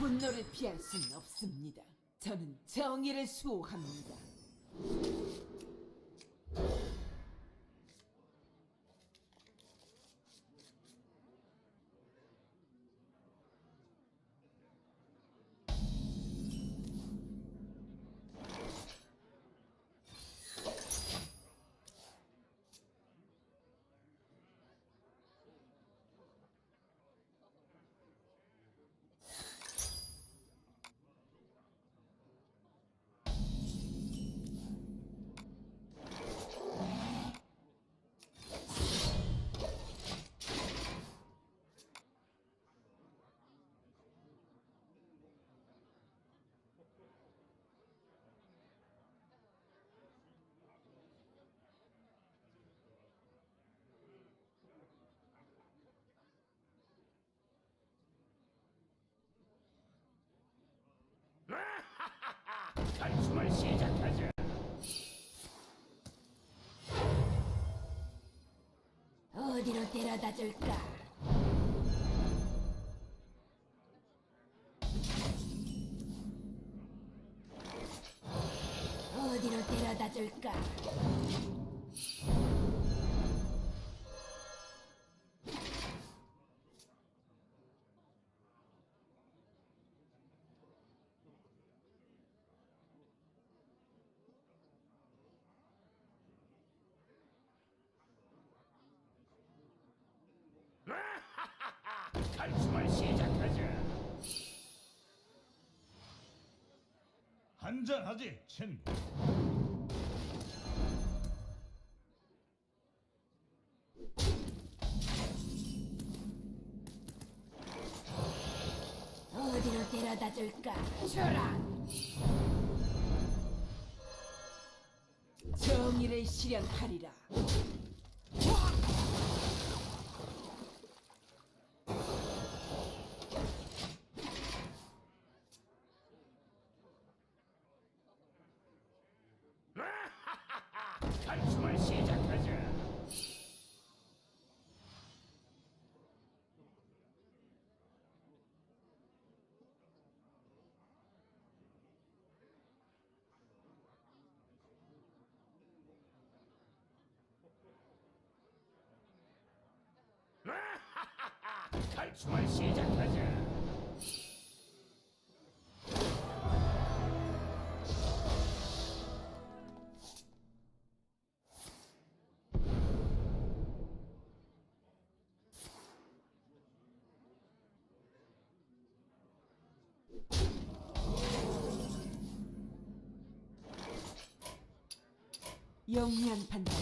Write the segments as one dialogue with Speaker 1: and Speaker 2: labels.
Speaker 1: 분노를 피할 수는 없습니다. 저는 정의를 수호합니다.
Speaker 2: 단숨을 시작하자.
Speaker 1: 어디로 데려다 줄까? 어디로 데려다 줄까?
Speaker 2: 단숨을 시작하자.
Speaker 3: 한잔하지, 친구.
Speaker 1: 어디로 데려다 줄까? 줘라! 정의를 실현하리라.
Speaker 2: 단숨을 시작하자. 단숨을 시작하자.
Speaker 1: 영리한 판단.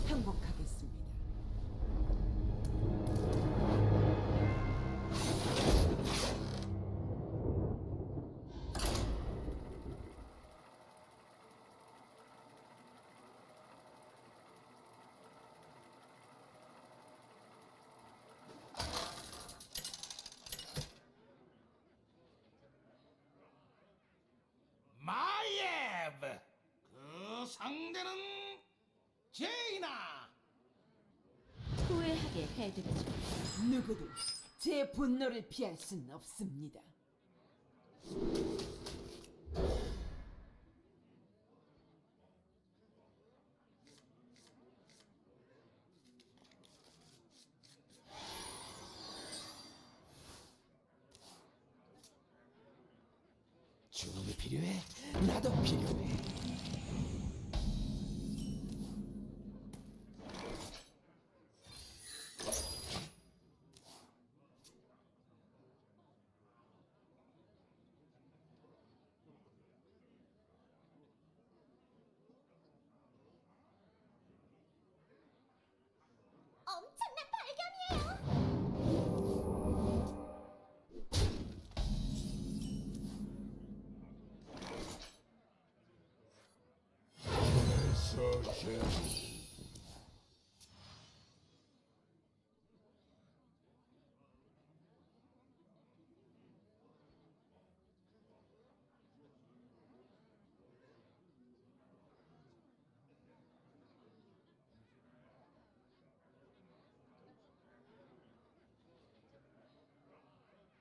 Speaker 1: 항복하겠습니다.
Speaker 2: 마예브. 그 상대는 제이나.
Speaker 1: 후회하게 해드리죠. 누구도 제 분노를 피할 수는 없습니다.
Speaker 2: 죽음이 필요해? 나도 필요해.
Speaker 4: 엄청난 발견이에요.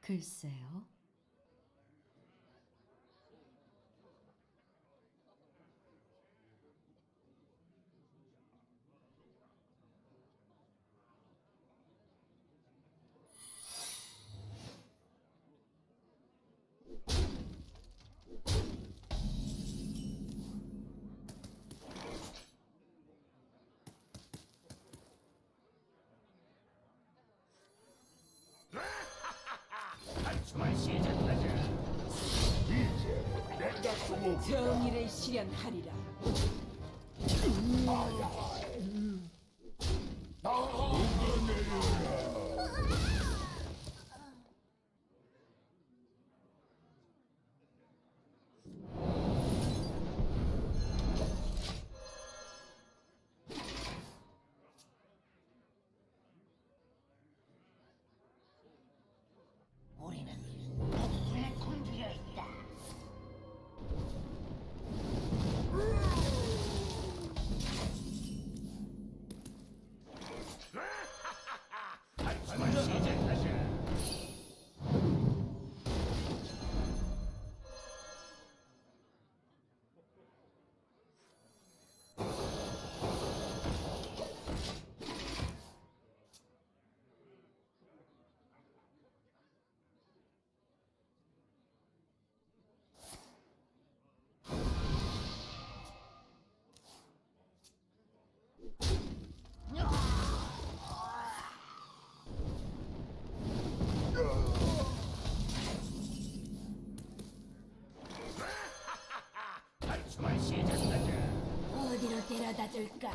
Speaker 5: 글쎄요.
Speaker 1: 정의를 실현하리라.
Speaker 4: 우리는 목숨에 굶주려 있다.
Speaker 2: 탈춤을 시작하자. 탈춤을 시작하자.
Speaker 4: 어디로 데려다 줄까?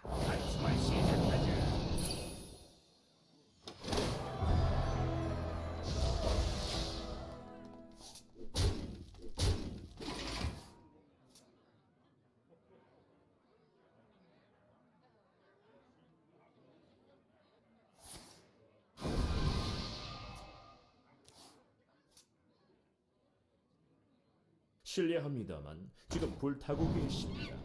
Speaker 2: 탈춤을 시작하자.
Speaker 3: 실례합니다만 지금 불타고 계십니다.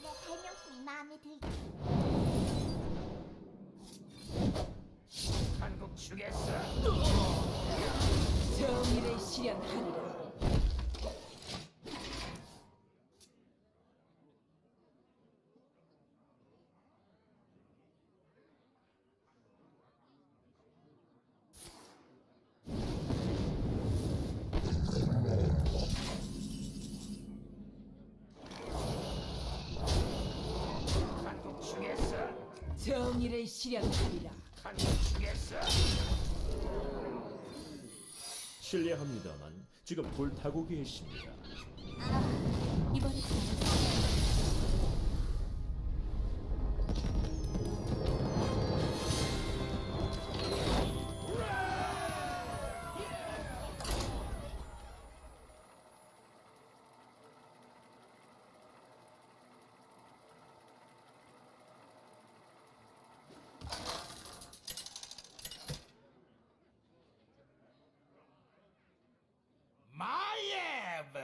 Speaker 4: 내 발명품이 마음에 들지.
Speaker 2: 한국 주겠어.
Speaker 1: 정의를 실현하리라.
Speaker 2: 한국 주겠어.
Speaker 1: 정의를 실현하리라.
Speaker 2: 한국 주겠어.
Speaker 3: 실례합니다만 지금 불타고 계십니다.
Speaker 4: 이번에
Speaker 2: 마예브.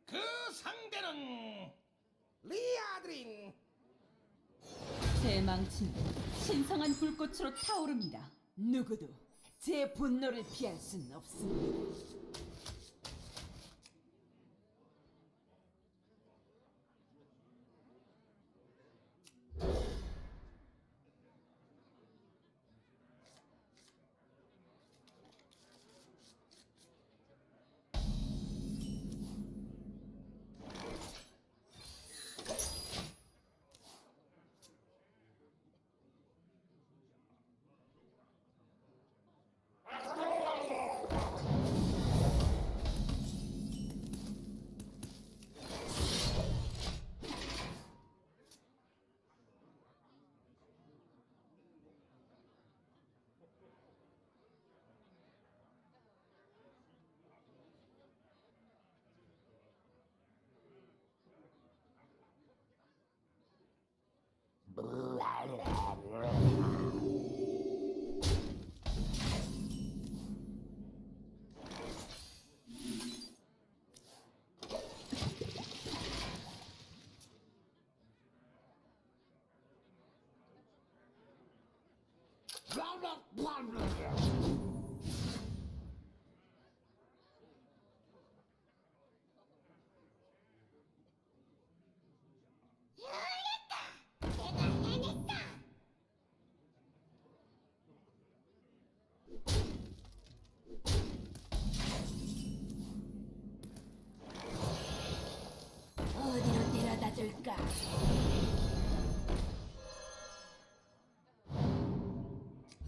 Speaker 2: 그 상대는 리아드린.
Speaker 5: 제 망치는 신성한 불꽃으로 타오릅니다.
Speaker 1: 누구도 제 분노를 피할 순 없습니다.
Speaker 4: 내가 해냈어.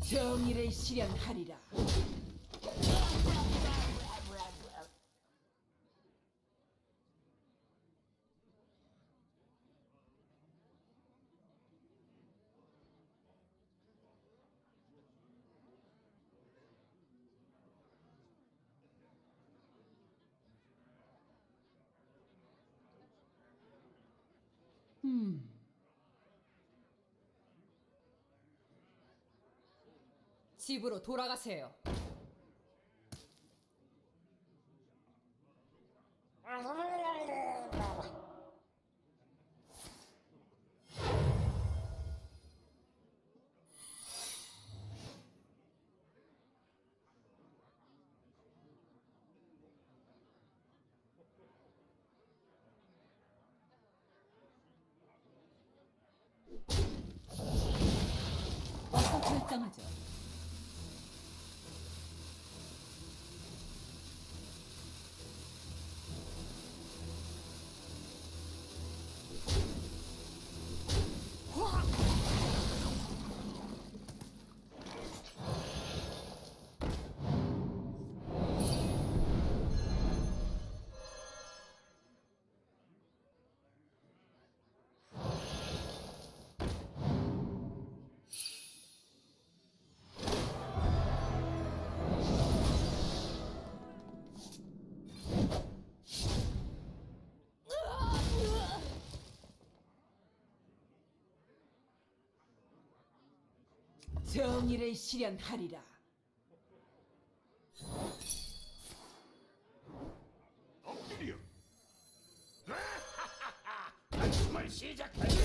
Speaker 1: 정의를 실현하리라.
Speaker 5: 집으로 돌아가세요. 어서 결정하죠.
Speaker 1: 정의를 실현하리라.
Speaker 2: 엎드려. 한숨을 시작하자.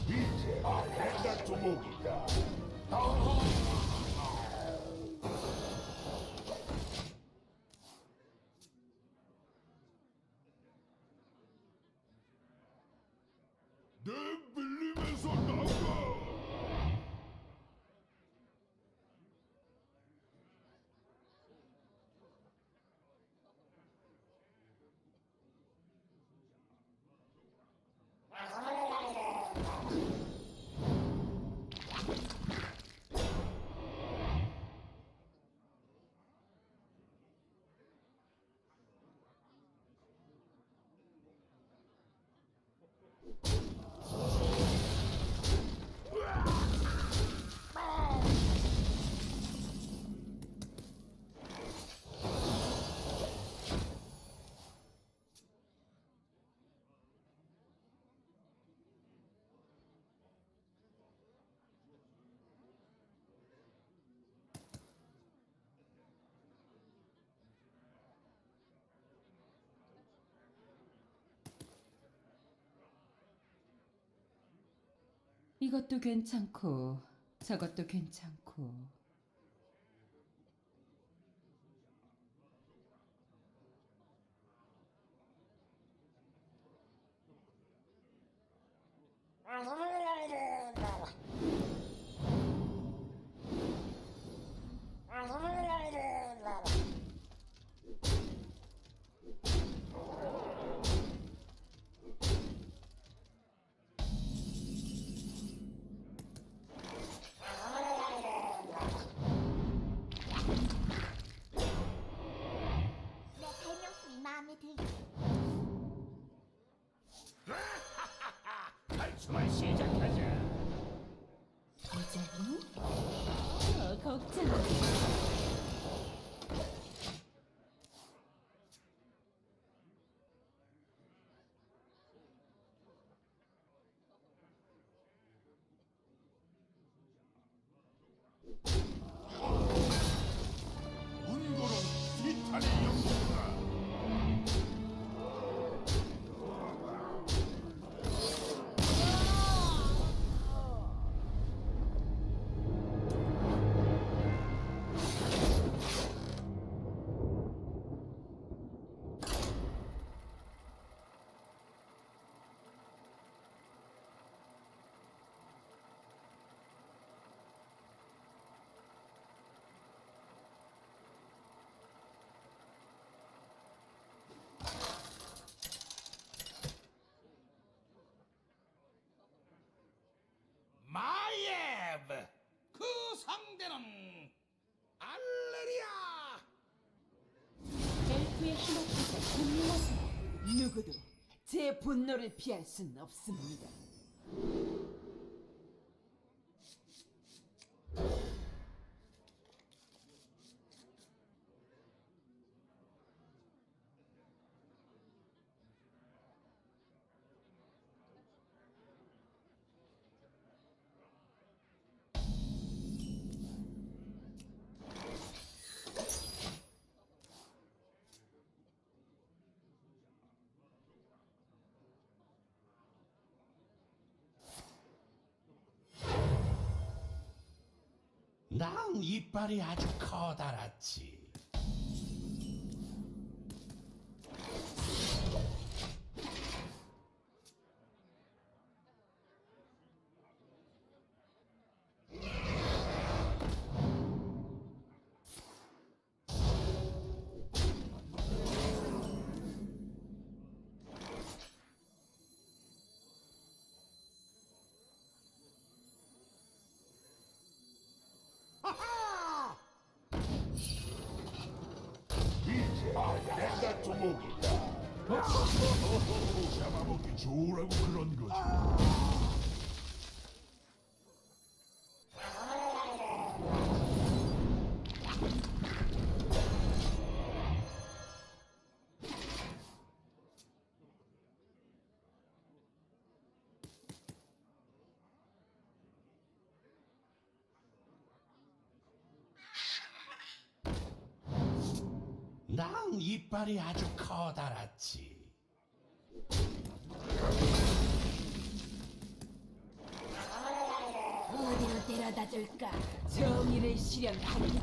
Speaker 2: 이제 내가 두목이다. 내 밀림에서 나가.
Speaker 5: 이것도 괜찮고 저것도 괜찮고.
Speaker 4: 내 발명품이 마음에 들게.
Speaker 2: 탈춤을 시작하자.
Speaker 5: 보자고? 걱정하지.
Speaker 2: 운고로 티탄의 영웅이다. 상대는 알레리아.
Speaker 5: 엘프의 힘 앞에서 공명하세요.
Speaker 1: 누구도 제 분노를 피할 순 없습니다.
Speaker 2: 난 이빨이 아주 커다랗지. 하하! 이제 내가 두목이다. 잡아먹기 좋으라고 그런 거지. 난 이빨이 아주 커다랗지.
Speaker 1: 어디로 데려다 줄까? 정의를 실현하리.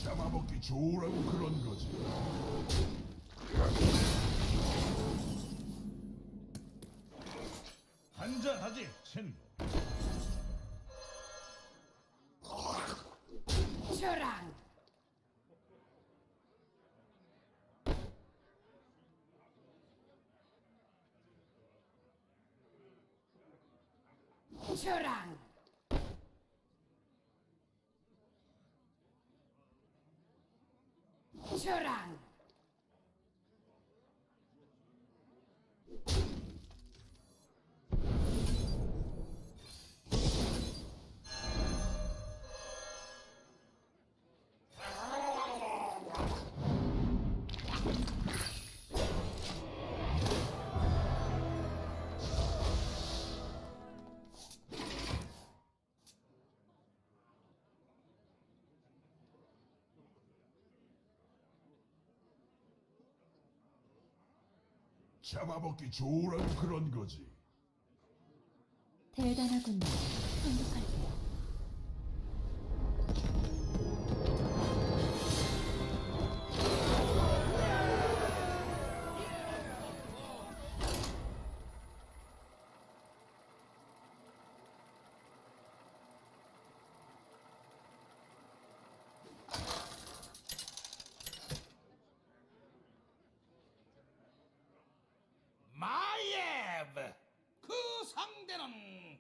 Speaker 2: 잡아먹기 좋으라고 그런 거지. 한잔하지, 친구.
Speaker 1: 저랑 저랑 저랑
Speaker 2: 잡아먹기 좋으라고 그런 거지.
Speaker 5: 대단하군요. 행복할게요.
Speaker 2: 마예브! 그 상대는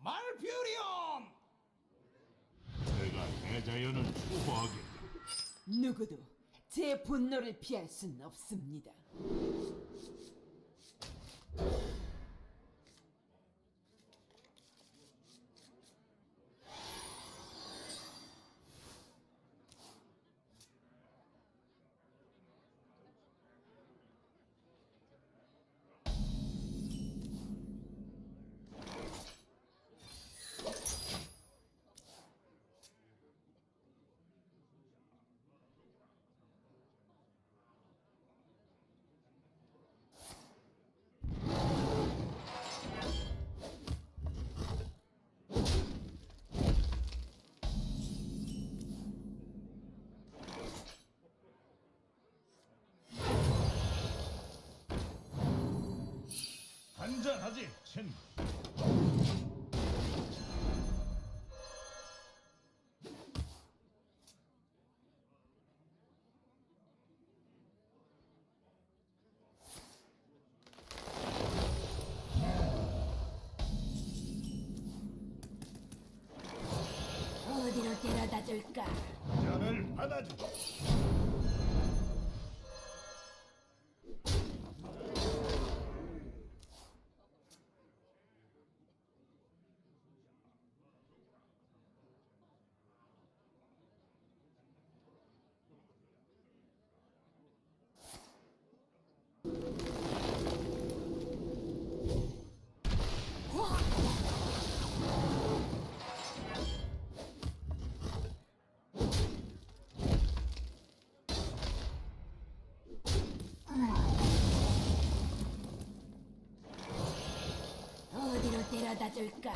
Speaker 2: 말퓨리온! 내가 대자연을 수호하겠다.
Speaker 1: 누구도 제 분노를 피할 순 없습니다.
Speaker 2: 챈
Speaker 4: 어디로 데려다 줄까?
Speaker 2: 잔을 받아주고
Speaker 4: 어디로 데려다 줄까?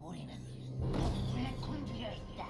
Speaker 4: 우리는 목숨에 굶주려 있다.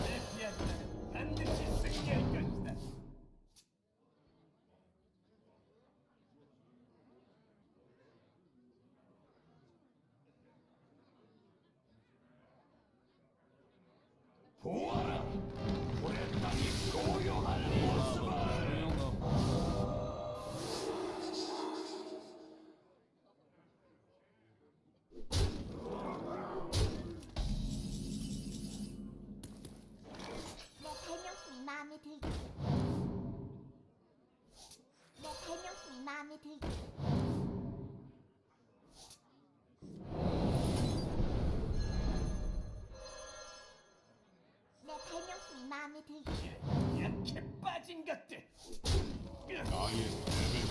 Speaker 2: 내 피아자는 반드시 승리할 것이다. 보아라! 우리 땅이 고요한 모습을!
Speaker 4: 내 발명품이 마음에 들게. 내 발명품이 마음에 들게. 내 발명품이 마음에 들게.
Speaker 2: 약해 빠진 것들! 나의 패배를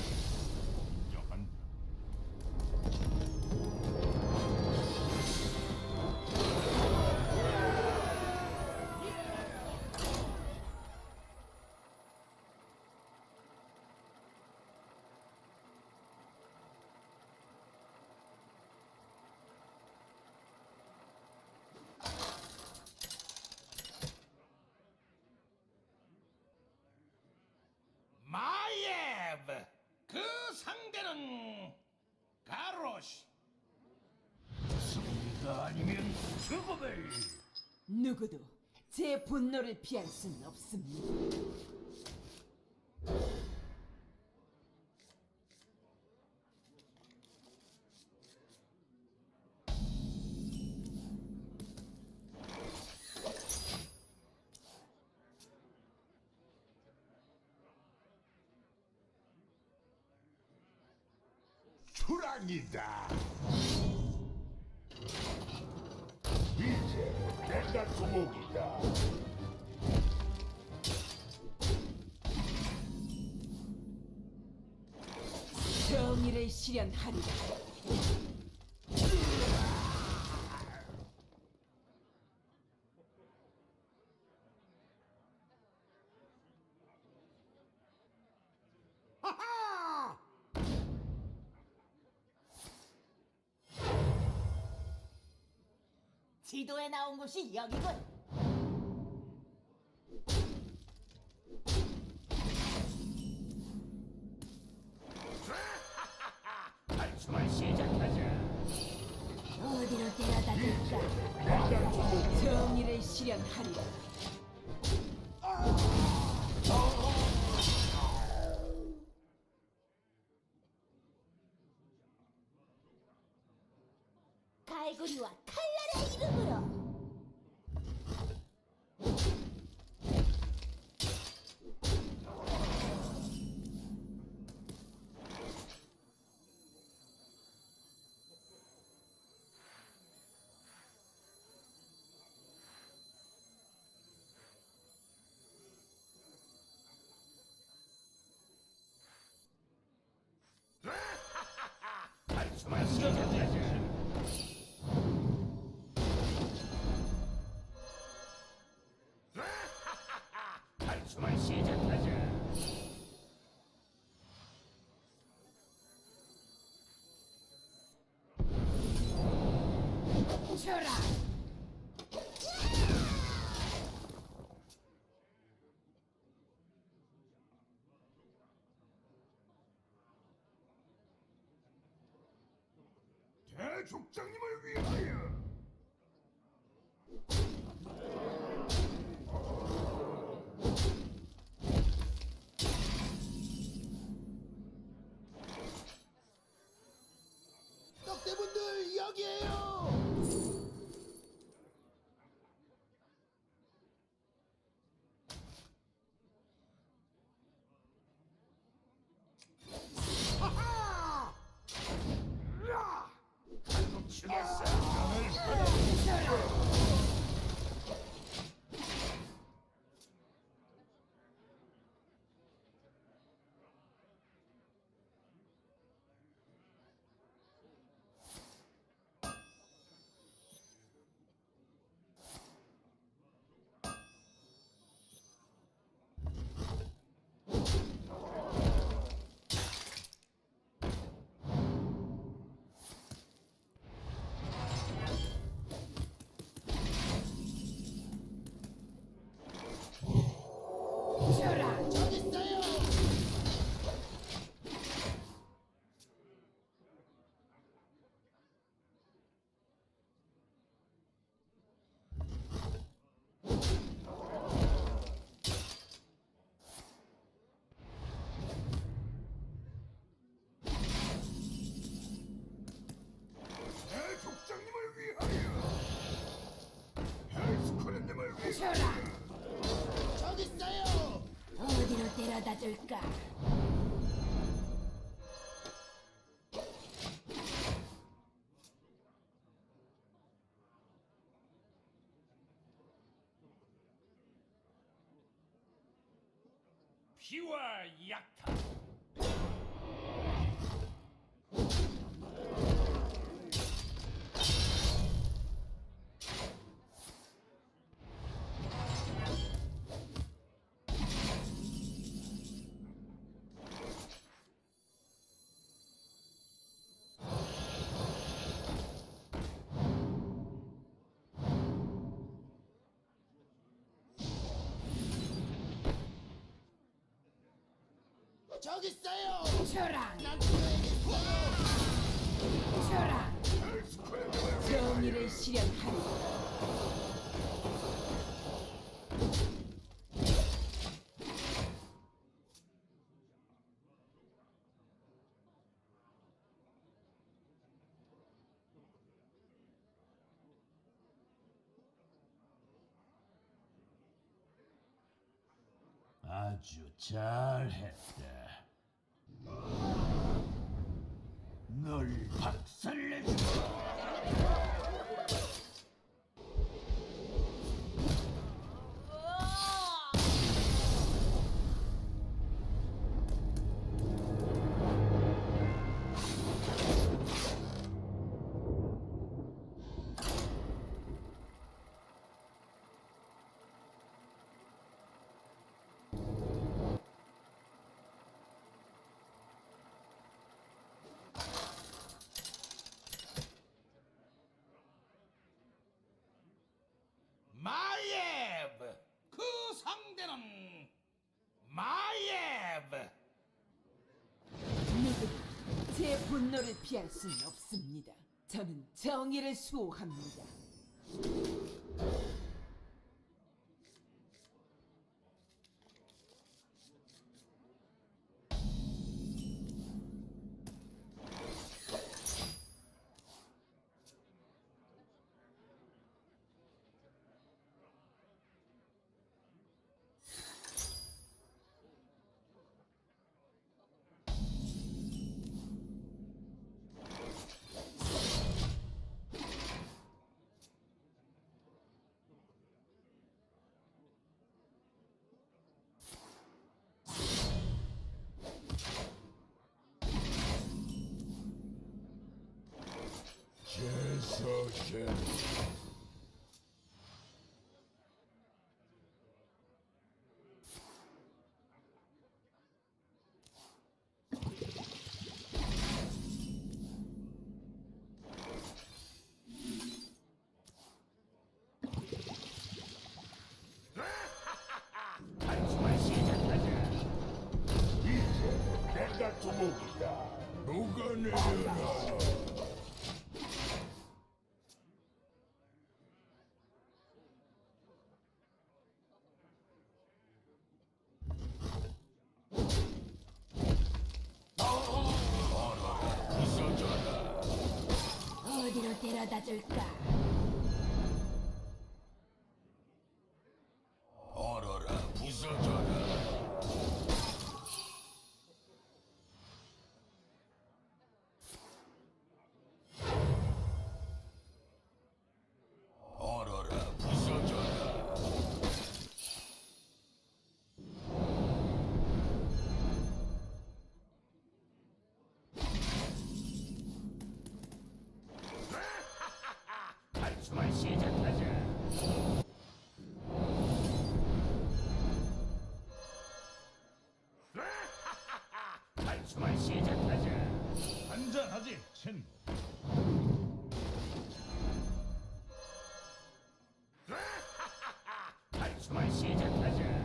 Speaker 2: 인정한다. 마예브! 그 상대는 가로시! 승리가 아니면 죽음을!
Speaker 1: 누구도 제 분노를 피할 수는 없습니다.
Speaker 2: 출항이다! 이제 내가 두목이다!
Speaker 1: 정의를 실현하리라.
Speaker 2: 하하!
Speaker 1: 지도에 나온 곳이 여기군.
Speaker 2: 탈출을 시작하자!
Speaker 4: 어디로 데려다 줄까?
Speaker 2: 내가 두목!
Speaker 1: 정의를 실현하리라.
Speaker 4: 갈고리와 칼날의 이름으로.
Speaker 1: 져라.
Speaker 2: 대족장님을 위하여.
Speaker 6: 떡대분들 여기에요.
Speaker 2: 죽었어.
Speaker 6: 저기 있어요.
Speaker 2: 대족장님을 위하여. 헬스코렌님을 위하여.
Speaker 6: 저기 있어요.
Speaker 4: 어디로 데려다 줄까?
Speaker 2: 피와 약탈.
Speaker 6: 저기 있어요.
Speaker 1: 져라.
Speaker 6: 난 구해야겠어요.
Speaker 1: 져라.
Speaker 2: 헬스코렌님을
Speaker 1: 정의를 실현하리.
Speaker 2: 아주 잘했다. 널 박살내주마. 마예브. 그 상대는 마예브.
Speaker 1: 누구도 제 분노를 피할 수는 없습니다. 저는 정의를 수호합니다.
Speaker 6: 두목이다. 녹아내려라.
Speaker 4: 어디로 데려다 줄까?
Speaker 6: 얼어라 부서져라. 얼어라 부서져라.
Speaker 2: 탈출을 시작하자. 탈출을 시작하자.
Speaker 7: 한잔하지, 친구.
Speaker 2: 탈출을 시작하자.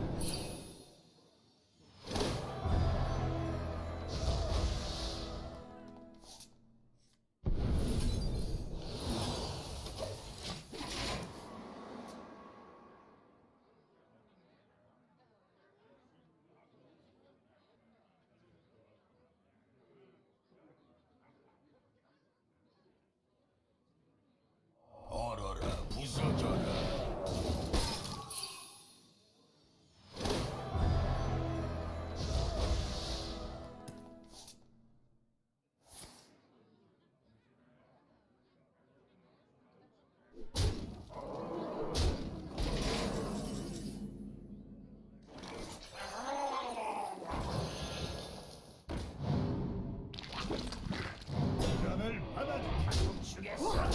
Speaker 6: 얼어라 부서져라.
Speaker 7: 잔을 받아줘.
Speaker 2: 죽겠어.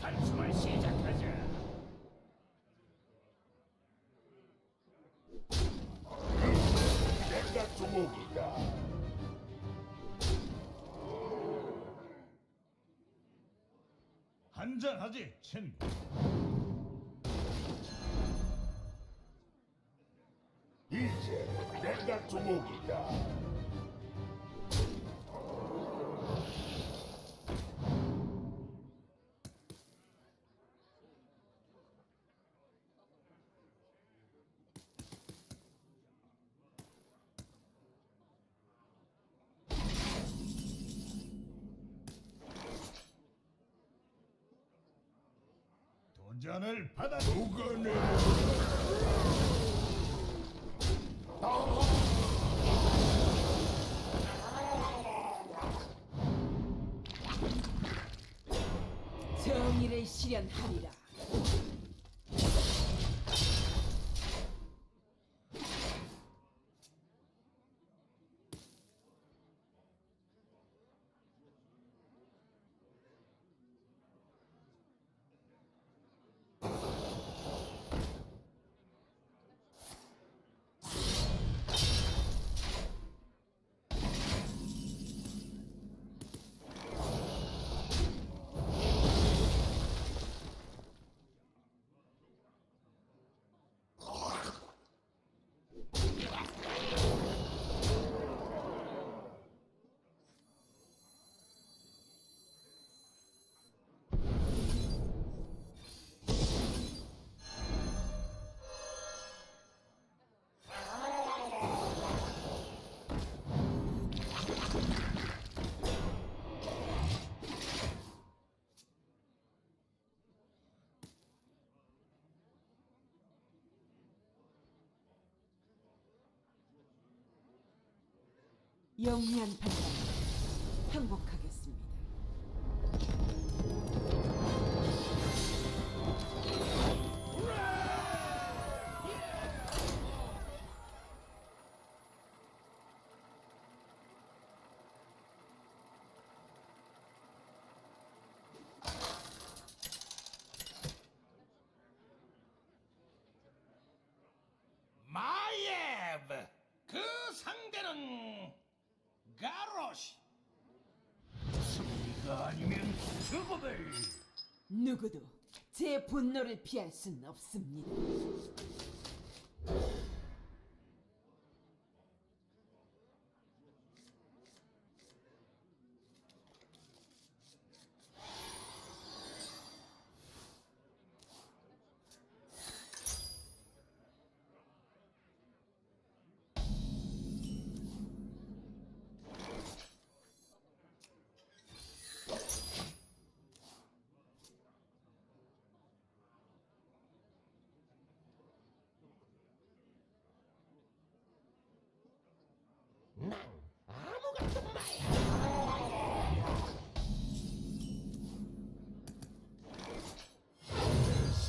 Speaker 2: 탈출을 시작하자.
Speaker 6: 내가 두목이다.
Speaker 7: 한잔하지, 친구.
Speaker 6: 이제 내가 두목이다.
Speaker 7: 두 잔을 받아줘.
Speaker 6: 녹아내려라.
Speaker 1: 정의를 실현하리라. 영리한 판단, 항복하겠습니다.
Speaker 2: 마예브, 그 상대는 가로시. 승리가 아니면 죽음을.
Speaker 1: 누구도 제 분노를 피할 순 없습니다.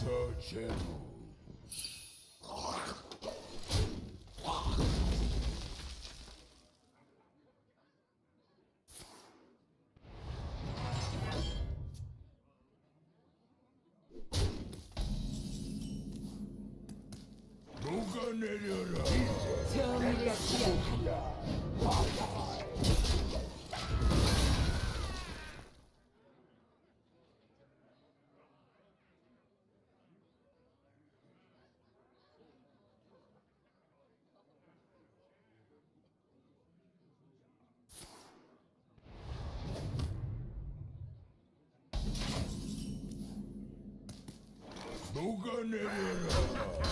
Speaker 6: 서제루. 녹아내려라.
Speaker 1: 정의를 실현하리.
Speaker 6: 녹아내려라.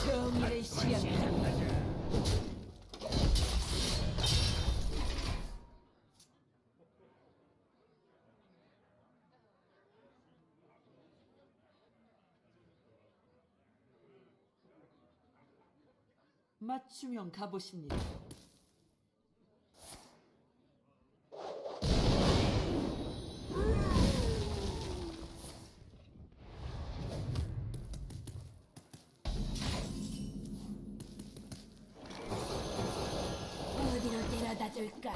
Speaker 1: 정의를 실현하리. 맞춤형 가보십니다.
Speaker 4: 어디로 데려다 줄까?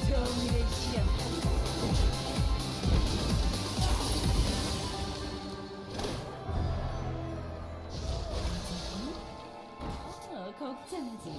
Speaker 1: 정의를 실현하리.
Speaker 5: 걱정하지 마.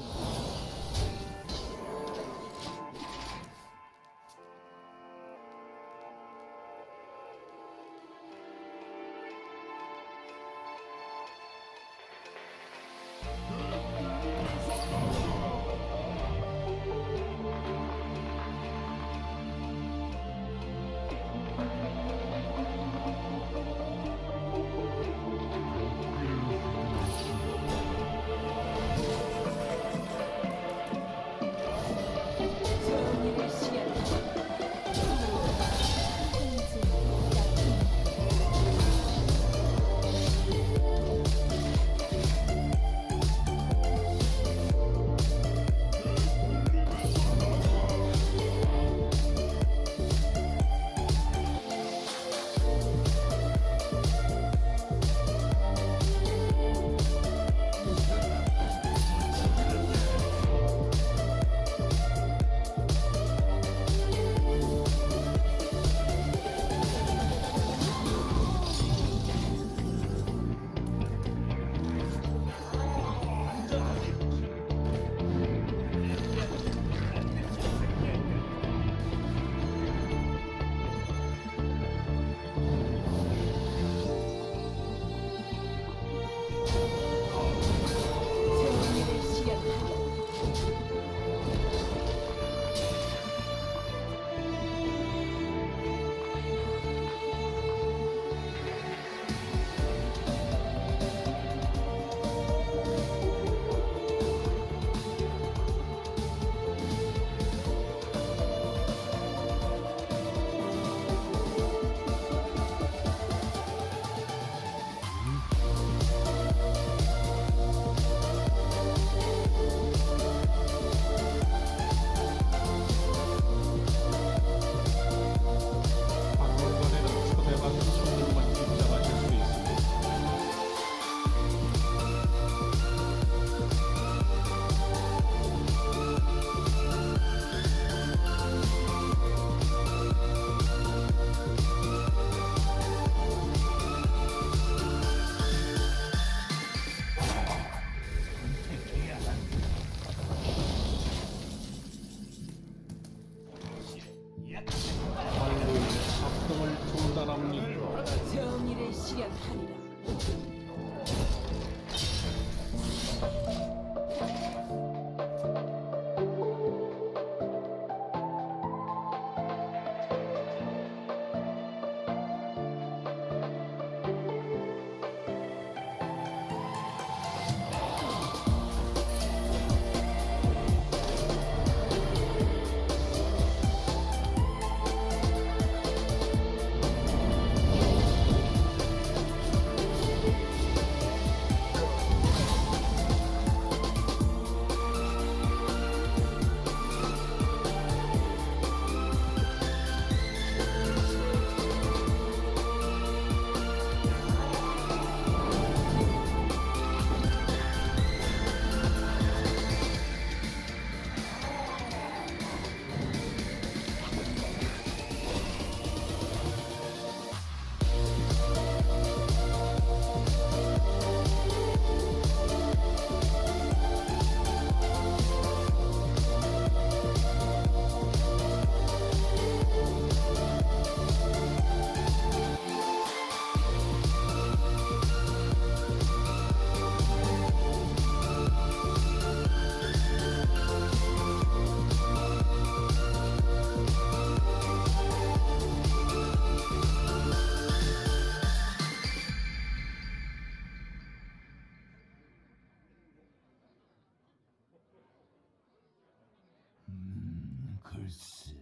Speaker 7: 글쎄.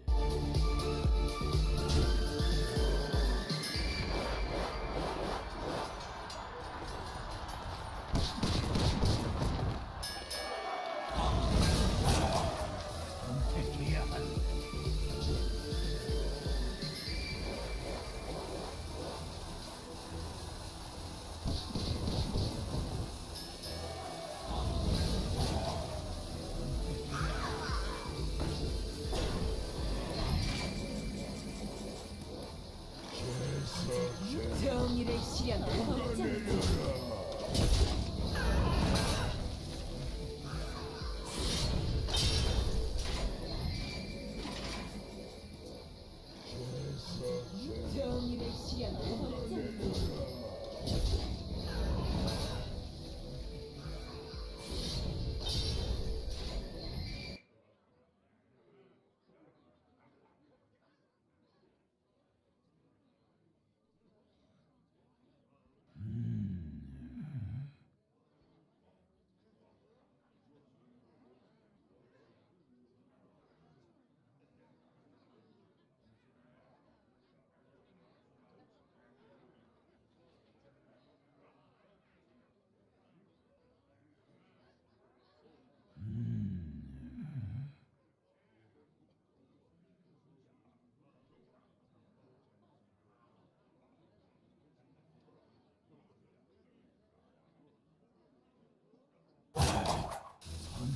Speaker 7: 선택해야 한다.
Speaker 1: 정의를 실현한다. 정의를 실현한다.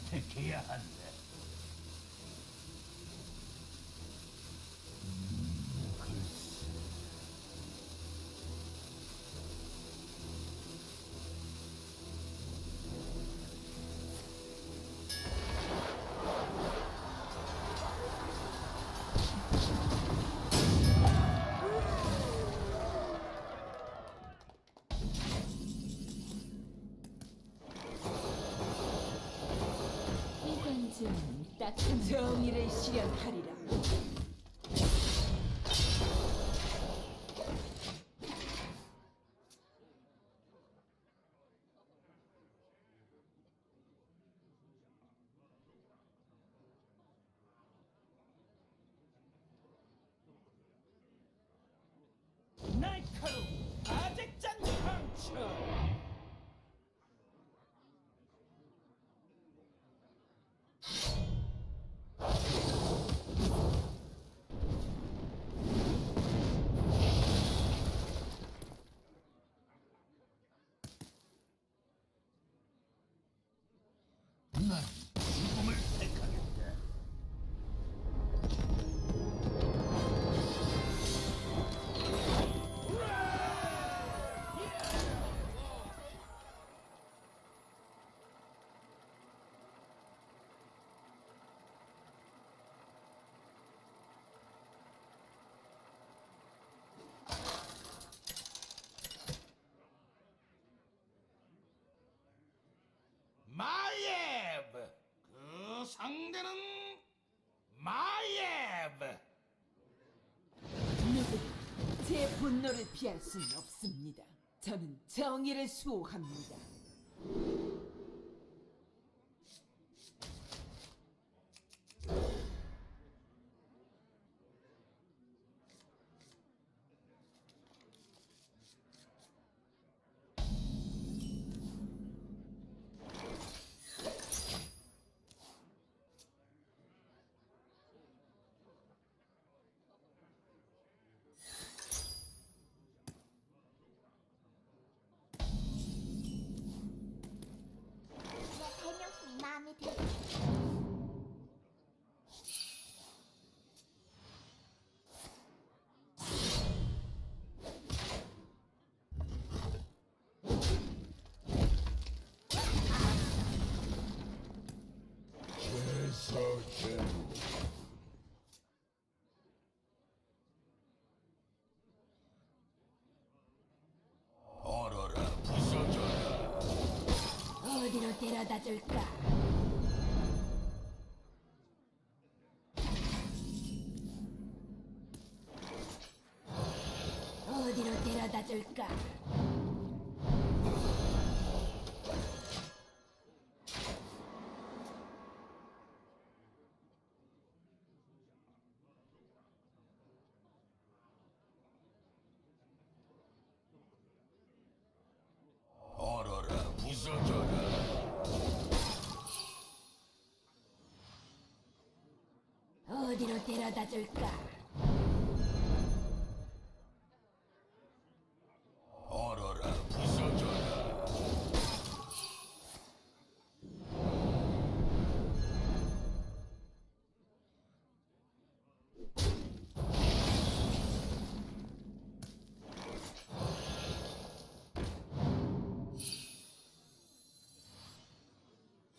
Speaker 7: 선택해야 한다. 글쎄.
Speaker 5: 이건 좀 딱한
Speaker 1: 정의를 실현하리라.
Speaker 2: 날카로운 아재짠 강철.
Speaker 7: 난 죽음을 택하겠다.
Speaker 2: 마예브. 그 상대는 마예브.
Speaker 1: 누구도 제 분노를 피할 수는 없습니다. 저는 정의를 수호합니다.
Speaker 4: 내 설명품이 마음에 들어.
Speaker 7: 얼어라 부서져라.
Speaker 4: 어디로 데려다 줄까? 어디로 데려다 줄까? 어디로 데려다 줄까?
Speaker 7: 얼어라 부서져라.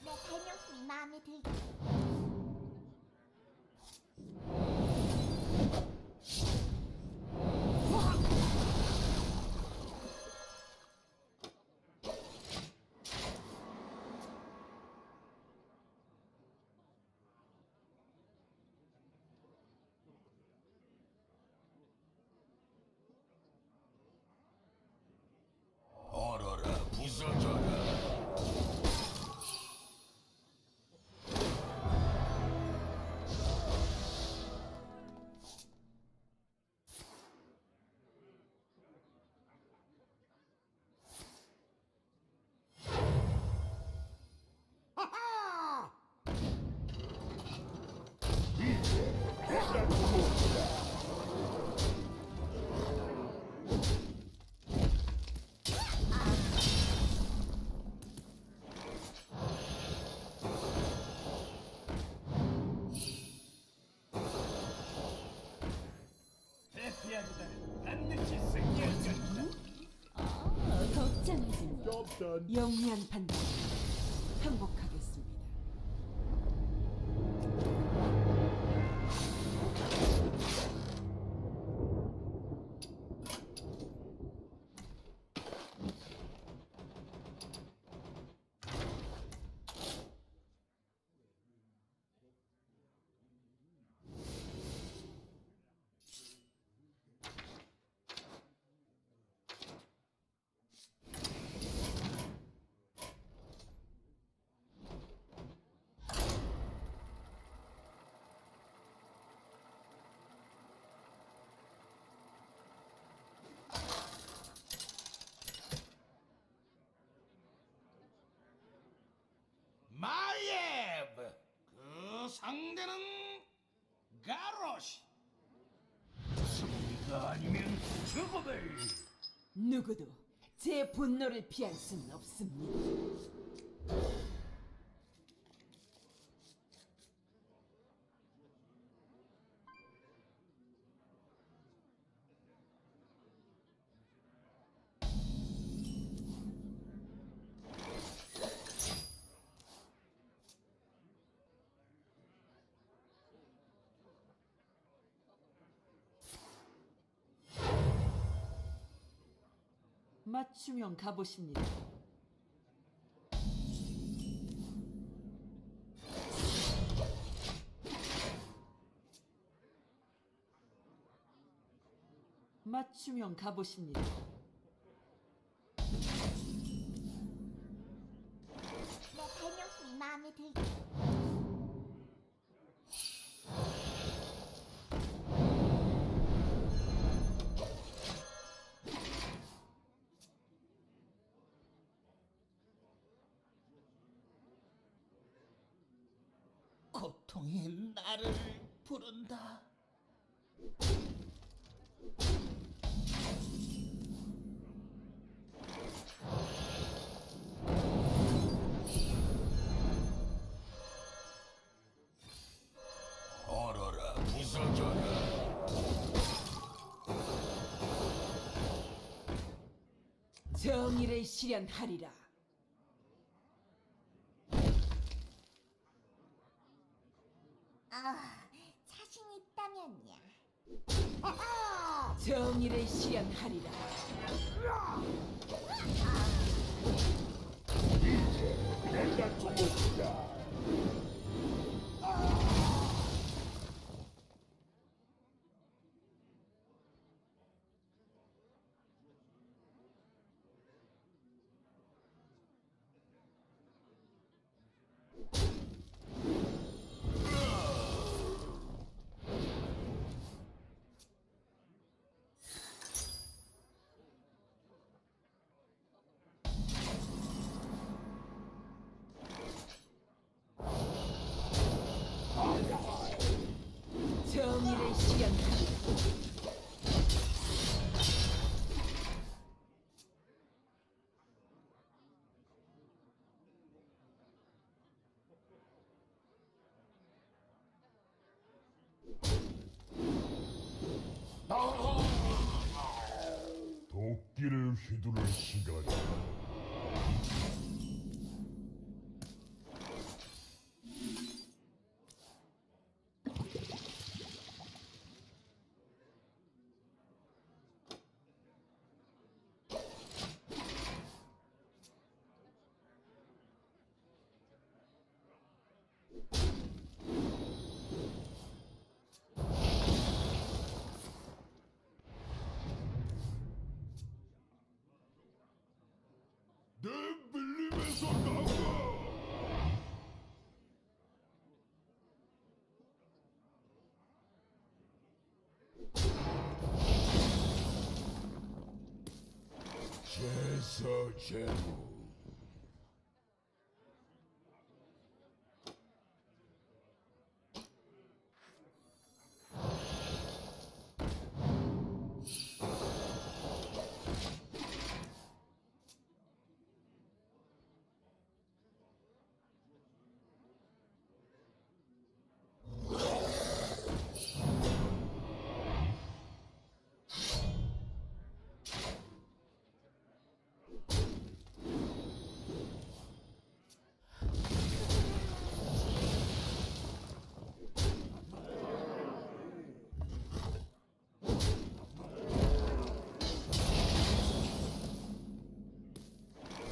Speaker 4: 내 발명품이 마음에 들게.
Speaker 7: 얼어라 부서져라.
Speaker 2: 대피하기다는 반드시 승리할 것이다.
Speaker 5: 걱정하지 마.
Speaker 3: Job done.
Speaker 1: 영리한 판단. 항복하겠습니다.
Speaker 7: 마예브. 그 상대는 가로시. 승리가 아니면 죽음을.
Speaker 1: 누구도 제 분노를 피할 수는 없습니다. 맞춤형 가보십니다. 맞춤형 가보십니다.
Speaker 4: 내 발명품이 마음에 들게.
Speaker 7: 고통이 나를 부른다. 얼어라 부서져라.
Speaker 1: 정의를 실현하리라.
Speaker 4: 자신 있다면야.
Speaker 1: 정의를 실현하리라.
Speaker 6: 내가 죽었다. 고개를 휘두를 시간이다. 내 밀림에서 나가! 제사 제무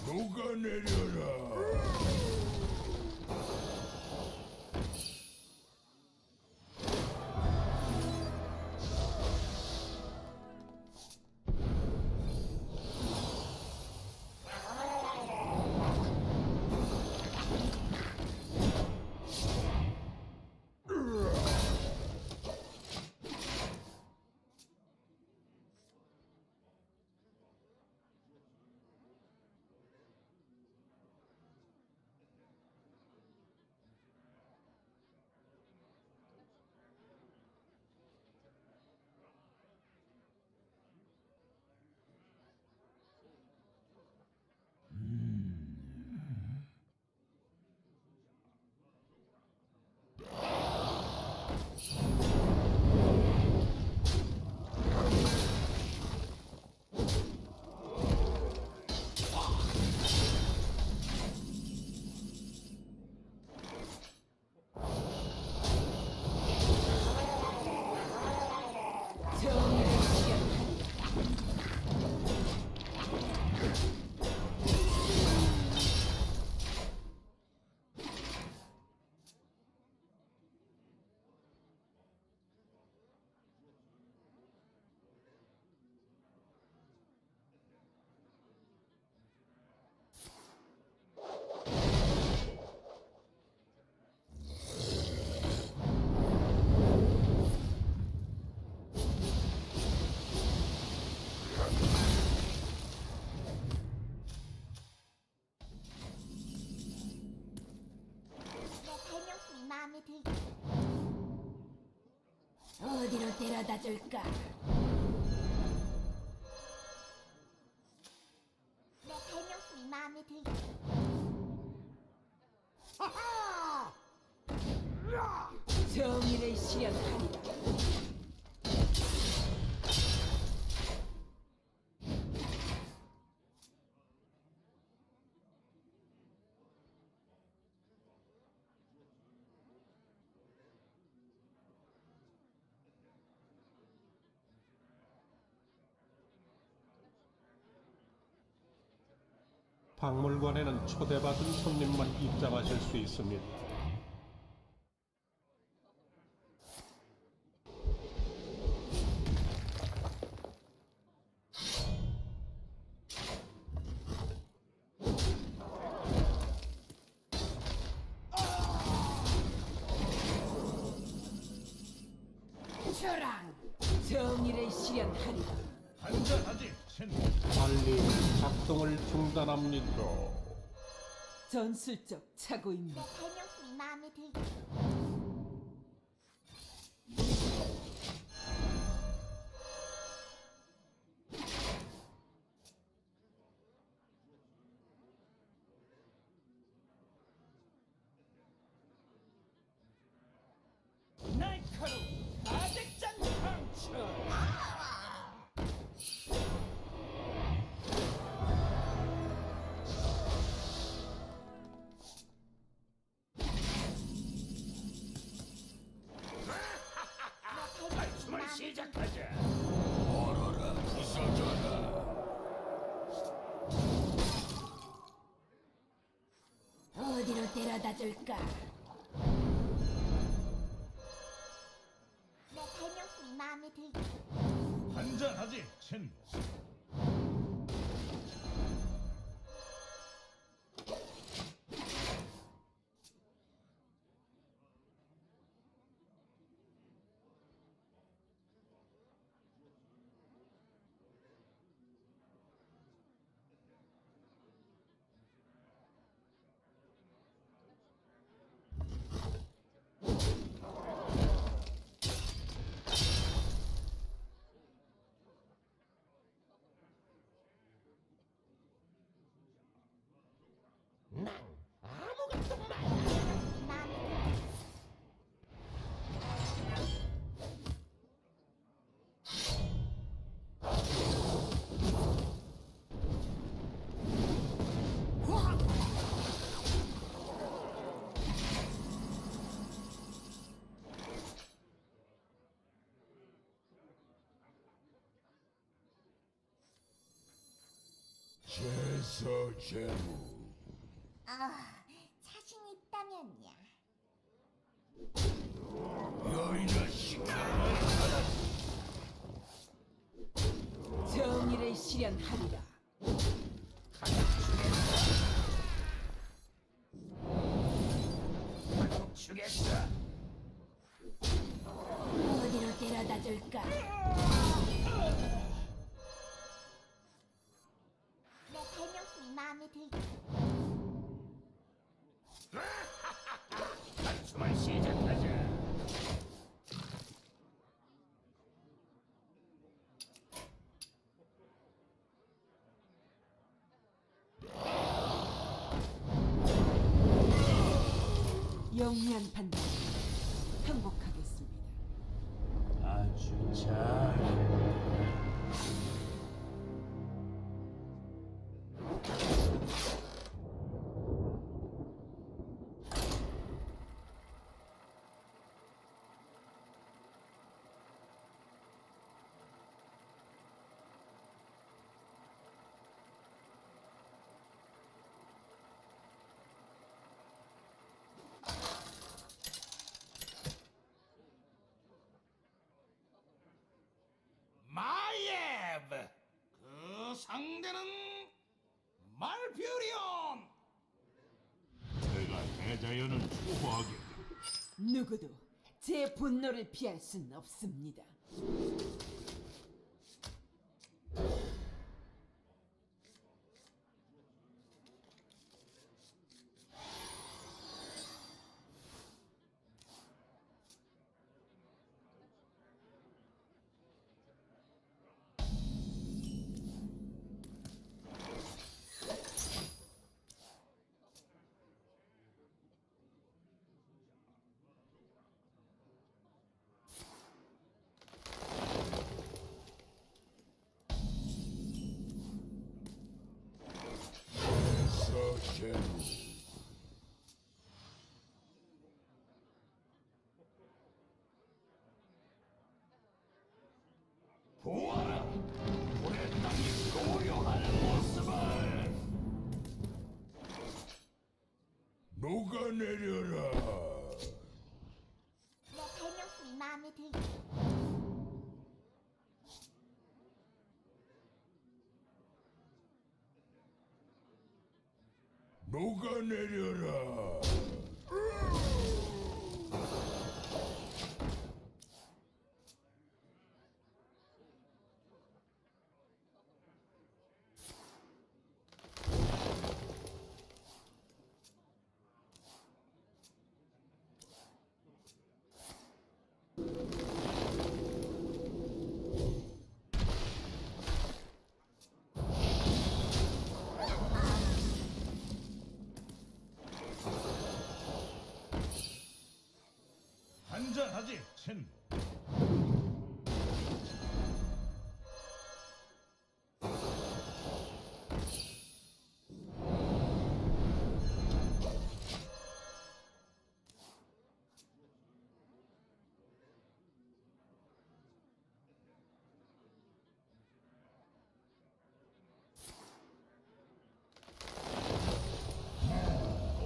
Speaker 6: 녹아내려라.
Speaker 1: 정의를 실현하리라.
Speaker 4: 내 발명품이 마음에 들게.
Speaker 5: 어디로 데려다 줄까?
Speaker 4: 내 발명품이 마음에 들게.
Speaker 1: 정의를 실현하리라.
Speaker 8: 박물관에는 초대받은 손님만 입장하실 수 있습니다.
Speaker 1: 저랑 정의를 실현하리라.
Speaker 7: 한잔하지, 친.
Speaker 8: 빨리 작동을 중단합니다.
Speaker 1: 전술적 착오입니다.
Speaker 4: 내 발명품이 마음에 들게.
Speaker 2: 날카로운 가득 찬 상처.
Speaker 5: 어디로 데려다 줄까?
Speaker 4: 내 발명품이 마음에 들게.
Speaker 7: 한잔하지, 친구.
Speaker 4: 마음에 들게.
Speaker 6: 제서제무.
Speaker 4: 자신 있다면야.
Speaker 6: 야이 자식아.
Speaker 1: 정의를 실현하리라.
Speaker 5: 어디로 데려다 줄까?
Speaker 4: 내 발명품이 마음에 들게.
Speaker 2: 단숨을 시작하자.
Speaker 1: 영리한 판단. 행복하겠습니다.
Speaker 2: 아주 잘. 마예브. 그 상대는 말퓨리온.
Speaker 6: 내가 대자연을 수호하겠다.
Speaker 1: 누구도 제 분노를 피할 순 없습니다.
Speaker 6: 제서제무.
Speaker 2: 보아라. 우리 땅이 고요한 모습을.
Speaker 6: 녹아내려라.
Speaker 4: 내 발명품이 마음에 들게.
Speaker 6: 녹아내려라.
Speaker 7: 한잔하지, 친구.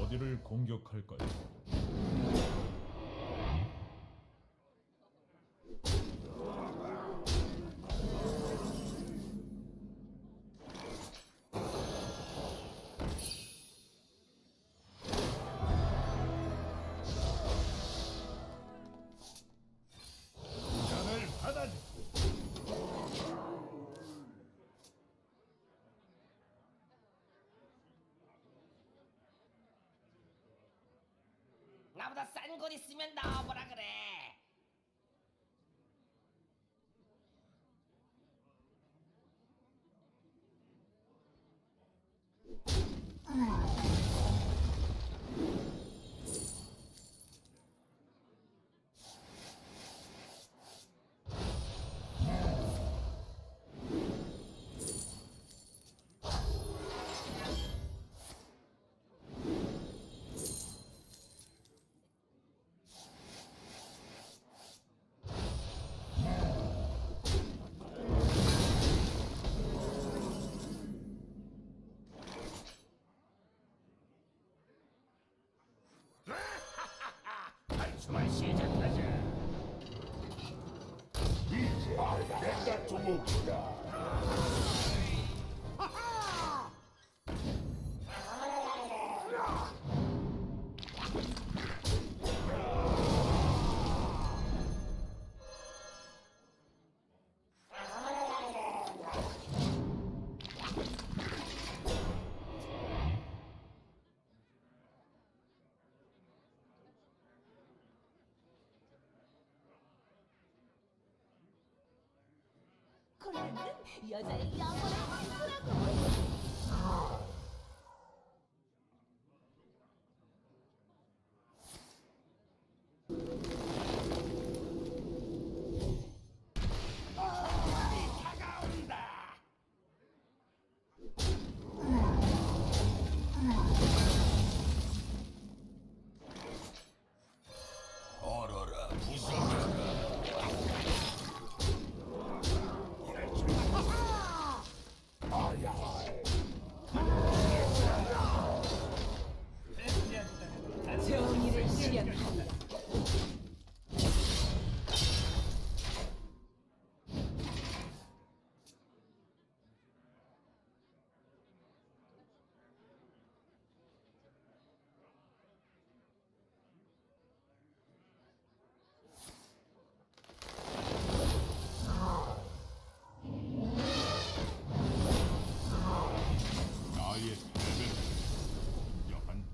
Speaker 8: 어디를
Speaker 7: 나를 공격할 거야. 잔을 받아줘.
Speaker 2: 나보다 싼 거 있으면 나와보라 그래.
Speaker 6: 한숨을 시작하자. 이제 내가 도우기다.
Speaker 4: 콜라는 여자의 영혼을 만들라고.
Speaker 6: 얼어라 부서져라.
Speaker 1: 정의를 실현한다.
Speaker 6: 나의 패배를 인정한다.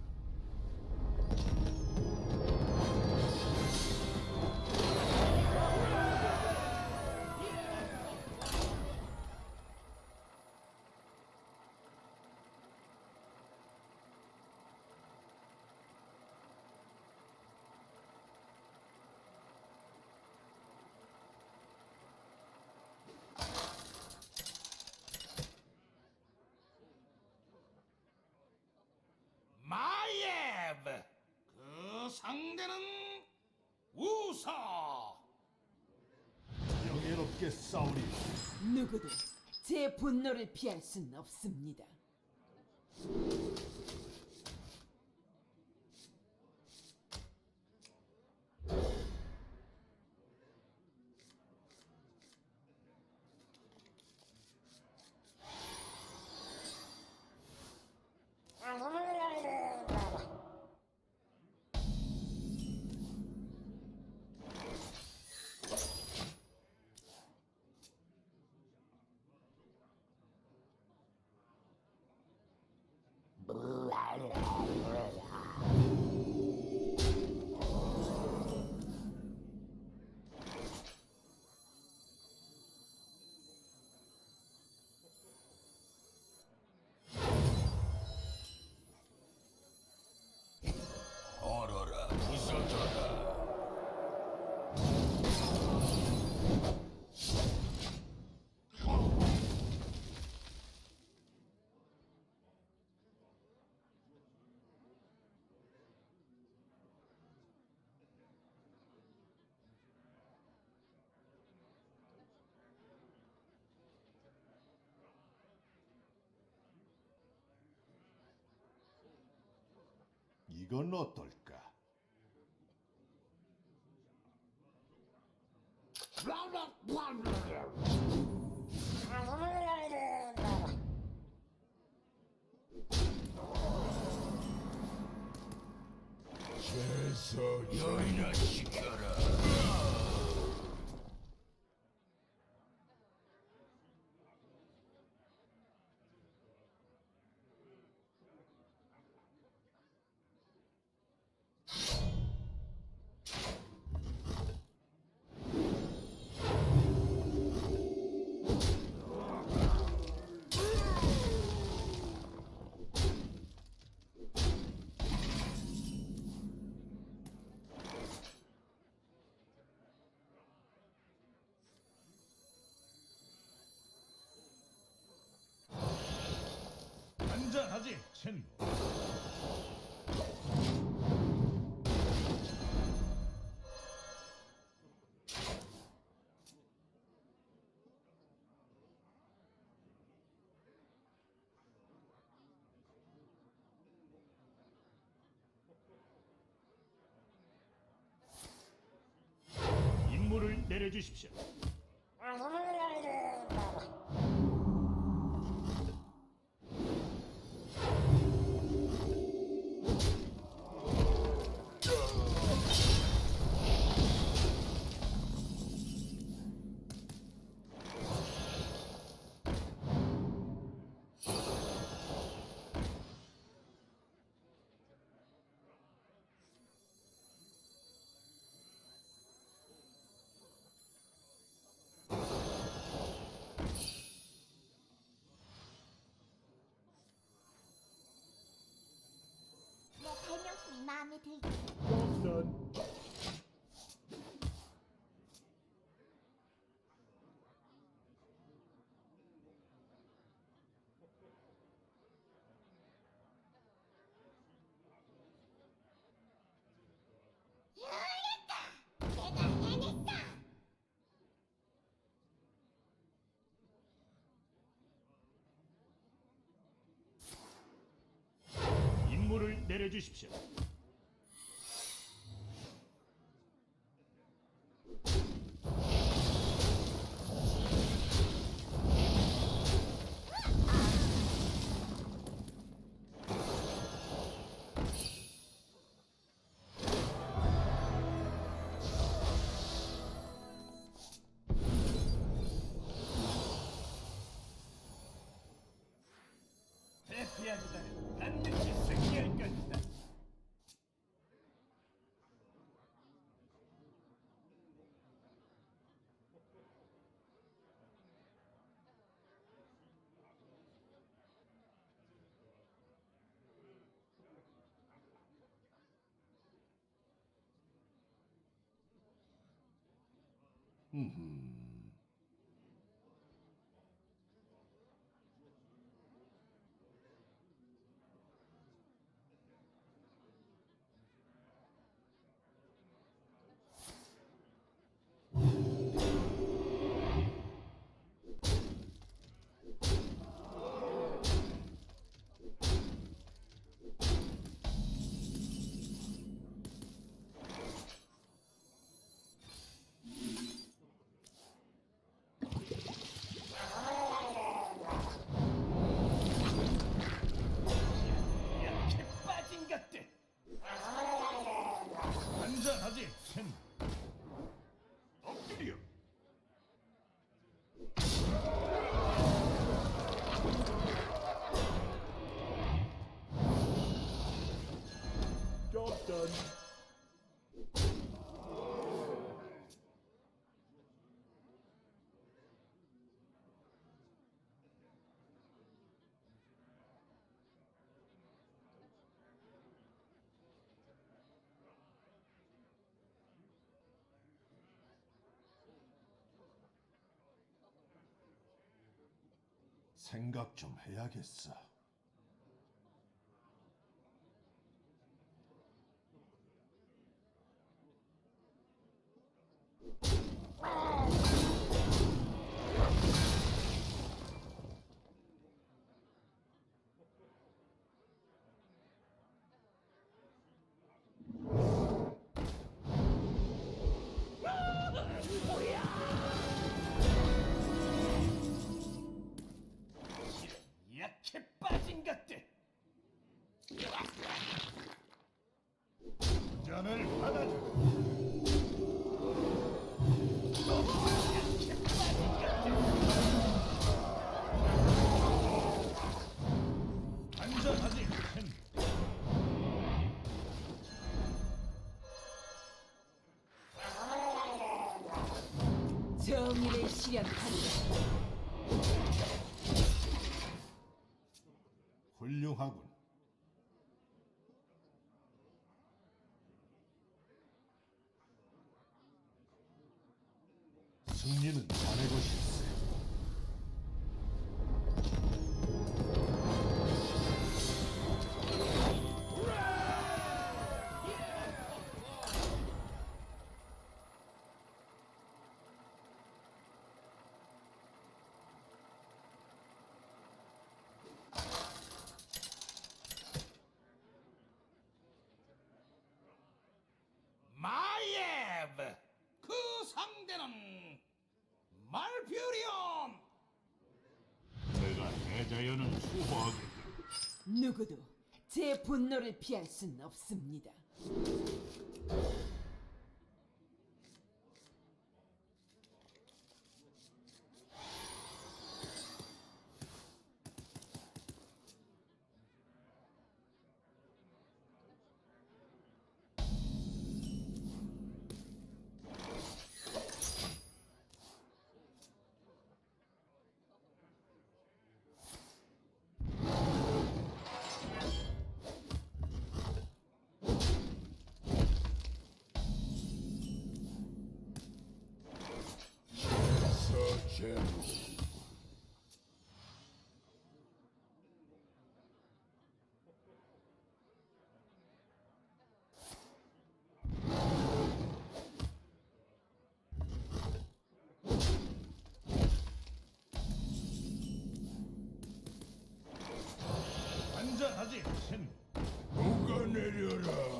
Speaker 2: 마예브. 그 상대는 우서.
Speaker 7: 명예롭게 싸우리.
Speaker 1: 누구도 제 분노를 피할 순 없습니다.
Speaker 7: 이건 어떨까?
Speaker 6: 최소 열이나 시켜라.
Speaker 7: 한잔하지, 친구.
Speaker 2: 임무를 내려주십시오.
Speaker 4: 내 발명품이 마음에 들지.
Speaker 3: 깜단.
Speaker 4: 내가 해냈어.
Speaker 2: 임무를 내려주십시오. 대피하지다는 반드시 승리할 것이다. 약해 빠진 것들.
Speaker 7: 한잔하지, 친구. 엎드려.
Speaker 3: Job done.
Speaker 7: 생각 좀 해야겠어. 시련을 받아줘. 안전하지, 샌디.
Speaker 1: 정의를 실현한다.
Speaker 7: 훌륭하군. 승리는 자네 것일세.
Speaker 6: 마예브 그 상대는 말퓨리온.
Speaker 7: 내가 대자연은 수호하겠다.
Speaker 1: 누구도 제 분노를 피할 순 없습니다.
Speaker 6: 서제로
Speaker 7: 안전하지, 샌디.
Speaker 6: 녹아내려라.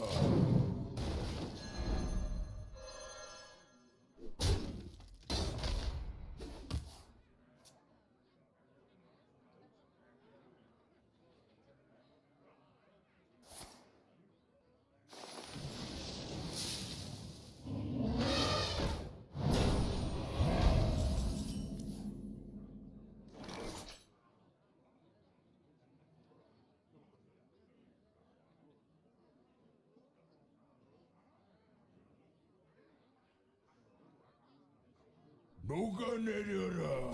Speaker 6: 녹아내려라.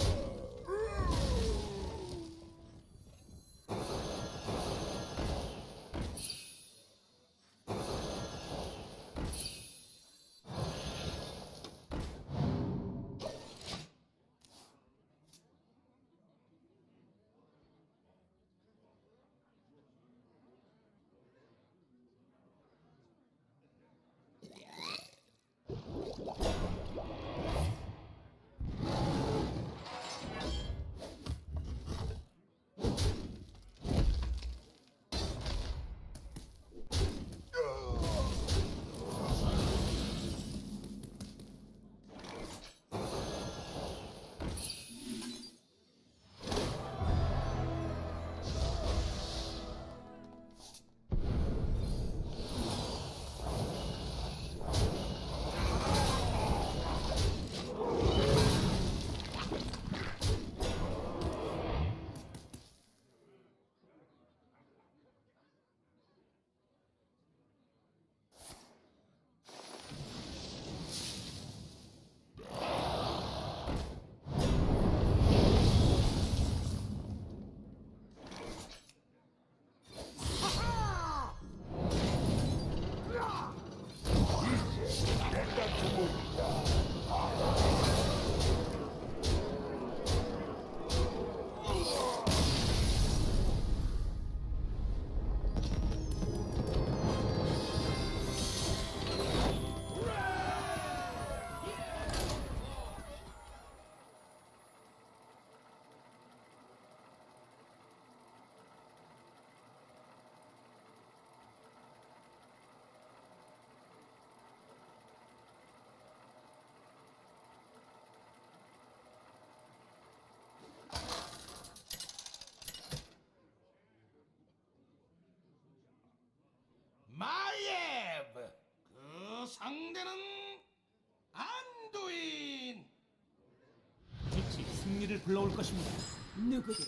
Speaker 2: 정의를 불러올 것입니다.
Speaker 1: 누구도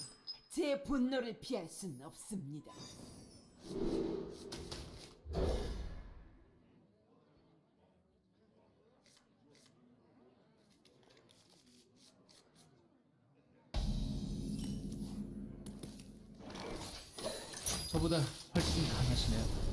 Speaker 1: 제 분노를 피할 순 없습니다.
Speaker 2: 저보다 훨씬 강하시네요.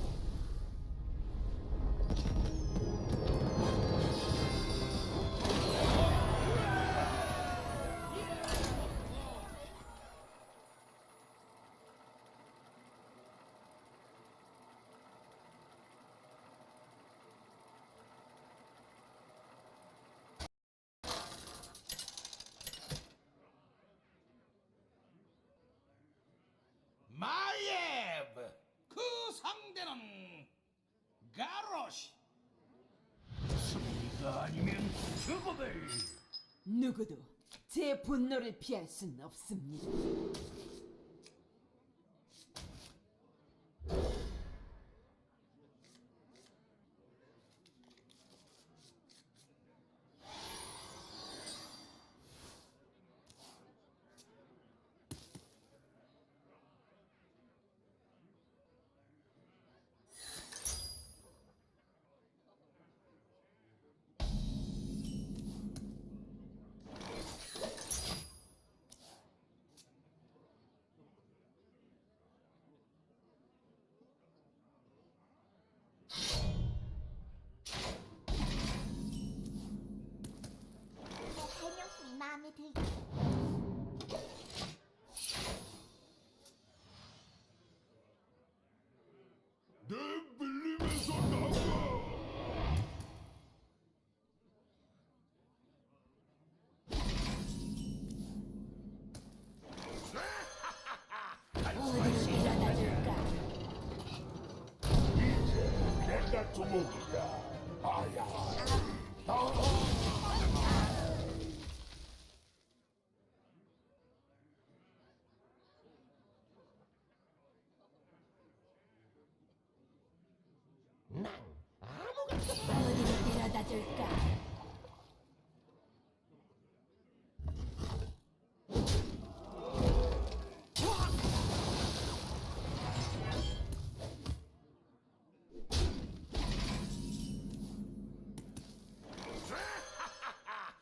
Speaker 6: 마예브. 그 상대는 가로시.
Speaker 2: 승리가 아니면 죽음을.
Speaker 1: 누구도 제 분노를 피할 순 없습니다.
Speaker 4: 내 발명품이 마음에 들게.
Speaker 6: 내 밀림에서 나가.
Speaker 5: 어디로 데려다 줄까?
Speaker 6: 내가 두목이다. 아야.
Speaker 5: 어디로 데려다 줄까?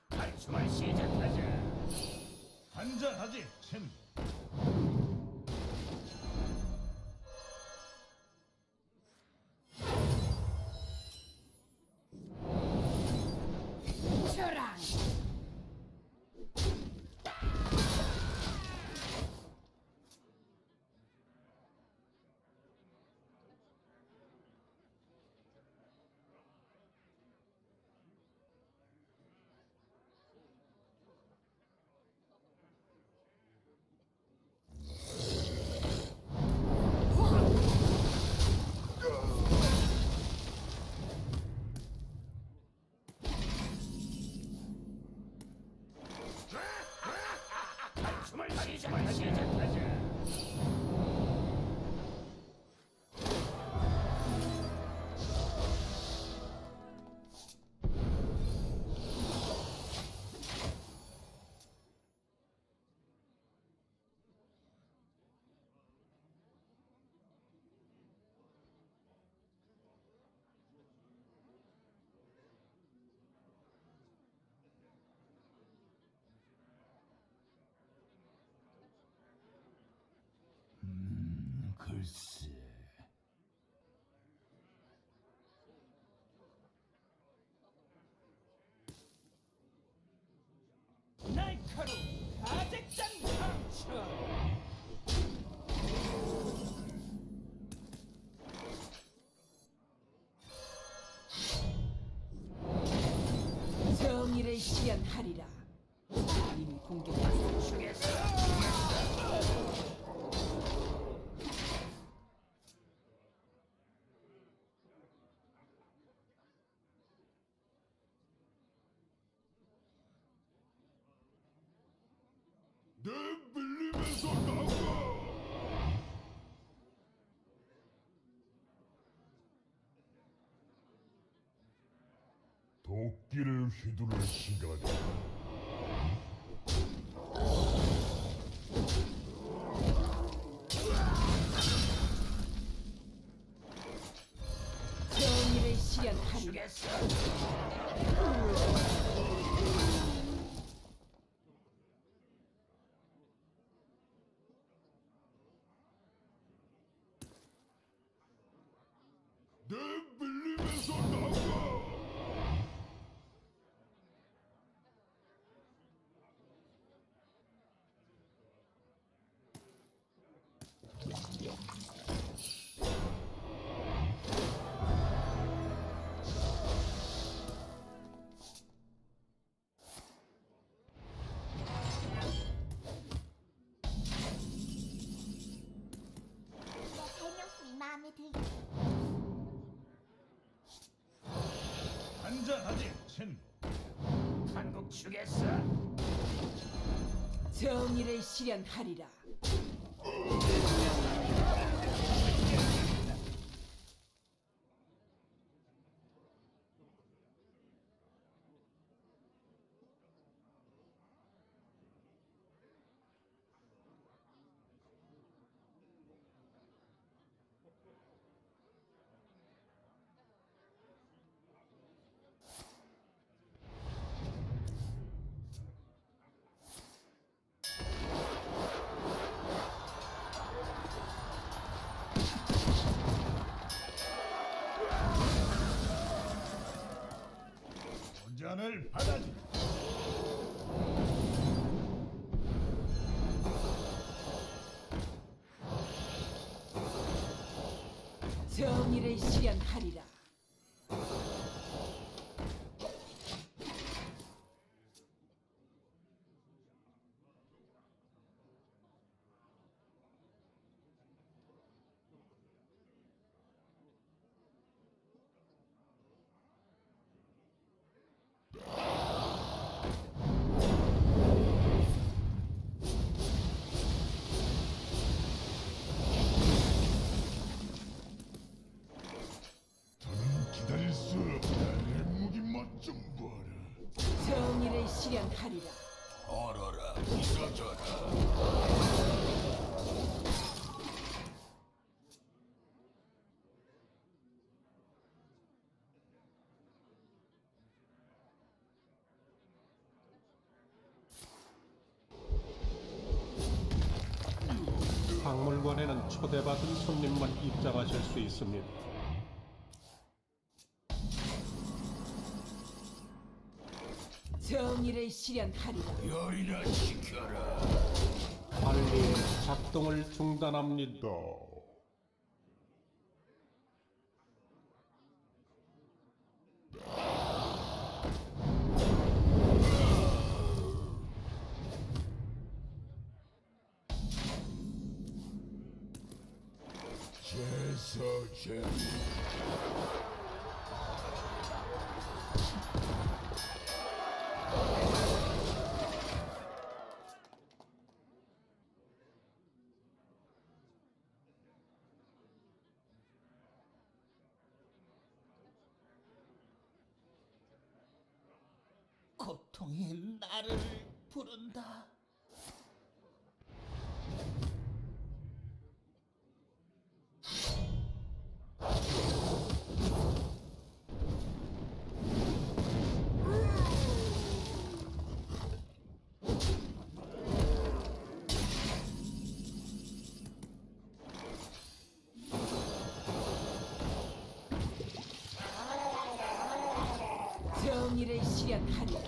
Speaker 2: 탈춤을 시작하자.
Speaker 7: 한잔하지, 챔.
Speaker 5: 초랑.
Speaker 2: 탈춤을 시작하자.
Speaker 6: 글쎄.
Speaker 2: 날카로운 가택장 강철.
Speaker 1: 정의를 실현하리라. 이미 공격했습니다.
Speaker 6: 내 밀림에서 나가. 도끼를 휘두를 시간이다.
Speaker 2: 주겠어.
Speaker 6: 내 밀림에서 나가.
Speaker 4: 내 설명품이 마음에 들게.
Speaker 7: 한잔하지, 친구.
Speaker 2: 한국 주겠어.
Speaker 1: 정의를 실현하리라.
Speaker 7: 도전을 받아지.
Speaker 1: 정의를 실현하리라.
Speaker 6: 더는 기다릴 수 없다. 내 무기 맛 좀 봐라.
Speaker 1: 정의를 실현하리라.
Speaker 6: 얼어라, 부서져라.
Speaker 8: 박물관에는 초대받은 손님만 입장하실 수 있습니다.
Speaker 1: 정의를 실현하리라.
Speaker 6: 열이나 시켜라.
Speaker 8: 빨리 작동을 중단합니다.
Speaker 6: 제서제.
Speaker 2: 고통이 나를 부른다.
Speaker 1: 정의를 실현하리라.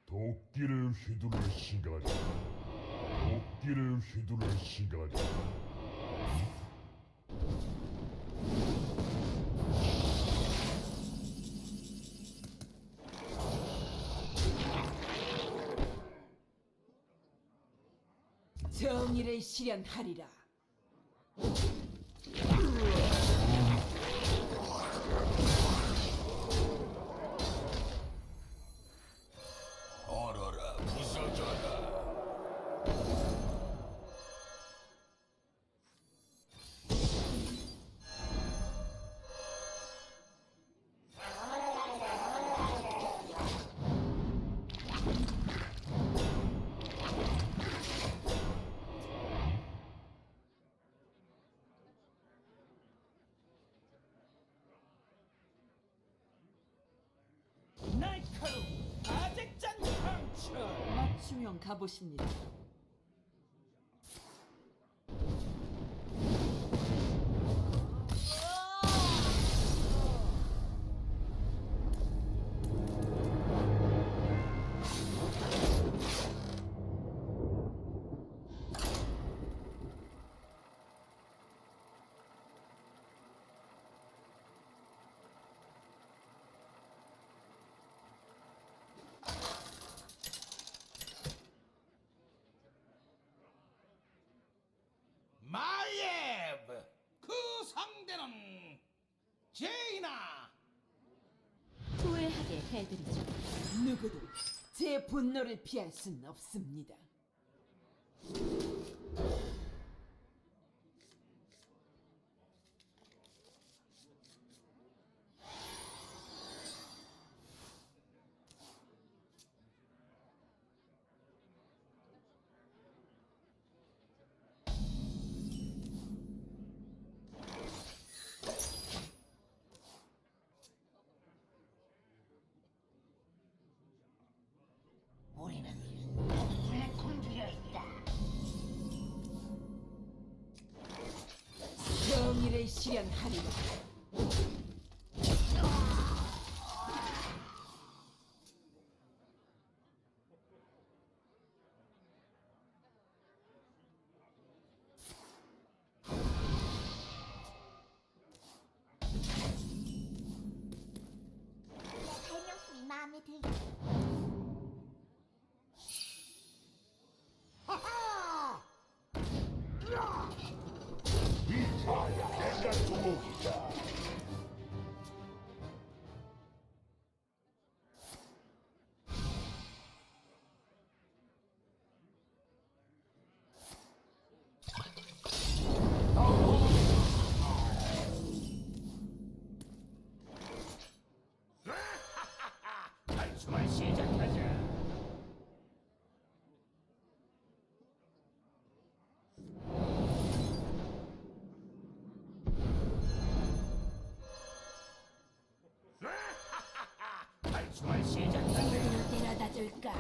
Speaker 6: 도끼를 휘두를 시간이다. 도끼를 휘두를 시간이다.
Speaker 1: 정의를 실현하리라.
Speaker 6: 얼어라, 부서져라.
Speaker 1: 수명 갑옷입니다.
Speaker 2: 마예브 그 상대는 제이나.
Speaker 5: 후회하게 해드리죠.
Speaker 1: 누구도 제 분노를 피할 순 없습니다.
Speaker 4: 우리는 불에 굶주려 있다.
Speaker 1: 정의를 실현하리라.
Speaker 4: 내 발명품이 마음에 들다.
Speaker 6: 내가 두목이다.
Speaker 2: 단숨을 시작하자. 단숨을 시작하자.
Speaker 5: 어디로 데려다 줄까?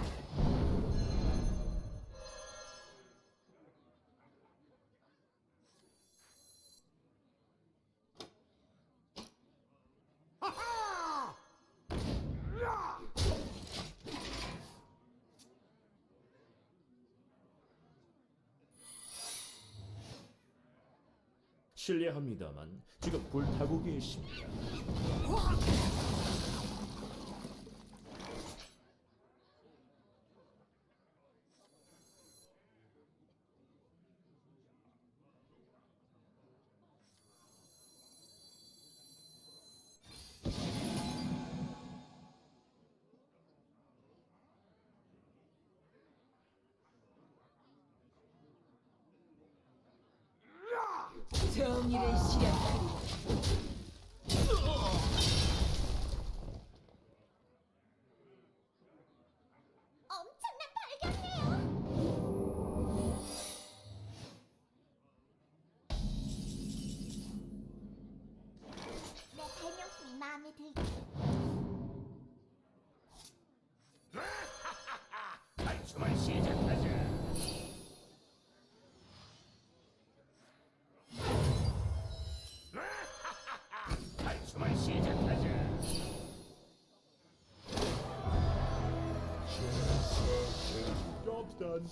Speaker 3: 실례합니다만 지금 불타고 계십니다.
Speaker 1: 정의를 실현하리라.
Speaker 4: 엄청난 발견이에요. 내 발명품이 마음에 들다.
Speaker 2: 단숨을 시작하자. 단숨을 시작하자.
Speaker 3: Job's done.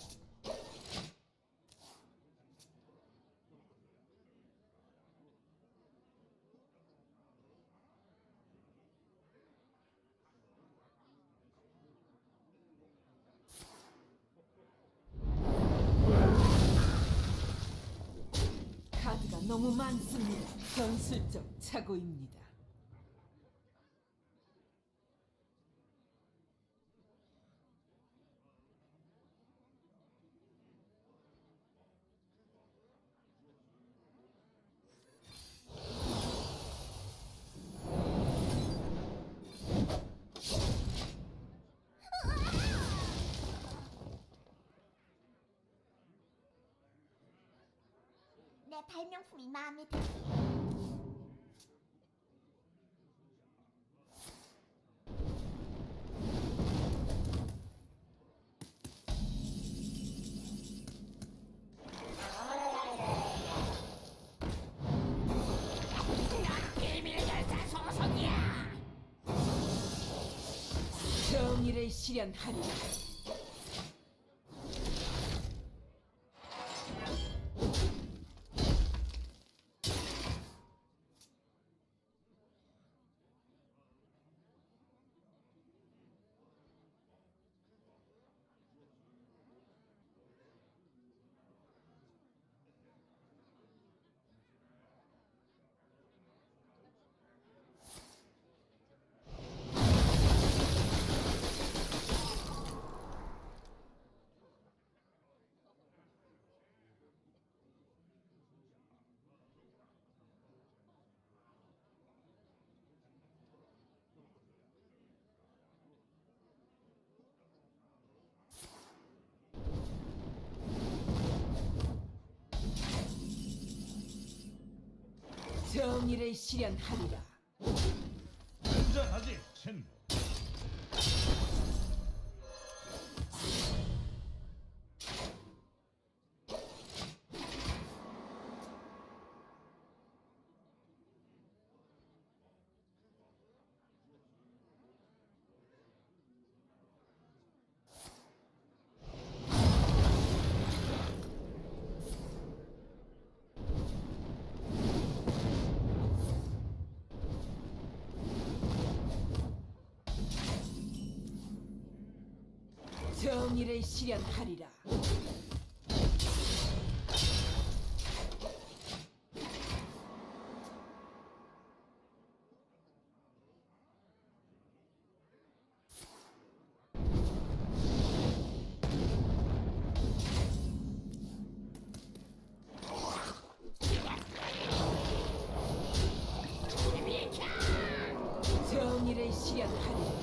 Speaker 1: 카드가 너무 많습니다. 전술적 착오입니다.
Speaker 4: 내 발명품이 마음에 들다.
Speaker 1: 실현하리라. 정의를 실현하리라.
Speaker 7: 인정하지, 친구.
Speaker 1: 정의를 실현하리라. 정의를 실현하리라.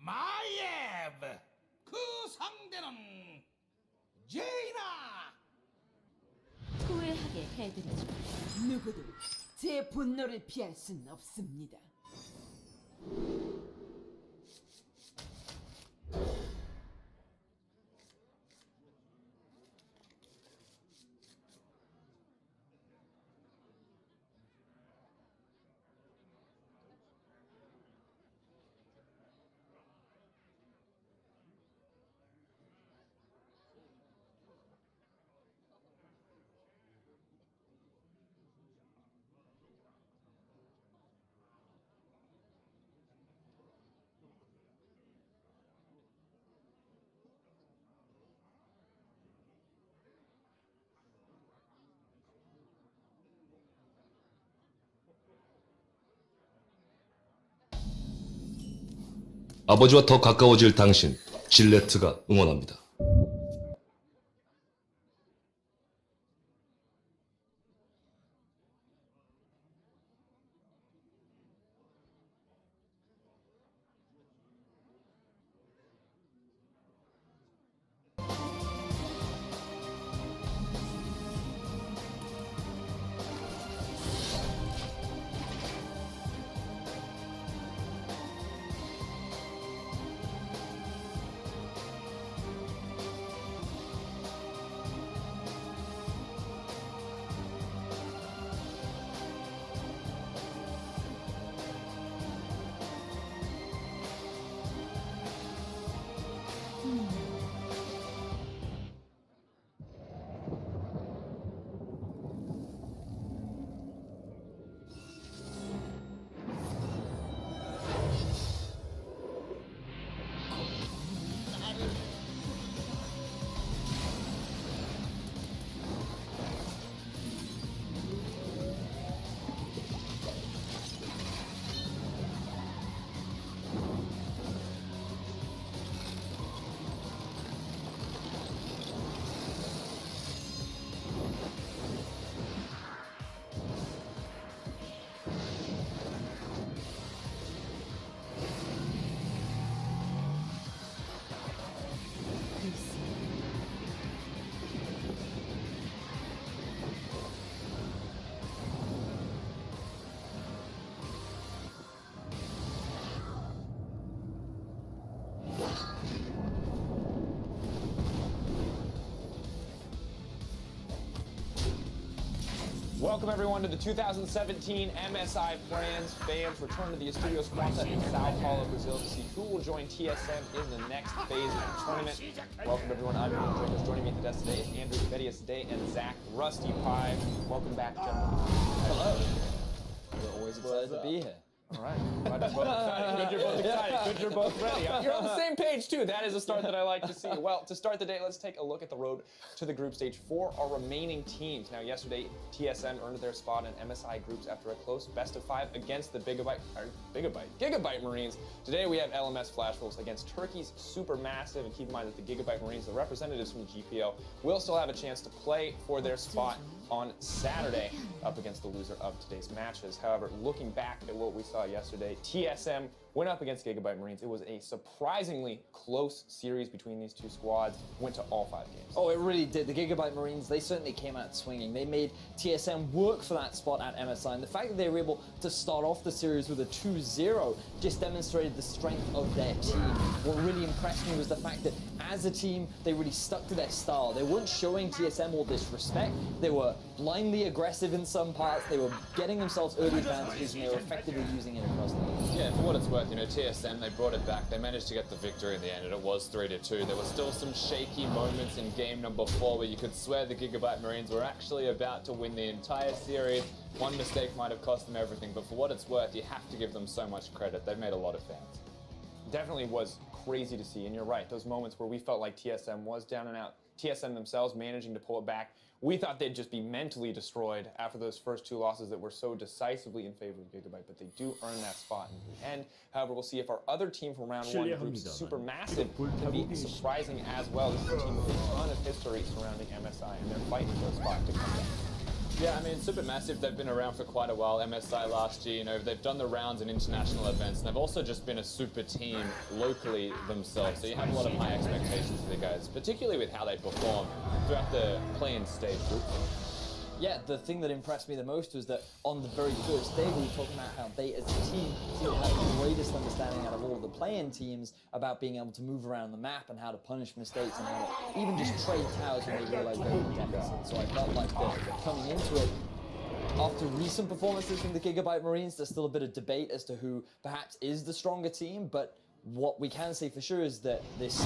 Speaker 2: 마예브. 그 상대는 제이나.
Speaker 5: 후회하게 해드리죠.
Speaker 1: 누구도 제 분노를 피할 순 없습니다.
Speaker 9: 아버지와 더 가까워질 당신, 질레트가 응원합니다.
Speaker 10: Welcome everyone to the 2017 MSI fans return to the Estúdios Quanta in Sao Paulo, Brazil to see who will join TSM in the next phase of the tournament. Welcome everyone, I'm Ian Drinkers. Joining me at the desk today is Andrew Vedius Day and Zach Rusty Pie. Welcome back, gentlemen. Hello.
Speaker 11: We're always excited to be here.
Speaker 10: All right. Glad you're both excited. Good you're both excited. Good you're both ready. You're on the same page too. That is a start that I like to see. Well, to start the day, let's take a look at the road to the group stage for our remaining teams. Now, yesterday, TSM earned their spot in MSI groups after a close best-of-5 against the Gigabyte Marines. Today, we have LMS Flash Wolves against Turkey's Supermassive. And keep in mind that the Gigabyte Marines, the representatives from GPO, will still have a chance to play for their spot on Saturday up against the loser of today's matches. However, looking back at what we saw yesterday, TSM went up against Gigabyte Marines. It was a surprisingly close series between these two squads, went to all 5 games.
Speaker 11: Oh, it really did. The Gigabyte Marines, they certainly came out swinging. They made TSM work for that spot at MSI, and the fact that they were able to start off the series with a 2-0 just demonstrated the strength of their team. What really impressed me was the fact that as a team, they really stuck to their style. They weren't showing TSM all this respect. They were blindly aggressive in some parts. They were getting themselves early advantages, and they were effectively using it across the board.
Speaker 12: Yeah, for what it's worth, you know, TSM, they brought it back. They managed to get the victory in the end, and it was 3-2. There were still some shaky moments in game number 4 where you could swear the Gigabyte Marines were actually about to win the entire series. One mistake might have cost them everything, but for what it's worth, you have to give them so much credit. They've made a lot of fans.
Speaker 10: Definitely was crazy to see, and you're right, those moments where we felt like TSM was down and out, TSM themselves managing to pull it back. We thought they'd just be mentally destroyed after those first 2 losses that were so decisively in favor of Gigabyte, but they do earn that spot in the end. However, we'll see if our other team from round 1, group Supermassive, can be surprising as well. This is a team with a ton of history surrounding MSI, and they're fighting for a spot to come back.
Speaker 12: Yeah, I mean, Supermassive, they've been around for quite a while. MSI last year, you know, they've done the rounds in international events, and they've also just been a super team locally themselves. So you have a lot of high expectations for the guys, particularly with how they perform throughout the play-in stage group.
Speaker 11: Yeah, the thing that impressed me the most was that on the very first day, we were talking about how they, as a team, seem to have the greatest understanding out of all of the play-in teams about being able to move around the map and how to punish mistakes and how to even just trade towers when they realize they're in deficit. So I felt like that coming into it, after recent performances from the Gigabyte Marines, there's still a bit of debate as to who perhaps is the stronger team, but what we can say for sure is that this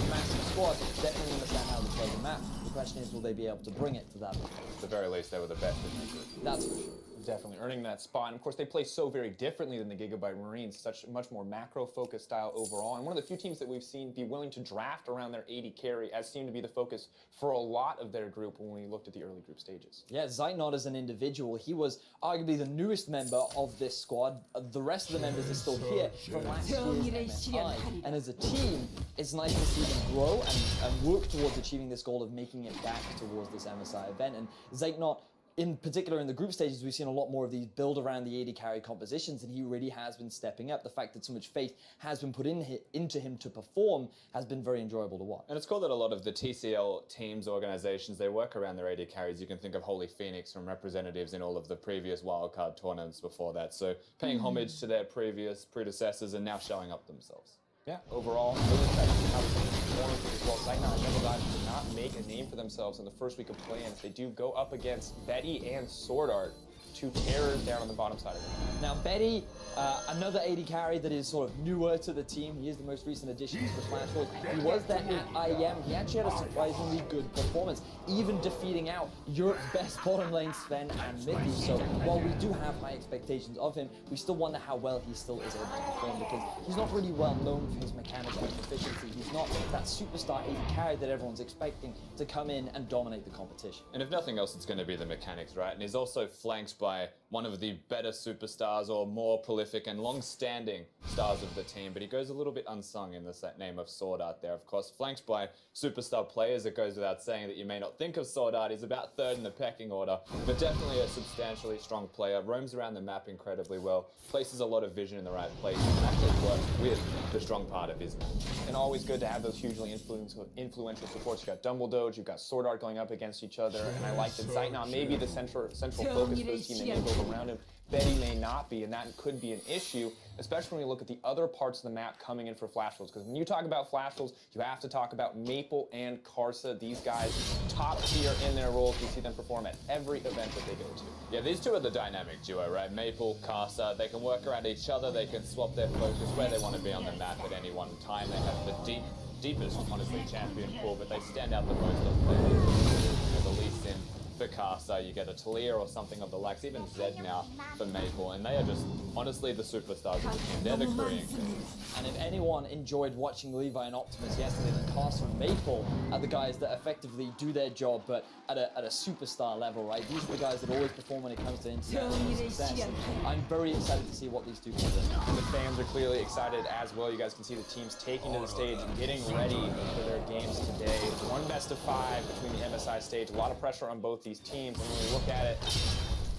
Speaker 11: massive squad definitely understand how to play the map. The question is, will they be able to bring it to that level?
Speaker 12: At the very least, they were the best in their group.
Speaker 11: That's for sure.
Speaker 10: Definitely earning that spot. And of course, they play so very differently than the Gigabyte Marines, such much more macro-focused style overall. And one of the few teams that we've seen be willing to draft around their AD carry, as seemed to be the focus for a lot of their group when we looked at the early group stages.
Speaker 11: Yeah, Zeitnot as an individual, he was arguably the newest member of this squad. The rest of the members are still here from last year's MSI. And as a team, it's nice to see them grow and work towards achieving this goal of making it back towards this MSI event. And Zeitnot, in particular in the group stages, we've seen a lot more of these build around the AD carry compositions, and he really has been stepping up. The fact that so much faith has been put into him to perform has been very enjoyable to watch.
Speaker 12: And it's cool that a lot of the TCL teams, organizations, they work around their AD carries. You can think of Holy Phoenix from representatives in all of the previous wildcard tournaments before that. So paying homage to their previous predecessors and now showing up themselves.
Speaker 10: Yeah, overall, really excited to see how the team performs as well. Zeitnot and Neverdive did not make a name for themselves in the first week of play-ins. They do go up against Betty and Sword Art, 2 terrors down on the bottom side of it.
Speaker 11: Now Betty, another AD carry that is sort of newer to the team. He is the most recent addition to the Flash Wolves. He was there at IEM. He actually had a surprisingly good performance, even defeating out Europe's best bottom lane Sven and Mickey. So while we do have high expectations of him, we still wonder how well he still is able to perform, because he's not really well known for his mechanical proficiency. He's not that superstar AD carry that everyone's expecting to come in and dominate the competition.
Speaker 12: And if nothing else, it's going to be the mechanics, right? And he's also flanked by one of the better superstars or more prolific and long-standing stars of the team, but he goes a little bit unsung in the name of Sword Art there, of course. Flanked by superstar players, it goes without saying that you may not think of Sword Art. He's about 3rd in the pecking order, but definitely a substantially strong player, roams around the map incredibly well, places a lot of vision in the right place, and actually works with the strong part of his map.
Speaker 10: And always good to have those hugely influential supports. You've got Dumbledore, you've got Sword Art going up against each other, and I like that Zeitnot may be the central focus for this team and they build around him. Betty may not be, and that could be an issue, especially when you look at the other parts of the map coming in for Flash Wolves. Because when you talk about Flash Wolves, you have to talk about Maple and Karsa. These guys, top tier in their roles. We see them perform at every event that they go to.
Speaker 12: Yeah, these two are the dynamic duo, right? Maple, Karsa, they can work around each other, they can swap their focus where they want to be on the map at any one time. They have the deepest, honestly, champion pool, but they stand out the most on the least in for Karsa. You get a Talia or something of the likes, even Zed now for Maple, and they are just, honestly, the superstars of the team. They're the Korean kings.
Speaker 11: And if anyone enjoyed watching Levi and Optimus yesterday, then Karsa and Maple are the guys that effectively do their job, but at a superstar level, right? These are the guys that always perform when it comes to international success. And I'm very excited to see what these two can do.
Speaker 10: And the fans are clearly excited as well. You guys can see the teams taking to the stage and getting ready for their games today. One best of 5 between the MSI stage. A lot of pressure on both these teams. And when we look at it,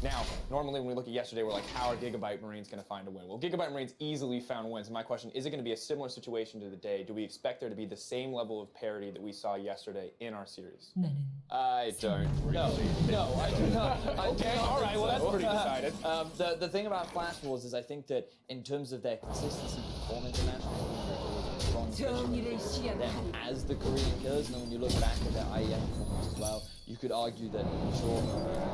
Speaker 10: now, normally when we look at yesterday, we're like, how are Gigabyte Marines going to find a win? Well, Gigabyte Marines easily found wins. My question, is it going to be a similar situation to the day? Do we expect there to be the same level of parity that we saw yesterday in our series?
Speaker 12: I don't really.
Speaker 11: No, I do not.
Speaker 10: Okay, all right, well, that's pretty decided.
Speaker 11: The thing about Flash Wars is I think that in terms of their consistency perform internationally, them as the Korean Killers, and then when you look back at their IEM performance as well, you could argue that, sure,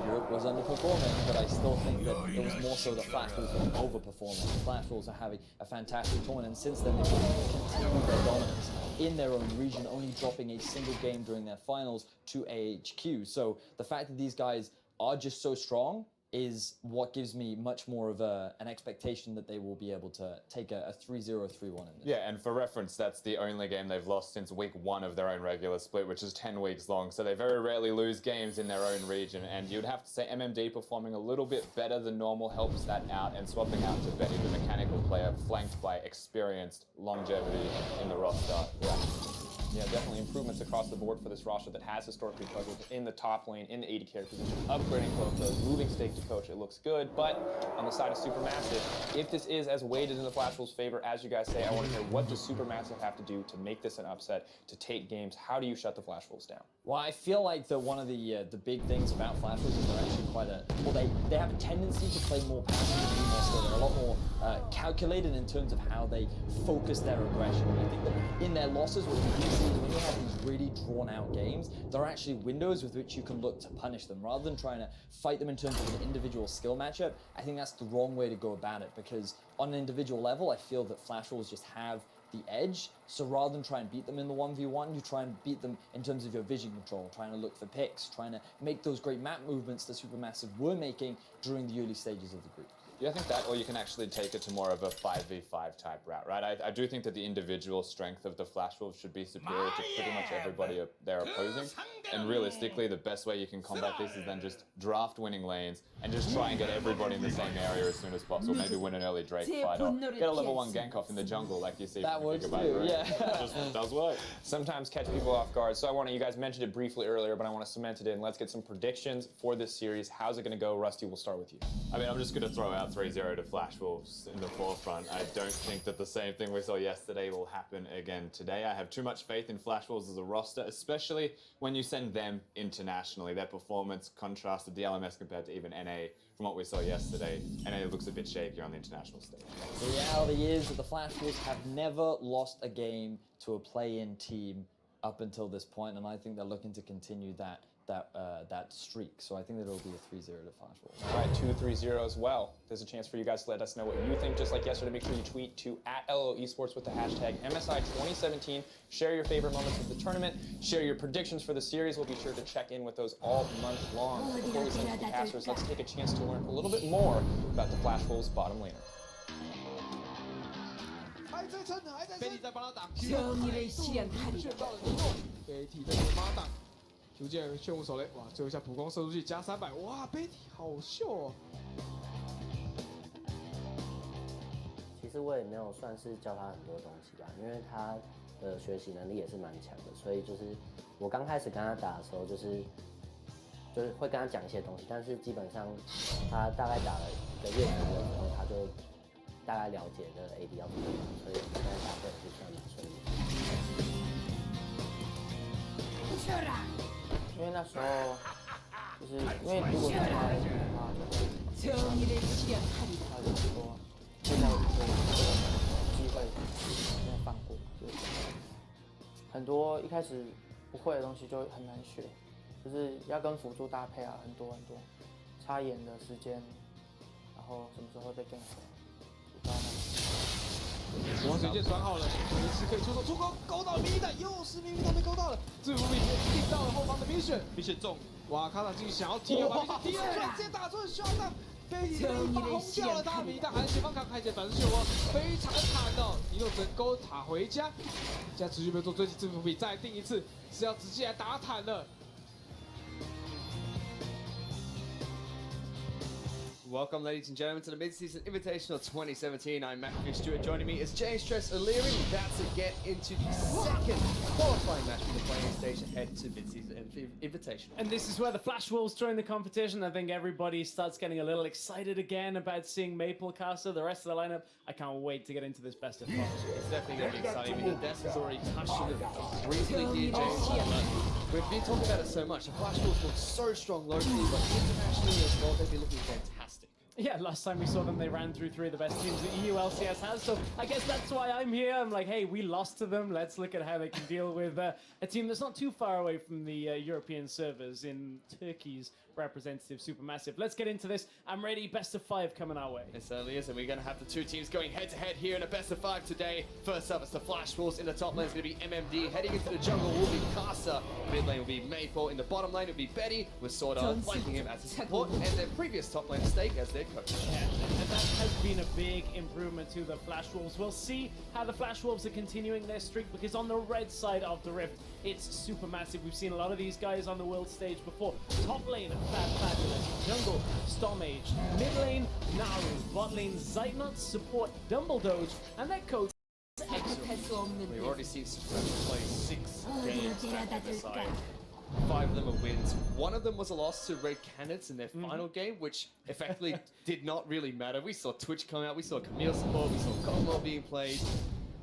Speaker 11: Europe was underperforming, but I still think that it was more so the Flash Wolves were overperforming. The Flash Wolves are having a fantastic tournament, and since then they've continued their dominance in their own region, only dropping a single game during their finals to AHQ. So the fact that these guys are just so strong is what gives me much more of an expectation that they will be able to take a 3-0, 3-1 in this.
Speaker 12: Yeah, and for reference, that's the only game they've lost since week 1 of their own regular split, which is 10 weeks long. So they very rarely lose games in their own region. And you'd have to say MMD performing a little bit better than normal helps that out, and swapping out to Betty, the mechanical player, flanked by experienced longevity in the roster.
Speaker 10: Yeah, definitely improvements across the board for this roster that has historically struggled in the top lane, in the AD carry position, upgrading Clotho, moving Stake to coach. It looks good, but on the side of Supermassive, if this is as weighted in the Flash Wolves' favor as you guys say, I want to hear, what does Supermassive have to do to make this an upset, to take games? How do you shut the Flash Wolves down?
Speaker 11: Well, I feel like that one of the big things about Flash Wolves is they're actually quite they have a tendency to play more passively, more so. They're a lot more calculated in terms of how they focus their aggression. And I think that in their losses, what you do see is when you have these really drawn-out games, there are actually windows with which you can look to punish them. Rather than trying to fight them in terms of an individual skill matchup, I think that's the wrong way to go about it, because on an individual level, I feel that Flash Wolves just have the edge. So rather than try and beat them in the 1v1, you try and beat them in terms of your vision control, trying to look for picks, trying to make those great map movements that Supermassive were making during the early stages of the group.
Speaker 12: Yeah, I think that, or you can actually take it to more of a 5v5 type route, right? I do think that the individual strength of the Flash Wolves should be superior to pretty much everybody they're opposing. And realistically, the best way you can combat this is then just draft winning lanes and just try and get everybody in the same area as soon as possible. Maybe win an early Drake fight or get a level 1 gank off in the jungle like you see
Speaker 11: that
Speaker 12: from
Speaker 11: works
Speaker 12: Gigabyte,
Speaker 11: too,
Speaker 12: right?
Speaker 11: yeah.
Speaker 12: It just does work.
Speaker 10: Sometimes catch people off guard. So I want to, you guys mentioned it briefly earlier, but I want to cement it in. Let's get some predictions for this series. How's it going to go? Rusty, we'll start with you.
Speaker 12: I mean, I'm just going to throw out 3-0 to Flash Wolves in the forefront. I don't think that the same thing we saw yesterday will happen again today. I have too much faith in Flash Wolves as a roster, especially when you send them internationally. Their performance contrasted the LMS compared to even NA from what we saw yesterday. NA looks a bit shakier on the international stage.
Speaker 11: The reality is that the Flash Wolves have never lost a game to a play-in team up until this point, and I think they're looking to continue that streak. So I think that it'll be a 3-0 to Flash Wolves.
Speaker 10: All right, 2-3-0 as well. There's a chance for you guys to let us know what you think. Just like yesterday, make sure you tweet to @LO Esports with the hashtag MSI2017. Share your favorite moments of the tournament. Share your predictions for the series. We'll be sure to check in with those all month long. Before we send to the casters, let's take a chance to learn a little bit more about the Flash Wolves bottom laner.
Speaker 1: 정의를 실현하리라.
Speaker 13: 逐渐炫舞手雷，哇！最后一下普攻射出去加300，哇！贝蒂好秀哦。
Speaker 14: 其实我也没有算是教他很多东西吧，因为他的学习能力也是蛮强的，所以就是我刚开始跟他打的时候，就是会跟他讲一些东西，但是基本上他大概打了1个月左右之后，他就大概了解这个 AD 要怎么打，所以现在打的也是算蛮顺利的。因为那时候就是因为如果是他的话，就会
Speaker 1: 정의를 실현하리라.
Speaker 13: 他就说现在有一个机会没有放过，就是很多一开始不会的东西就很难学，就是要跟辅助搭配啊，很多插眼的时间，然后什么时候再 gank，不知道那。哇，水箭传好了，随时可以出手出钩，勾到咪的，又是咪都被勾到了，制服米定到了后方的冰雪，冰雪中，哇，卡塔进想要踢，把冰雪踢了出来，直接打出了刷上。被一把轰掉了大米，但还是前方卡开启反噬漩涡，非常惨的，一路能勾塔回家。现在持续被做追击制服比，再定一次是要直接来打坦了。
Speaker 15: Welcome, ladies and gentlemen, to the Mid-Season Invitational 2017. I'm Matt Stewart. Joining me is James Stress O'Leary. That's to get into the second qualifying match for the playing stage ahead to Mid-Season Invitational.
Speaker 16: And this is where the Flash Wolves join the competition. I think everybody starts getting a little excited again about seeing Maple Casa, the rest of the lineup. I can't wait to get into this best of 5.
Speaker 15: It's definitely going to be exciting. I mean, the desk has already touched on it briefly here, James. But we've been talking about it so much. The Flash Wolves look so strong locally, but internationally as well, they've been looking fantastic.
Speaker 16: Yeah, last time we saw them, they ran through 3 of the best teams that EU LCS has, so I guess that's why I'm here. I'm like, hey, we lost to them. Let's look at how they can deal with a team that's not too far away from the European servers in Turkey's representative Supermassive. Let's get into this. I'm ready. Best of 5 coming our way.
Speaker 15: It certainly is, and we're going to have the 2 teams going head-to-head here in a best of 5 today. First up, it's the Flash Wolves. In the top lane is going to be MMD. Heading into the jungle will be Casa. Mid lane will be Maple. In the bottom lane will be Betty, with Sorda flanking him as his support, and their previous top lane Stake as their coach.
Speaker 16: Yeah, and that has been a big improvement to the Flash Wolves. We'll see how the Flash Wolves are continuing their streak, because on the red side of the Rift, it's Supermassive. We've seen a lot of these guys on the world stage before. Top lane, Fabulous. Jungle, Stormage. Mid lane, Naru. Bot lane, Zeitnot. Support, Dumbledoge. And their coach,
Speaker 15: We've already seen Supermassive play 6 games back at the side. 5 of them are wins. 1 of them was a loss to Red Canids in their final game, which effectively did not really matter. We saw Twitch come out, we saw Camille support, we saw Goldmore being played.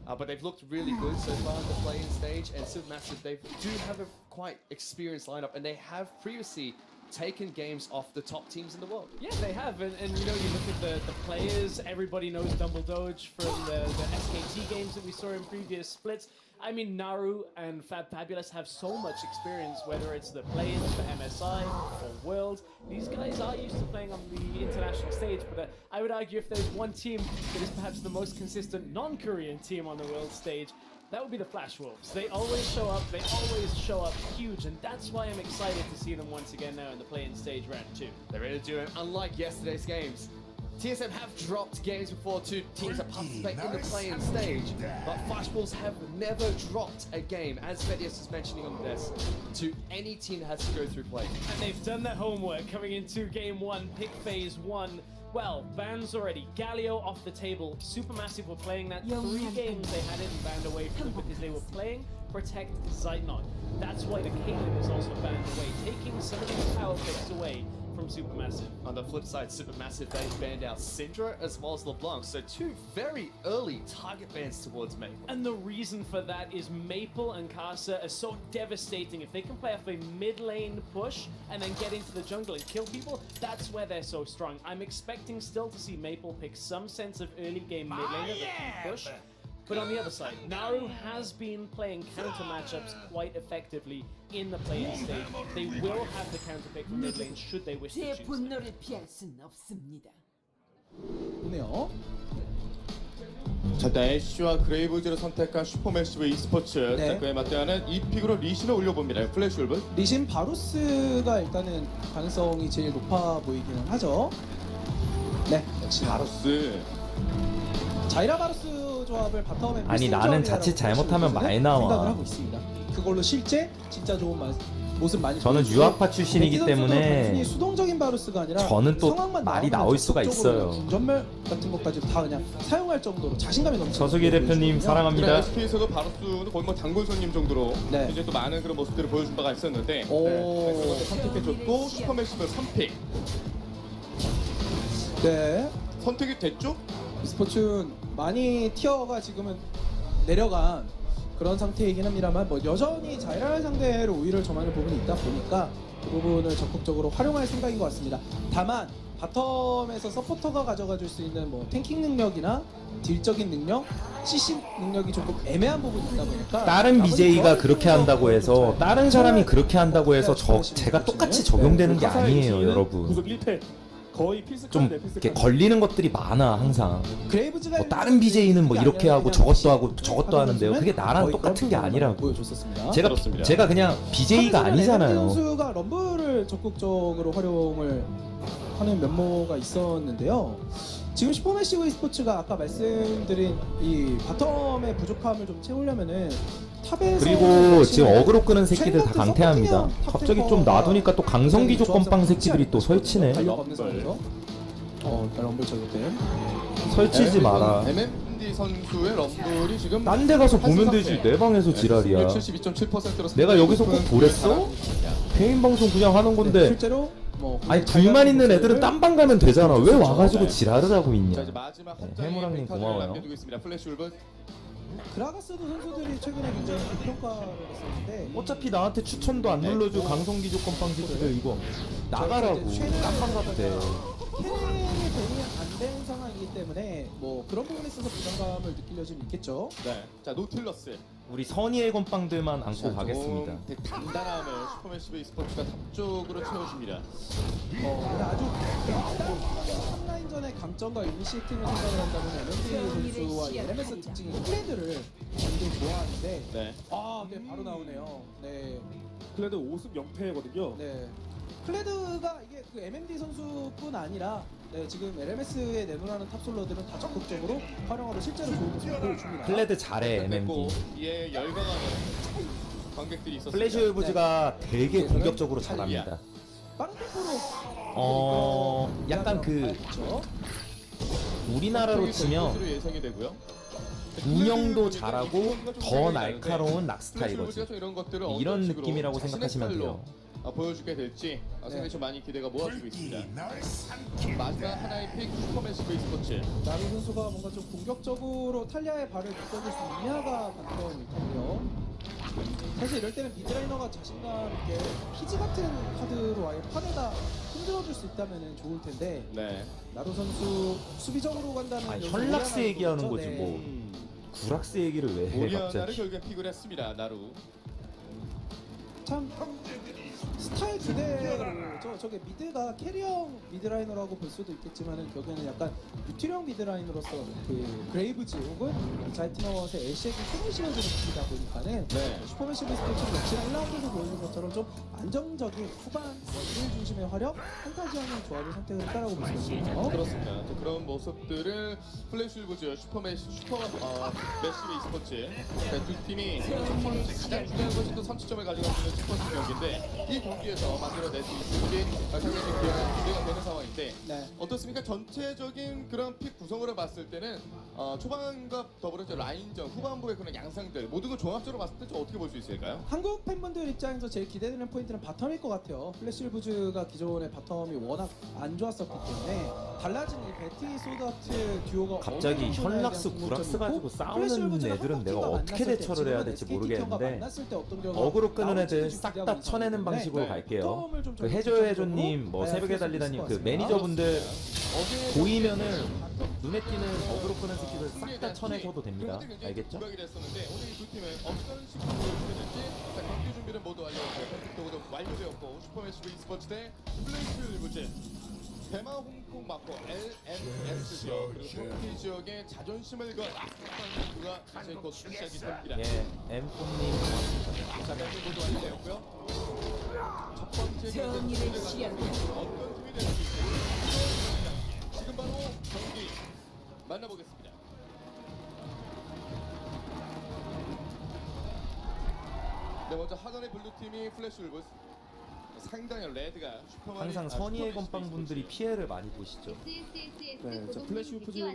Speaker 15: But they've looked really good so far on the play-in stage, and Supermassive, they do have a quite experienced lineup, and they have previously taken games off the top teams in the world.
Speaker 16: Yeah, they have, and you know, you look at the players, everybody knows Dumbledoge from the SKT games that we saw in previous splits. I mean, Naru and Fabulous have so much experience, whether it's the play-ins for MSI or Worlds. These guys are used to playing on the international stage, but I would argue if there's one team that is perhaps the most consistent non-Korean team on the world stage, that would be the Flash Wolves. They always show up huge, and that's why I'm excited to see them once again now in the play-in stage round 2.
Speaker 15: They're ready to do it, unlike yesterday's games. TSM have dropped games before to teams that participate in the play-in stage, but Flash Wolves have never dropped a game, as Vedius was mentioning on this, to any team that has to go through play.
Speaker 16: And they've done their homework coming into game 1, pick phase 1. Well, bans already. Galio off the table. Supermassive were playing that 3 games they had it banned away from them because they were playing Protect Zeitnot. That's why the Caitlyn is also banned away, taking some of these power picks away from Supermassive.
Speaker 15: On the flip side, Supermassive, they banned out Syndra as well as LeBlanc, so 2 very early target bans towards Maple.
Speaker 16: And the reason for that is Maple and Casa are so devastating. If they can play off a mid lane push and then get into the jungle and kill people, that's where they're so strong. I'm expecting still to see Maple pick some sense of early game mid laner that can push. But on the other side, Naru has been playing counter matchups quite effectively in the play-in stage. They will have the counter pick from mid lane should they wish to
Speaker 1: 제
Speaker 16: choose it.
Speaker 1: 분노를 피할 순 없습니다.
Speaker 17: 보네요.
Speaker 18: 자, 일단 애쉬와 그레이브즈를 선택한 슈퍼매시브 e스포츠.
Speaker 17: 네.
Speaker 18: 자, 그에 맞대하는 이 픽으로 리신을 올려봅니다. 플래시 울브.
Speaker 17: 리신 바루스가 일단은 가능성이 제일 높아 보이기는 하죠. 네, 역시
Speaker 18: 바루스.
Speaker 17: 자이라 바루스 조합을 바텀에
Speaker 19: 아니 나는 자칫 잘못하면 많이 나와.
Speaker 17: 생각을 하고 있습니다. 그걸로 실제 진짜 좋은 모습 많이.
Speaker 19: 저는 유학파 출신이기 때문에
Speaker 17: 수동적인 바루스가 아니라
Speaker 19: 저는 또 말이 나올 수가 있어요.
Speaker 17: 전멸 같은 것까지 다 그냥 사용할 정도로 자신감이 넘치는.
Speaker 19: 저수기 대표님 사랑합니다.
Speaker 18: SK에서도 바루스는 거의 뭐 단골 손님 정도로
Speaker 17: 네.
Speaker 18: 이제 또 많은 그런 모습들을 보여준 바가 있었는데 네, 선택해줬고 슈퍼매시브 선픽.
Speaker 17: 네.
Speaker 18: 선택이 됐죠?
Speaker 17: e스포츠는 많이 티어가 지금은 내려간 그런 상태이긴 합니다만 뭐 여전히 자이라 상대로 우위를 점하는 부분이 있다 보니까 그 부분을 적극적으로 활용할 생각인 것 같습니다. 다만 바텀에서 서포터가 가져가줄 수 있는 뭐 탱킹 능력이나 딜적인 능력, CC 능력이 조금 애매한 부분이 있다 보니까
Speaker 19: 다른 BJ가 그렇게 한다고 해서 다른 사람이 그렇게 한다고 해서 제가 똑같이 적용되는 게 아니에요, 여러분. 좀 이렇게 걸리는 것들이 많아 항상. 뭐 다른 BJ는 뭐 이렇게 하고 저것도 하고 저것도 하는데요. 그게 나랑 똑같은 게 아니라고. 제가 그냥 BJ가 아니잖아요.
Speaker 17: 선수가 럼블을 적극적으로 활용을 하는 면모가 있었는데요. 지금 슈퍼매시브 e스포츠가 아까 말씀드린 이 바텀의 부족함을 좀 채우려면은 탑에서
Speaker 19: 그리고 지금 어그로 끄는 새끼들 다 강퇴합니다. 갑자기 좀 놔두니까 또 강성기 조건빵 새끼들이 또 설치네.
Speaker 17: 럼블 저격대.
Speaker 19: 설치지 마라.
Speaker 18: MMD 선수의 럼블이 지금
Speaker 19: 딴 데 가서 보면 되지. 내 방에서 지랄이야.
Speaker 18: 72.7%로
Speaker 19: 내가 여기서 꼭 보랬어? 개인 방송 그냥 하는 건데.
Speaker 17: 실제로
Speaker 19: 아니 불만 있는 애들은 딴 방 가면 되잖아. 왜 와가지고 지랄을 하고 있냐.
Speaker 18: 자, 이제 마지막 한
Speaker 19: 해무랑님 고마워요.
Speaker 18: 남겨두고 있습니다. 플래시 울브.
Speaker 17: 그라가스도 선수들이 최근에 굉장히 평가를 했었는데
Speaker 19: 어차피 나한테 추천도 안 눌러줘. 강성기 조건빵 새끼들 이거 나가라고. 딴 방 가도 돼.
Speaker 17: 캐릭이 되니 안 된 상황이기 때문에 뭐 그런 부분에 있어서 부담감을 느낄 여지는 있겠죠.
Speaker 18: 네. 자, 노틸러스.
Speaker 19: 우리 선의의 건빵들만 안고 가겠습니다.
Speaker 18: 되게 단단함을 슈퍼매시브 e스포츠가 탑 쪽으로 채워줍니다.
Speaker 17: 근데 아주 탑라인전의 강점과 이니시티브를 생각을 한다면 MMD 선수와 LMS 특징이 클레드를 굉장히 좋아하는데
Speaker 18: 네.
Speaker 17: 네 바로 나오네요. 네.
Speaker 8: 클레드 5승 0패거든요.
Speaker 17: 네. 클레드가 이게 그 MMD 선수뿐 아니라 지금 LMS에 내놓으라는 탑솔러들은 다 적극적으로 활용하고 실제로 좋은 모습을 보여줍니다.
Speaker 19: 클레드 잘해 MMD.
Speaker 18: 이에 열광하는 관객들이 있었습니다.
Speaker 19: 플래시 울브즈가 되게 공격적으로 잘합니다.
Speaker 17: 빠른 템포로
Speaker 19: 약간 그 우리나라로 치면
Speaker 18: 예상이 되고요.
Speaker 19: 운영도 잘하고 더 날카로운 락스타이거지. 이런 느낌이라고
Speaker 18: 자신의
Speaker 19: 생각하시면
Speaker 18: 스타일로,
Speaker 19: 돼요.
Speaker 18: 보여주게 될지 상당히 좀 많이 기대가 모아지고 있습니다. 마지막 하나의 픽 슈퍼매시브 e스포츠.
Speaker 17: 나루 선수가 뭔가 좀 공격적으로 탈리아의 발을 묶어줄 수 있냐가 관건일 텐데요. 사실 이럴 때는 미드라이너가 자신감 있게 피지 같은 카드로 아예 판에다 흔들어줄 수 있다면 좋을 텐데
Speaker 18: 네.
Speaker 17: 나루 선수 수비적으로 간다면
Speaker 19: 아니,
Speaker 17: 여기서
Speaker 19: 현락스
Speaker 17: 오리아나를
Speaker 19: 얘기하는
Speaker 17: 보죠.
Speaker 19: 거지
Speaker 17: 네.
Speaker 19: 뭐. 구락스 얘기를 왜 해
Speaker 18: 오리아나를
Speaker 19: 갑자기.
Speaker 18: 결국엔 픽을 했습니다. 나루.
Speaker 17: 참 스타일 그대로죠. 저게 미드가 캐리형 미드라이너라고 볼 수도 있겠지만은 결국에는 약간 유틸형 미드라이너로서 그 그레이브즈 혹은 자이트너스의 애쉬에게 힘을 실어주는 기이다 보니까는 슈퍼매시브 e스포츠는 역시나 1라운드에서 보여준 것처럼 좀 안정적인 후반 원딜 중심의 화력, 판타지하는 조합을 선택을 했다라고 볼 수 있습니다.
Speaker 18: 그렇습니다. 그런 모습들을 플래시 울브즈 슈퍼매시브 e스포츠 두 팀이 가장 중요한 것이 또 선취점을 가져갈 수 있는 첫 번째 경기인데 이 경기에서 만들어낼 수 있을지 상당히 기대가 되는 상황인데 어떻습니까? 전체적인 그런 픽 구성으로 봤을 때는 초반과 더불어 라인전 후반부의 그런 양상들 모든 걸 종합적으로 봤을 때 좀 어떻게 볼 수 있을까요?
Speaker 17: 한국 팬분들 입장에서 제일 기대되는 포인트는 바텀일 것 같아요. 플래시 울브즈가 기존의 바텀이 워낙 안 좋았었기 때문에 달라진 이 베티 소다트 듀오가
Speaker 19: 갑자기 현락스 구락스 가지고 싸우는 애들은 내가 어떻게 대처를 해야 될지 모르겠는데 어그로 끄는 애들 싹 다 쳐내는 방식으로 갈게요. 그 해줘해줘님, 뭐 새벽에 달리다님 그 매니저분들 보이면은 눈에 띄는 어그로 끄는 새끼들 싹 다 쳐내셔도 됩니다. 알겠죠?
Speaker 18: 오늘 이 두 팀은 어떤 식으로 보여주게 될지 경기 준비는 모두 완료했고요. 편집도 모두 완료되었고 슈퍼매시브 e스포츠 대 플래시 울브즈 대마 홍콩 맞고 LMS 지역 그리고 터키 지역의 자존심을 건 그가 이제 곧 시작이 됩니다.
Speaker 19: 엠폼님
Speaker 18: 자, 멘트 모두 완료되었고요. 첫 번째
Speaker 1: 정의를 취하는
Speaker 18: 어떤 팀이 될 수 있을지 지금 바로 경기 만나보겠습니다. 네, 먼저 하단의 블루팀이 플래시 울브스 상당히 레드가
Speaker 19: 항상 선의의 건빵 분들이 피해를 많이 보시죠.
Speaker 8: 네, 저 플래시 울브즈가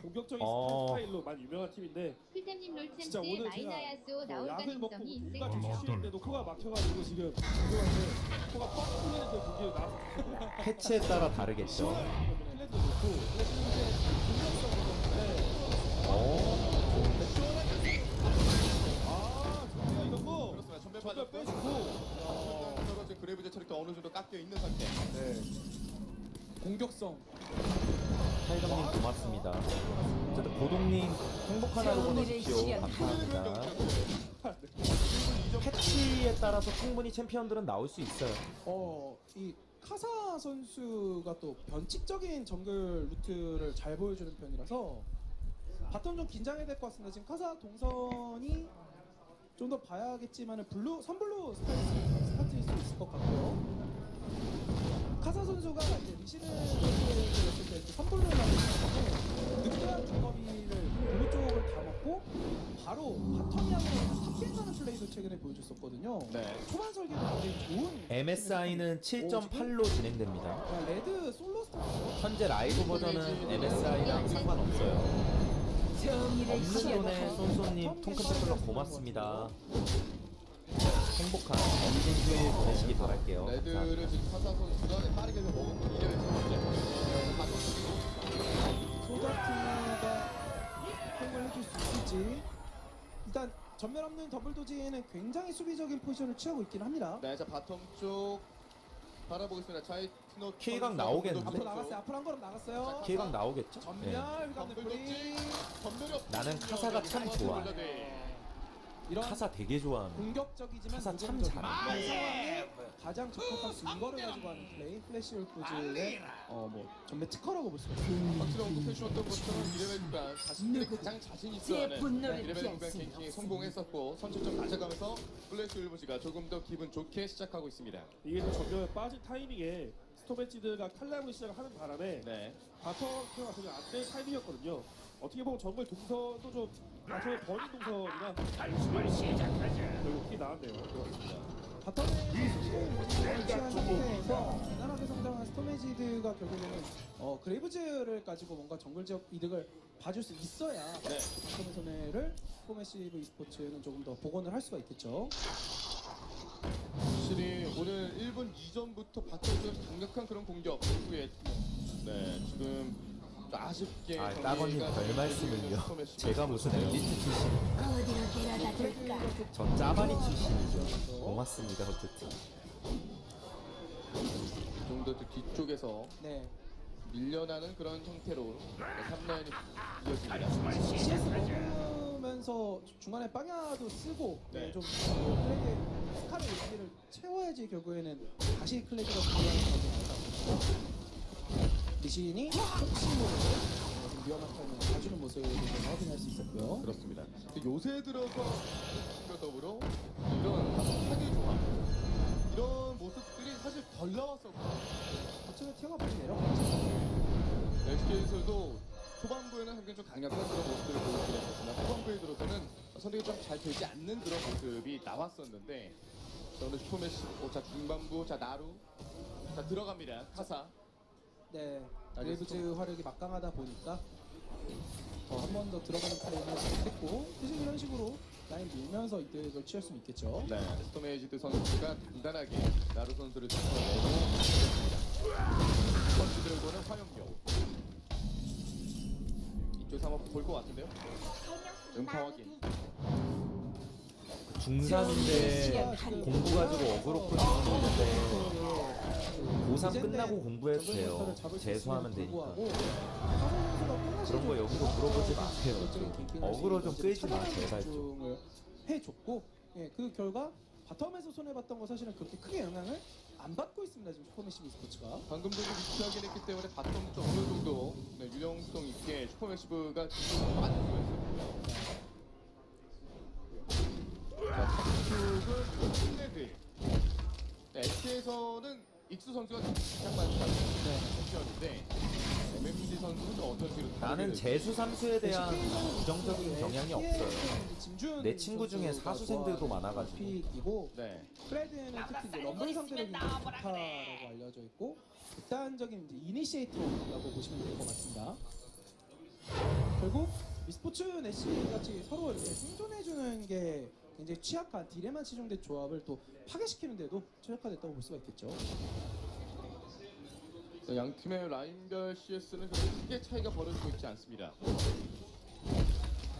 Speaker 8: 공격적인 스타일로 많이 유명한 팀인데 진짜 오늘 제가 약을 먹고 뭔가 좀 쉬었는데도 코가 막혀가지고 지금 죄송한데 코가 뻥 뚫리는데 거기에 나왔어요.
Speaker 19: 패치에 따라 다르겠죠.
Speaker 8: 플래도 좋고
Speaker 18: 그렇습니다. 전멸 빠졌고 그레이브즈 처리가 어느 정도 깎여 있는 상태.
Speaker 17: 공격성.
Speaker 19: 타이덕님 고맙습니다. 어쨌든 고동님 행복한 하루 보내십시오. 감사합니다. 패치에 따라서 충분히 챔피언들은 나올 수 있어요.
Speaker 17: 이 카사 선수가 또 변칙적인 정글 루트를 잘 보여주는 편이라서 바텀 좀 긴장해야 될 것 같습니다. 지금 카사 동선이 좀 더 봐야겠지만은 선블루 스타트일 수 있을 것 같고요. 카사 선수가 이제 리시는 선수였을 때 선블루를 하는 늑대한 두꺼비를 블루 쪽을 다 먹고 바로 바텀 향으로 탑갱하는 플레이도 최근에 보여줬었거든요. 초반 설계도 굉장히 좋은.
Speaker 19: MSI는 7.8로 진행됩니다.
Speaker 17: 레드 솔로 스타트.
Speaker 19: 현재 라이브 버전은 MSI랑 상관없어요. 없는 돈에 쏜쏘님 통큰테플러 고맙습니다. 행복한 멋진 휴일 보내시기 바랄게요.
Speaker 18: 레드를 지금 카사 선수가 빠르게 먹은 2레벨 첫 번째.
Speaker 17: 소다트가 행을 해줄 수 있을지. 일단 전멸 없는 더블 도지는 굉장히 수비적인 포지션을 취하고 있긴 합니다.
Speaker 18: 네, 자 바텀 쪽 바라보겠습니다. 자이트노
Speaker 19: K각 나오겠는데?
Speaker 17: 앞으로 나갔어요. 앞으로 한 걸음 나갔어요.
Speaker 19: K각 나오겠죠?
Speaker 17: 전멸, 휘감는 프리.
Speaker 19: 나는 카사가 참 좋아. 카사 되게 좋아하는.
Speaker 17: 공격적이지만
Speaker 19: 카사 참 잘해.
Speaker 17: 상황에 가장 적합한 근거를 가지고 하는 플레이. 플래시 울프즈의 뭐 전매 특허라고 볼 수가 있습니다.
Speaker 18: 확실히 언급해주셨던 것처럼 2레벨 구간 자신들이 가장 자신 있어 하는 2레벨 구간 갱킹에 성공했었고 선취점 가져가면서 플래시 울프즈가 조금 더 기분 좋게 시작하고 있습니다.
Speaker 8: 이게 또 전멸 빠진 타이밍에 스토베지드가 칼날로 시작을 하는 바람에 바텀 케어가 전혀 안될 타이밍이었거든요. 어떻게 보면 정글 동선도 좀 바텀의 버린 동선이라
Speaker 2: 단숨을 시작하자.
Speaker 8: 결국 키 나왔네요. 그렇습니다.
Speaker 17: 바텀에 수비를 취한 상태에서 대단하게 성장한 스토메지드가 결국에는 그레이브즈를 가지고 뭔가 정글 지역 이득을 봐줄 수 있어야 바텀의 손해를 포메시브 e스포츠는 조금 더 복원을 할 수가 있겠죠.
Speaker 18: 확실히 오늘 1분 이전부터 바텀 쪽 강력한 그런 공격 이후에 지금 아쉽게
Speaker 19: 따거님 별 말씀을요. 제가 무슨 엘리트 출신.
Speaker 5: 어디로 데려다 줄까?
Speaker 19: 전 짜바리 출신이죠. 고맙습니다. 어쨌든.
Speaker 18: 좀 더 뒤쪽에서 밀려나는 그런 형태로 3라인이 이어집니다.
Speaker 17: CS 먹으면서 중간에 빵야도 쓰고 좀 클렉의 스카의 의지를 채워야지 결국에는 다시 클렉이가 중요한 과정이 리신이 폭신으로 위험한 타임을 봐주는 모습을 확인할 수 있었고요.
Speaker 18: 그렇습니다. 요새 들어서 더불어 이런 사기 조합 이런 모습들이 사실 덜 나왔었고
Speaker 17: 어쩌면 티어가 많이 내려갔죠.
Speaker 18: SK에서도 초반부에는 상당히 좀 강력한 그런 모습들을 보여주긴 했었으나 후반부에 들어서는 선택이 좀 잘 되지 않는 그런 모습이 나왔었는데 자, 오늘 슈퍼매시 자 중반부 자 나루 자 들어갑니다. 카사
Speaker 17: 그레이브즈 화력이 막강하다 보니까 한 번 더 들어가는 타임을 선택했고 계속 이런 식으로 라인 밀면서 이득을 취할 수 있겠죠.
Speaker 18: 스토메이지드 선수가 단단하게 나루 선수를 짚어내고 첫 번째 드래곤은 화염병 이쪽에서 한번 볼 것 같은데요. 음파 확인.
Speaker 19: 중3인데 공부 가지고 어그로 끌고 있는데 고3 끝나고 공부해도 돼요. 재수하면 되니까. 그런 거 여기서 물어보지 마세요. 어그로 좀 끌지 마 제발 좀.
Speaker 17: 해줬고 그 결과 바텀에서 손해봤던 거 사실은 그렇게 크게 영향을 안 받고 있습니다. 지금 슈퍼매시브 e스포츠가.
Speaker 18: 방금 전에 위치하긴 했기 때문에 바텀 쪽 어느 정도 유용성 있게 슈퍼매시브가 지금 많이 보였었고요. 자, 상쪽은 킹레드. SK에서는 익수 선수가 가장 많이 챔피언인데 MMG 선수는 어떤 식으로
Speaker 19: 나는 재수 삼수에 대한 부정적인 경향이 없어요. 내 친구 중에 사수생들도 많아가지고.
Speaker 17: 프레드는 특히 이제 럼블 상대로 굉장히 좋다라고 알려져 있고 극단적인 이제 이니시에이터라고 보시면 될 것 같습니다. 결국 e스포츠 내시 같이 서로 이렇게 생존해주는 게 굉장히 취약한 딜에만 치중된 조합을 또 파괴시키는데도 최적화됐다고 볼 수가 있겠죠.
Speaker 18: 양 팀의 라인별 CS는 그렇게 크게 차이가 벌어지고 있지 않습니다.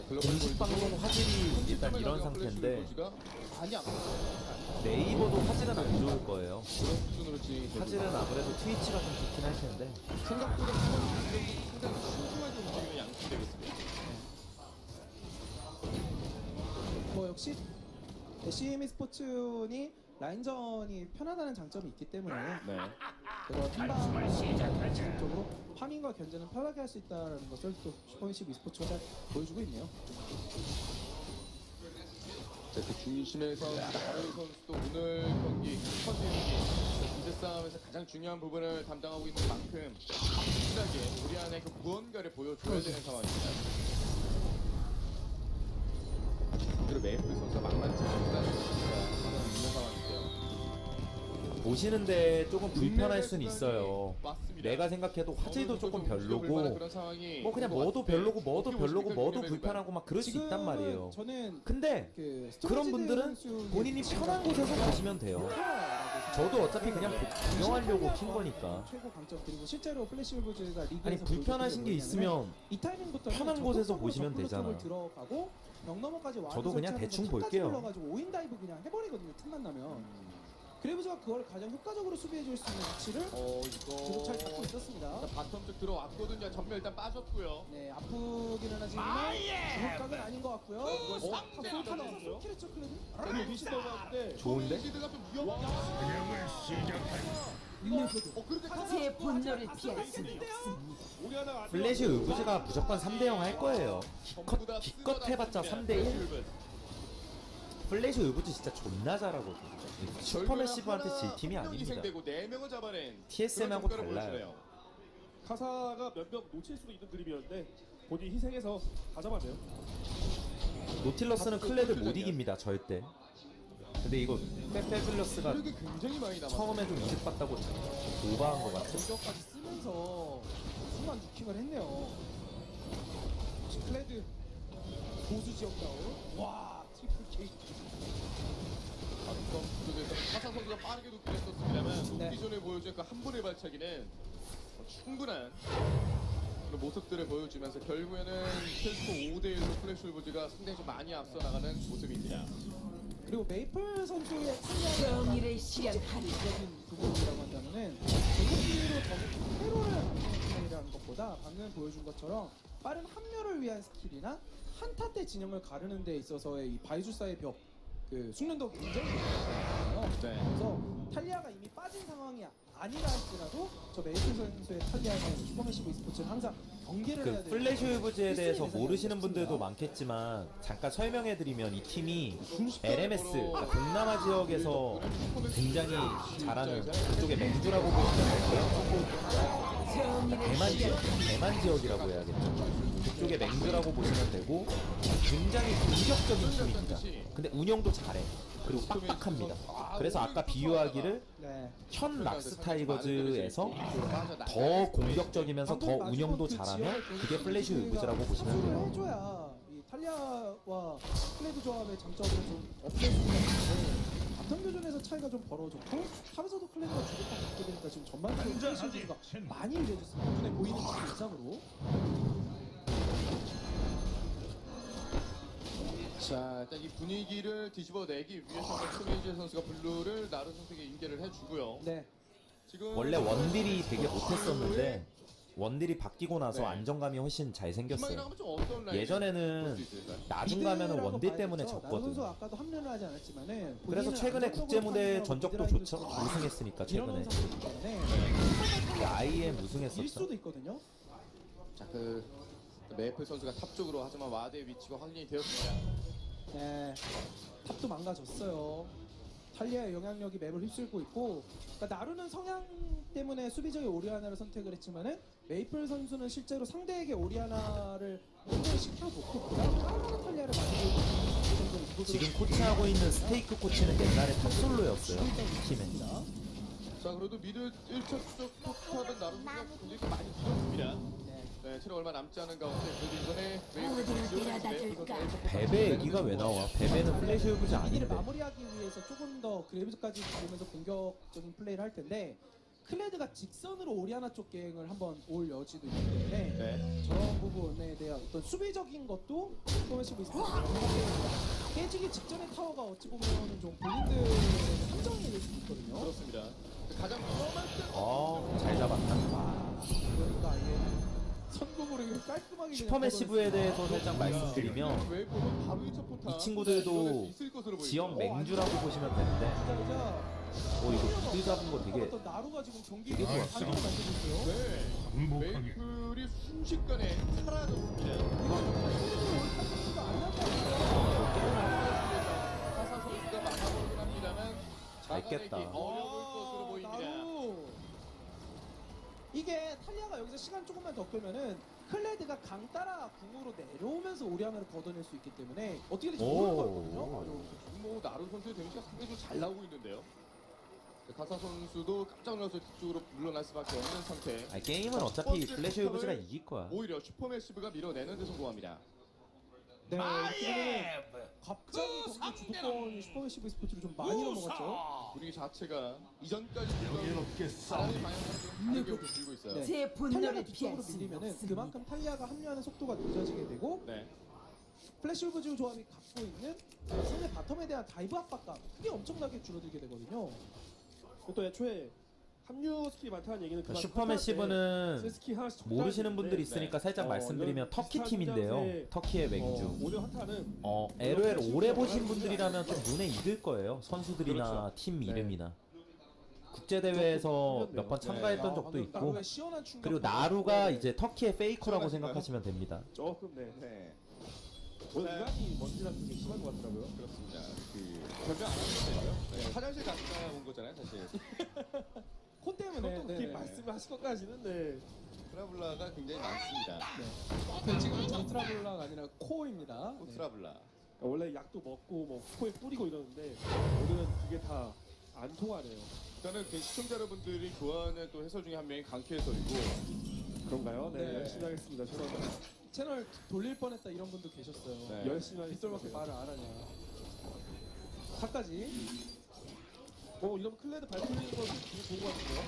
Speaker 19: 공식 방송 화질이 일단 이런 상태인데
Speaker 18: 많이 안
Speaker 19: 네이버도 화질은 안 좋을 거예요.
Speaker 18: 그런 수준으로 진행이
Speaker 19: 화질은 아무래도 트위치가 좀 좋긴 할 텐데.
Speaker 18: 생각보다 상당히 신중하게 움직이는 양팀이 되겠습니다.
Speaker 17: 뭐 역시 CME 스포츠니 라인전이 편하다는 장점이 있기 때문에 그래서 한방적으로 파밍과 견제는 편하게 할 수 있다는 것을 또 슈퍼미시브 e스포츠가 잘 보여주고 있네요.
Speaker 18: 자, 그 중심에서 나루 선수도 오늘 경기 첫 경기 기세 싸움에서 가장 중요한 부분을 담당하고 있는 만큼 확실하게 우리 안에 그 무언가를 보여줘야 되는 상황입니다. 그리고 메이플 선수가 만만치 않다는 것이 있는 상황인데요.
Speaker 19: 보시는데 조금 불편할 순 있어요. 내가 생각해도 화질도 조금 별로고 뭐 그냥 뭐도 별로고 뭐도 별로고 뭐도 불편하고 막 그럴 수 있단 말이에요. 근데 그런 분들은 본인이 편한 곳에서 보시면 돼요. 저도 어차피 그냥 구경하려고 킨 거니까.
Speaker 17: 최고 강점 그리고 실제로 플래시 울브즈가 리그에서
Speaker 19: 아니 불편하신 게 있으면
Speaker 17: 이 타이밍부터
Speaker 19: 편한 곳에서 보시면 되잖아.
Speaker 17: 들어가고 영 넘어까지 와서
Speaker 19: 저도 그냥 대충 볼게요.
Speaker 17: 올라가지고 5인 다이브 그냥 해버리거든요. 틈만 나면. 그레이브즈가 그걸 가장 효과적으로 수비해줄 수 있는 위치를 계속 잘 잡고 있었습니다.
Speaker 18: 바텀 쪽 들어왔거든요. 전멸 일단 빠졌고요.
Speaker 17: 네, 아프기는 하지만 주먹각은 아닌 것 같고요. 솔타 나왔어요. 키레츠 클레드?
Speaker 18: 리시드 나왔는데
Speaker 19: 좋은데?
Speaker 18: 리시드가 좀 위험하다.
Speaker 1: 제 분노를 피할 수는 없습니다.
Speaker 19: 플래시 의부즈가 무조건 3대0 할 거예요. 기껏 해봤자 3대1. 플래시 의부즈 진짜 존나 잘하거든요. 슈퍼매시브한테 질 팀이 아닙니다. TSM하고 달라요.
Speaker 8: 카사가 몇 명 놓칠 수도 있는 그림이었는데 본인이 희생해서 다 잡았네요.
Speaker 19: 노틸러스는 클레드 못 이깁니다 절대. 근데 이거 페페블러스가 처음에 좀 이득봤다고 오버한 것 같아.
Speaker 17: 공격까지 쓰면서 순간 누킹을 했네요. 클레드 고수 지역다운. 와 트리플 K.
Speaker 18: 쪽에서 카사 선수가 빠르게 놓긴 했었습니다만 녹기 전에 보여준 그 한 번의 발차기는 충분한 그런 모습들을 보여주면서 결국에는 텔스코 5대1로 플래시 울브즈가 상당히 좀 많이 앞서 나가는 모습입니다.
Speaker 17: 그리고 메이플 선수의
Speaker 1: 정의를 실현하리
Speaker 17: 부분이라고 한다면은 공격기로 더 회로를 플레이라는 것보다 방금 보여준 것처럼 빠른 합류를 위한 스킬이나 한타 때 진영을 가르는 데 있어서의 이 바이주사의 벽 그 숙련도 굉장히 높아요. 그래서 탈리아가 이미 빠진 상황이 아니라 할지라도 저 메이플 선수의 탈리아는 슈퍼매시브 e스포츠는 항상 경계를 해야 돼요.
Speaker 19: 플래시 울브즈에 대해서 모르시는 분들도 많겠지만 잠깐 설명해드리면 이 팀이 LMS 그러니까 동남아 지역에서 굉장히 잘하는 그쪽의 맹주라고 보시면 되고요. 대만 지역이라고 해야겠죠. 그쪽의 맹주라고 보시면 되고 굉장히 공격적인 팀입니다. 근데 운영도 잘해. 그리고 빡빡합니다. 그래서 아까 비유하기를 현 락스 타이거즈에서 더 공격적이면서 더 운영도 잘하면 그게 플래시 울브즈라고 보시면 돼요.
Speaker 17: 해줘야 이 탈리아와 클레드 조합의 장점을 좀 없앨 수가 있는데 바텀 교전에서 차이가 좀 벌어졌고 탑에서도 클레드가 주도권 갖게 되니까 지금 전반적으로 플래시 울브즈가 많이 유리해졌습니다. 눈에 보이는 그 이상으로.
Speaker 18: 자, 일단 이 분위기를 뒤집어내기 위해서 최민재 선수가 블루를 나루 선수에게 인계를 해주고요.
Speaker 17: 네.
Speaker 18: 지금
Speaker 19: 원래 원딜이 되게 못했었는데 원딜이 바뀌고 나서 안정감이 훨씬 잘 생겼어요. 예전에는 나중 가면은 원딜 때문에
Speaker 17: 나루
Speaker 19: 졌거든.
Speaker 17: 선수 아까도 합류를 하지 않았지만은
Speaker 19: 그래서 최근에 국제무대 전적도 좋죠. 우승했으니까 최근에. IM 우승했었죠.
Speaker 17: 일 수도 있거든요.
Speaker 18: 자, 그 메이플 선수가 탑 쪽으로 하지만 와드의 위치가 확인이 되었습니다.
Speaker 17: 네, 탑도 망가졌어요. 탈리아의 영향력이 맵을 휩쓸고 있고, 그러니까 나루는 성향 때문에 수비적인 오리아나를 선택을 했지만은 메이플 선수는 실제로 상대에게 오리아나를 혼동을 시켜놓고 그다음 탈리아를 만들고
Speaker 19: 지금 코치하고 있는 스테이크 코치는 옛날에 탑솔로였어요. 팀에.
Speaker 18: 자, 그래도 미드 1차 쪽 탑은 나루 선수가 굉장히 좀 많이 길었습니다. 네, 체력 얼마 남지 않은 가운데 그래도 이번에
Speaker 19: 베베 얘기가 왜 나와? 베베는 플래시 울브즈
Speaker 17: 이를
Speaker 19: 아닌데.
Speaker 17: 마무리하기 위해서 조금 더 그레이브즈까지 보면서 공격적인 플레이를 할 텐데 클레드가 직선으로 오리아나 쪽 갱을 한번 올 여지도 있기 때문에 저런 부분에 대한 어떤 수비적인 것도 슈퍼매시브 있습니다. 깨지기 직전의 타워가 어찌 보면은 좀 본인들의 함정이 될 수도 있거든요.
Speaker 18: 그렇습니다. 가장 위험한 때
Speaker 19: 잘 잡았다.
Speaker 17: 그러니까 아예 성공으로 이거 깔끔하게
Speaker 19: 슈퍼매시브에 대해서 살짝 말씀드리면 이 친구들도 지역 맹주라고 보시면 되는데 이거 미드 잡은 거 되게
Speaker 17: 나루가 지금 경기
Speaker 19: 되게 좋았어요.
Speaker 18: 메이플이 순식간에 사라졌습니다. 하사 선수가 막아보긴 합니다만
Speaker 19: 잘 깼다.
Speaker 18: 어려울 것으로 보입니다.
Speaker 17: 이게 탈리아가 여기서 시간 조금만 더 끌면은 클레드가 강 따라 궁으로 내려오면서 오리아나를 걷어낼 수 있기 때문에 어떻게 될지 모르는 거거든요.
Speaker 18: 뭐 나루 선수의 데미지가 상당히 좀 잘 나오고 있는데요. 가사 선수도 깜짝 놀라서 뒤쪽으로 물러날 수밖에 없는 상태.
Speaker 19: 게임은 어차피 플래시 웨브즈가 이길 거야.
Speaker 18: 오히려 슈퍼매시브가 밀어내는 데 성공합니다.
Speaker 17: 네, 이렇게 되면 갑자기 경기 주도권이 슈퍼매시브 스포츠로 좀 많이 넘어갔죠.
Speaker 18: 분위기 자체가 이전까지 바람의 방향으로 좀 다르게 들고 있어요.
Speaker 1: 제 분노를
Speaker 17: 탈리아가 뒤쪽으로
Speaker 1: 피할 수는
Speaker 17: 밀리면은
Speaker 1: 없습니다.
Speaker 17: 그만큼 탈리아가 합류하는 속도가 늦어지게 되고 플래시 울브즈 조합이 갖고 있는 상대 바텀에 대한 다이브 압박감 그게 엄청나게 줄어들게 되거든요.
Speaker 8: 또 애초에 합류 스킬이 많다는 얘기는
Speaker 19: 슈퍼매시브는 모르시는 분들이 있으니까 살짝 말씀드리면 터키 팀인데요. 터키의 맹주.
Speaker 8: 오늘 한타는
Speaker 19: LOL 오래 보신 분들이라면 좀 눈에 익을 거예요. 선수들이나 팀 이름이나. 국제대회에서 몇 번 참가했던 적도 있고, 그리고 나루가 이제 터키의 페이커라고 생각하시면 됩니다.
Speaker 8: 조금 네. 오늘 유난히 먼지라는 게 심한 것 같더라고요.
Speaker 18: 그렇습니다. 별명 안 하셨는데요. 화장실 갔다 온 거잖아요, 사실.
Speaker 17: 코 때문에
Speaker 8: 그렇게 말씀을 하실 것까지는 네.
Speaker 18: 트라블라가 굉장히 많습니다.
Speaker 17: 지금 정트라블라가 아니라 코입니다.
Speaker 18: 트라블라.
Speaker 8: 원래 약도 먹고 뭐 코에 뿌리고 이러는데 오늘은 그게 다 안 통하네요.
Speaker 18: 일단은 그 시청자 여러분들이 좋아하는 또 해설 중에 한 명이 강키 해설이고.
Speaker 8: 그런가요? 네, 열심히 하겠습니다. 죄송합니다.
Speaker 17: 채널 돌릴 뻔했다 이런 분도 계셨어요.
Speaker 8: 열심히 하겠습니다.
Speaker 17: 이쪽밖에 말을 안 하냐. 4까지.
Speaker 8: 이러면 클레드 발표하는 거 되게 좋은 것 같은데요?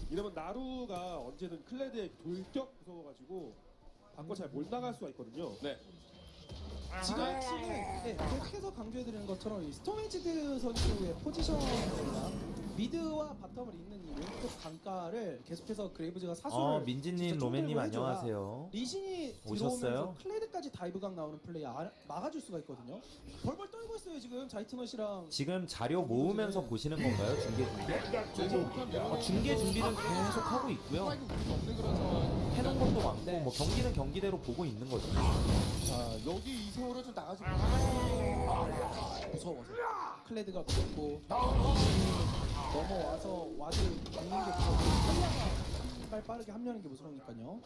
Speaker 8: 이러면 나루가 언제든 클레드에 돌격 무서워가지고 밖으로 잘 못 나갈 수가 있거든요.
Speaker 18: 네.
Speaker 17: 지금 계속해서 강조해드리는 것처럼 이 스톰에지드 선수의 포지션입니다. 미드와 바텀을 잇는 이 왼쪽 강가를 계속해서 그레이브즈가 사수를
Speaker 19: 민지님, 로맨님 안녕하세요.
Speaker 17: 리신이
Speaker 19: 오셨어요?
Speaker 17: 들어오면서 클레드까지 다이브각 나오는 플레이 막아줄 수가 있거든요. 벌벌 떨고 있어요 지금 자이트넛이랑.
Speaker 19: 지금 자료 모으면서 보시는 건가요? 중계 준비? 중계 준비는 계속 하고 있고요. 해놓은 것도 많고 뭐 경기는 경기대로 보고 있는 거죠.
Speaker 18: 자, 여기 이성으로 좀 나가지
Speaker 17: 무서워서 클레드가 무섭고 넘어와서 와드 잡는 게 무서워. 탈리아가 빠르게 합류하는 게 무서우니까요.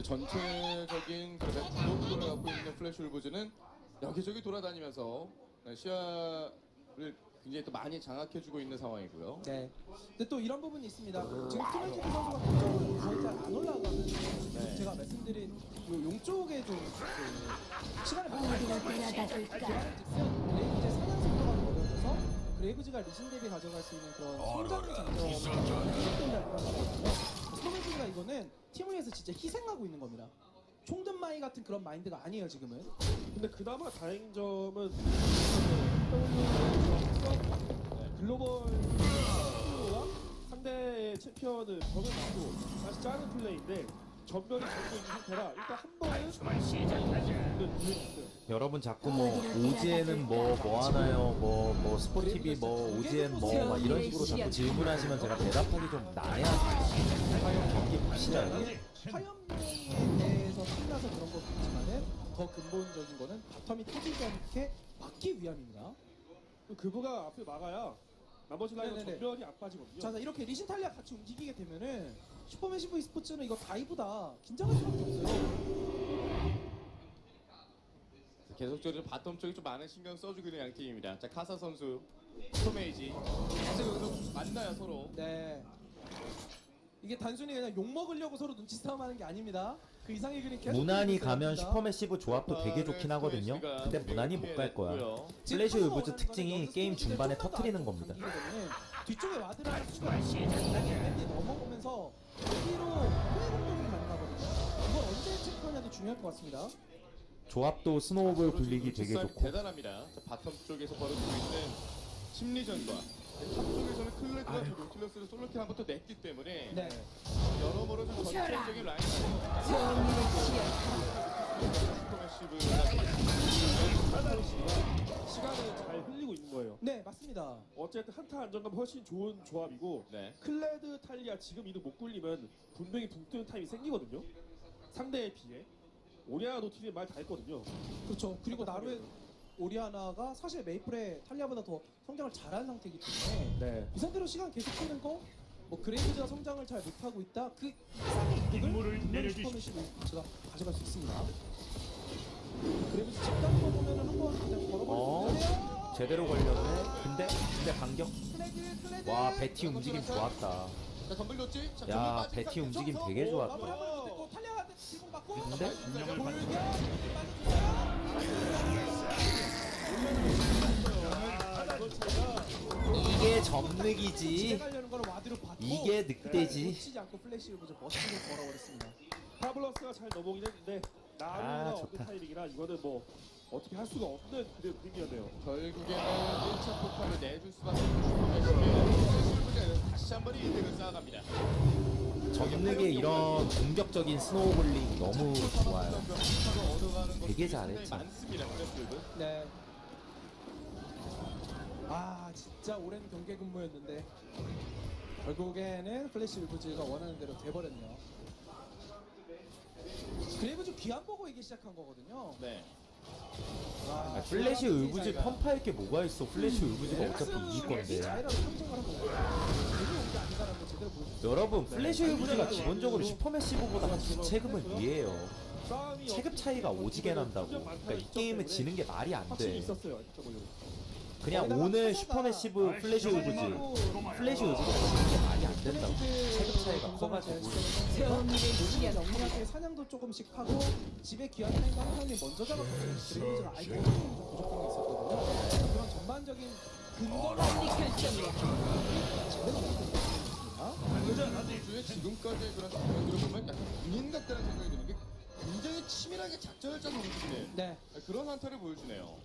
Speaker 18: 전체적인 구독도를 갖고 있는 플래시 울브즈는 여기저기 돌아다니면서 시야를 굉장히 또 많이 장악해주고 있는 상황이고요.
Speaker 17: 네. 근데 또 이런 부분이 있습니다. 지금 스톰에지드 선수가 공격을 거의 잘 안 올라가는 제가 말씀드린 요 용쪽에 좀 시간을 많이 그레이브즈의 사냥 속도가 어려워져서 그레이브즈가 리신 대비 가져갈 수 있는 그런 성장의 장점을 생각된다는 거거든요. 스톰에지드가 이거는 팀을 위해서 진짜 희생하고 있는 겁니다. 총든마이 같은 그런 마인드가 아니에요 지금은.
Speaker 8: 근데 그나마 다행인 점은 글로벌 와 상대의 챔피언을 벽을 맞고 다시 짜는 플레이인데 전멸이 전고 있는 상태라 일단 한 번은
Speaker 19: 여러분 자꾸 뭐 오지에는 뭐 하나요? 뭐 스포티비 뭐 오지엔 뭐 이런 식으로 자꾸 질문하시면 제가 대답하기 좀 나야 경기 보시잖아요.
Speaker 17: 화염용에 대해서 신나서 그런 것도 있지만은 더 근본적인 거는 바텀이 터지지 않게 막기 위함입니다.
Speaker 8: 그부가 앞을 막아야 나머지 라인은 전멸이 안 빠지거든요.
Speaker 17: 자, 이렇게 리신 탈리아 같이 움직이게 되면은 슈퍼매시브 e스포츠는 이거 다이보다 긴장할 수밖에 없어요.
Speaker 18: 계속적으로 바텀 쪽에 좀 많은 신경 써주고 있는 양 팀입니다. 자, 카사 선수, 스톰에이지. 계속 여기서 만나요 서로.
Speaker 17: 네. 이게 단순히 그냥 욕 먹으려고 서로 눈치 싸움하는 게 아닙니다. 그 이상의 그림 계속
Speaker 19: 무난히
Speaker 17: 그리고
Speaker 19: 가면
Speaker 17: 있어야
Speaker 19: 슈퍼매시브 조합도 되게 좋긴 하거든요. 근데 무난히 못 갈 거야. 플래시 울브즈 특징이 게임 중반에 터트리는 겁니다.
Speaker 17: 뒤쪽에 와드라는 수가 밴디 넘어오면서 여기로 후회 공격이 가능하거든요. 이걸 언제 체크하냐도 중요할 것 같습니다.
Speaker 19: 조합도 스노우볼 굴리기 되게 좋고.
Speaker 18: 대단합니다. 자, 바텀 쪽에서 벌어지고 있는 심리전과 탑 쪽에서는 클레드가 노틸러스를 솔로킬 한 번도 냈기 때문에 여러모로 좀 전체적인 라인
Speaker 8: 시간을 잘 흘리고 있는 거예요.
Speaker 17: 네, 맞습니다.
Speaker 8: 어쨌든 한타 안정감 훨씬 좋은 조합이고 클레드 탈리아 지금 이득 못 굴리면 분명히 붕 뜨는 타임이 생기거든요. 상대에 비해. 오리아나 노틸이 말 다 했거든요.
Speaker 17: 그렇죠. 그리고 나루의 오리아나가 사실 메이플의 탈리아보다 더 성장을 잘한 상태이기 때문에 이 상태로 시간 계속 끄는 거, 뭐 그레이브즈가 성장을 잘 못하고 있다. 그 이상의 이득을 분명히 슈퍼매시브가 가져갈 수 있습니다. 그레이브즈 집 가는 거 보면은 한번 그냥 걸어버릴 수 있는데요.
Speaker 19: 제대로 걸렸네. 근데 반격. 와 베티 움직임 좋았다.
Speaker 18: 자, 덤블렸지? 자,
Speaker 19: 야 베티 움직임 되게 좋았다.
Speaker 17: 탈리아한테 지금 받고
Speaker 19: 근데 이게 점늑이지. 이게 늑대지.
Speaker 17: 놓치지 않고 플래시를 보죠. 멋지게 걸어버렸습니다.
Speaker 8: 파블러스가 잘 넘어오긴 했는데 나루가 없는 타이밍이라 이거는 뭐 어떻게 할 수가 없는 그림이었네요.
Speaker 18: 결국에는 1차 폭탄을 내줄 수밖에 없는 다시 한 번 이득을 쌓아갑니다.
Speaker 19: 점늑의 이런 공격적인 스노우볼링 너무 좋아요. 되게 잘했지.
Speaker 17: 네. 아 진짜 오랜 경계 근무였는데 결국에는 플래시 울브즈가 원하는 대로 돼버렸네요. 그레이브즈 귀안 보고 이기 시작한 거거든요.
Speaker 18: 네.
Speaker 19: 플래시 울브즈 펌파할 게 뭐가 있어. 플래시 울브즈가 어차피 이길 건데. 여러분 플래시 울브즈가 기본적으로 슈퍼매시브보다 체급은 위에요. 체급 차이가 오지게 난다고. 그러니까 이 게임은 지는 게 말이 안 돼. 그냥 오늘 슈퍼매시브 플래시 울브즈 플래시 울브즈가 지는 게 말이 안 된다고. 체급 차이가 커가지고.
Speaker 17: 영리하게 사냥도 조금씩 하고 집에 귀한 타임도 한 타임이 먼저 잡았거든요. 그레이브즈가 아이템이 좀 부족한 게 있었거든요. 그런 전반적인 근거가 제대로
Speaker 18: 선수의 지금까지의 그런 장면들을 보면 약간 군인 같다는 생각이 드는 게 굉장히 치밀하게 작전을 짠 선수들의 그런 한타를 보여주네요.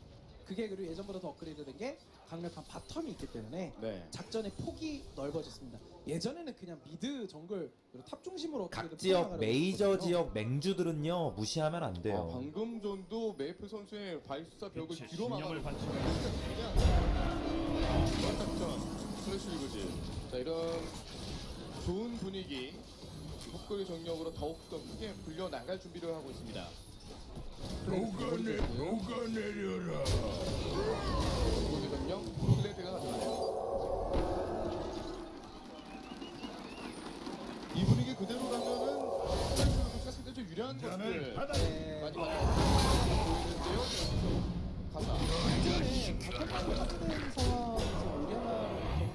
Speaker 17: 그게 그리고 예전보다 더 업그레이드된 게 강력한 바텀이 있기 때문에 작전의 폭이 넓어졌습니다. 예전에는 그냥 미드, 정글, 그리고 탑 중심으로
Speaker 19: 각 지역 메이저 지역 맹주들은요 무시하면 안 돼요.
Speaker 18: 방금 전도 메이플 선수의 바이수사 벽을 뒤로 막아놓고 그냥 작전 슬래시 리그지. 자 이런 좋은 분위기 목걸이 정력으로 더욱더 크게 불려나갈 준비를 하고 있습니다.
Speaker 6: 녹아내려라.
Speaker 18: 목걸이 정력 클레드가 가져가네요. 이 분위기 그대로라면은 슬래시 리그가 상대적으로 유리한 것들 많이 보이는데요. 가사.
Speaker 17: 이제는 바텀 같은 상황에서 오리아나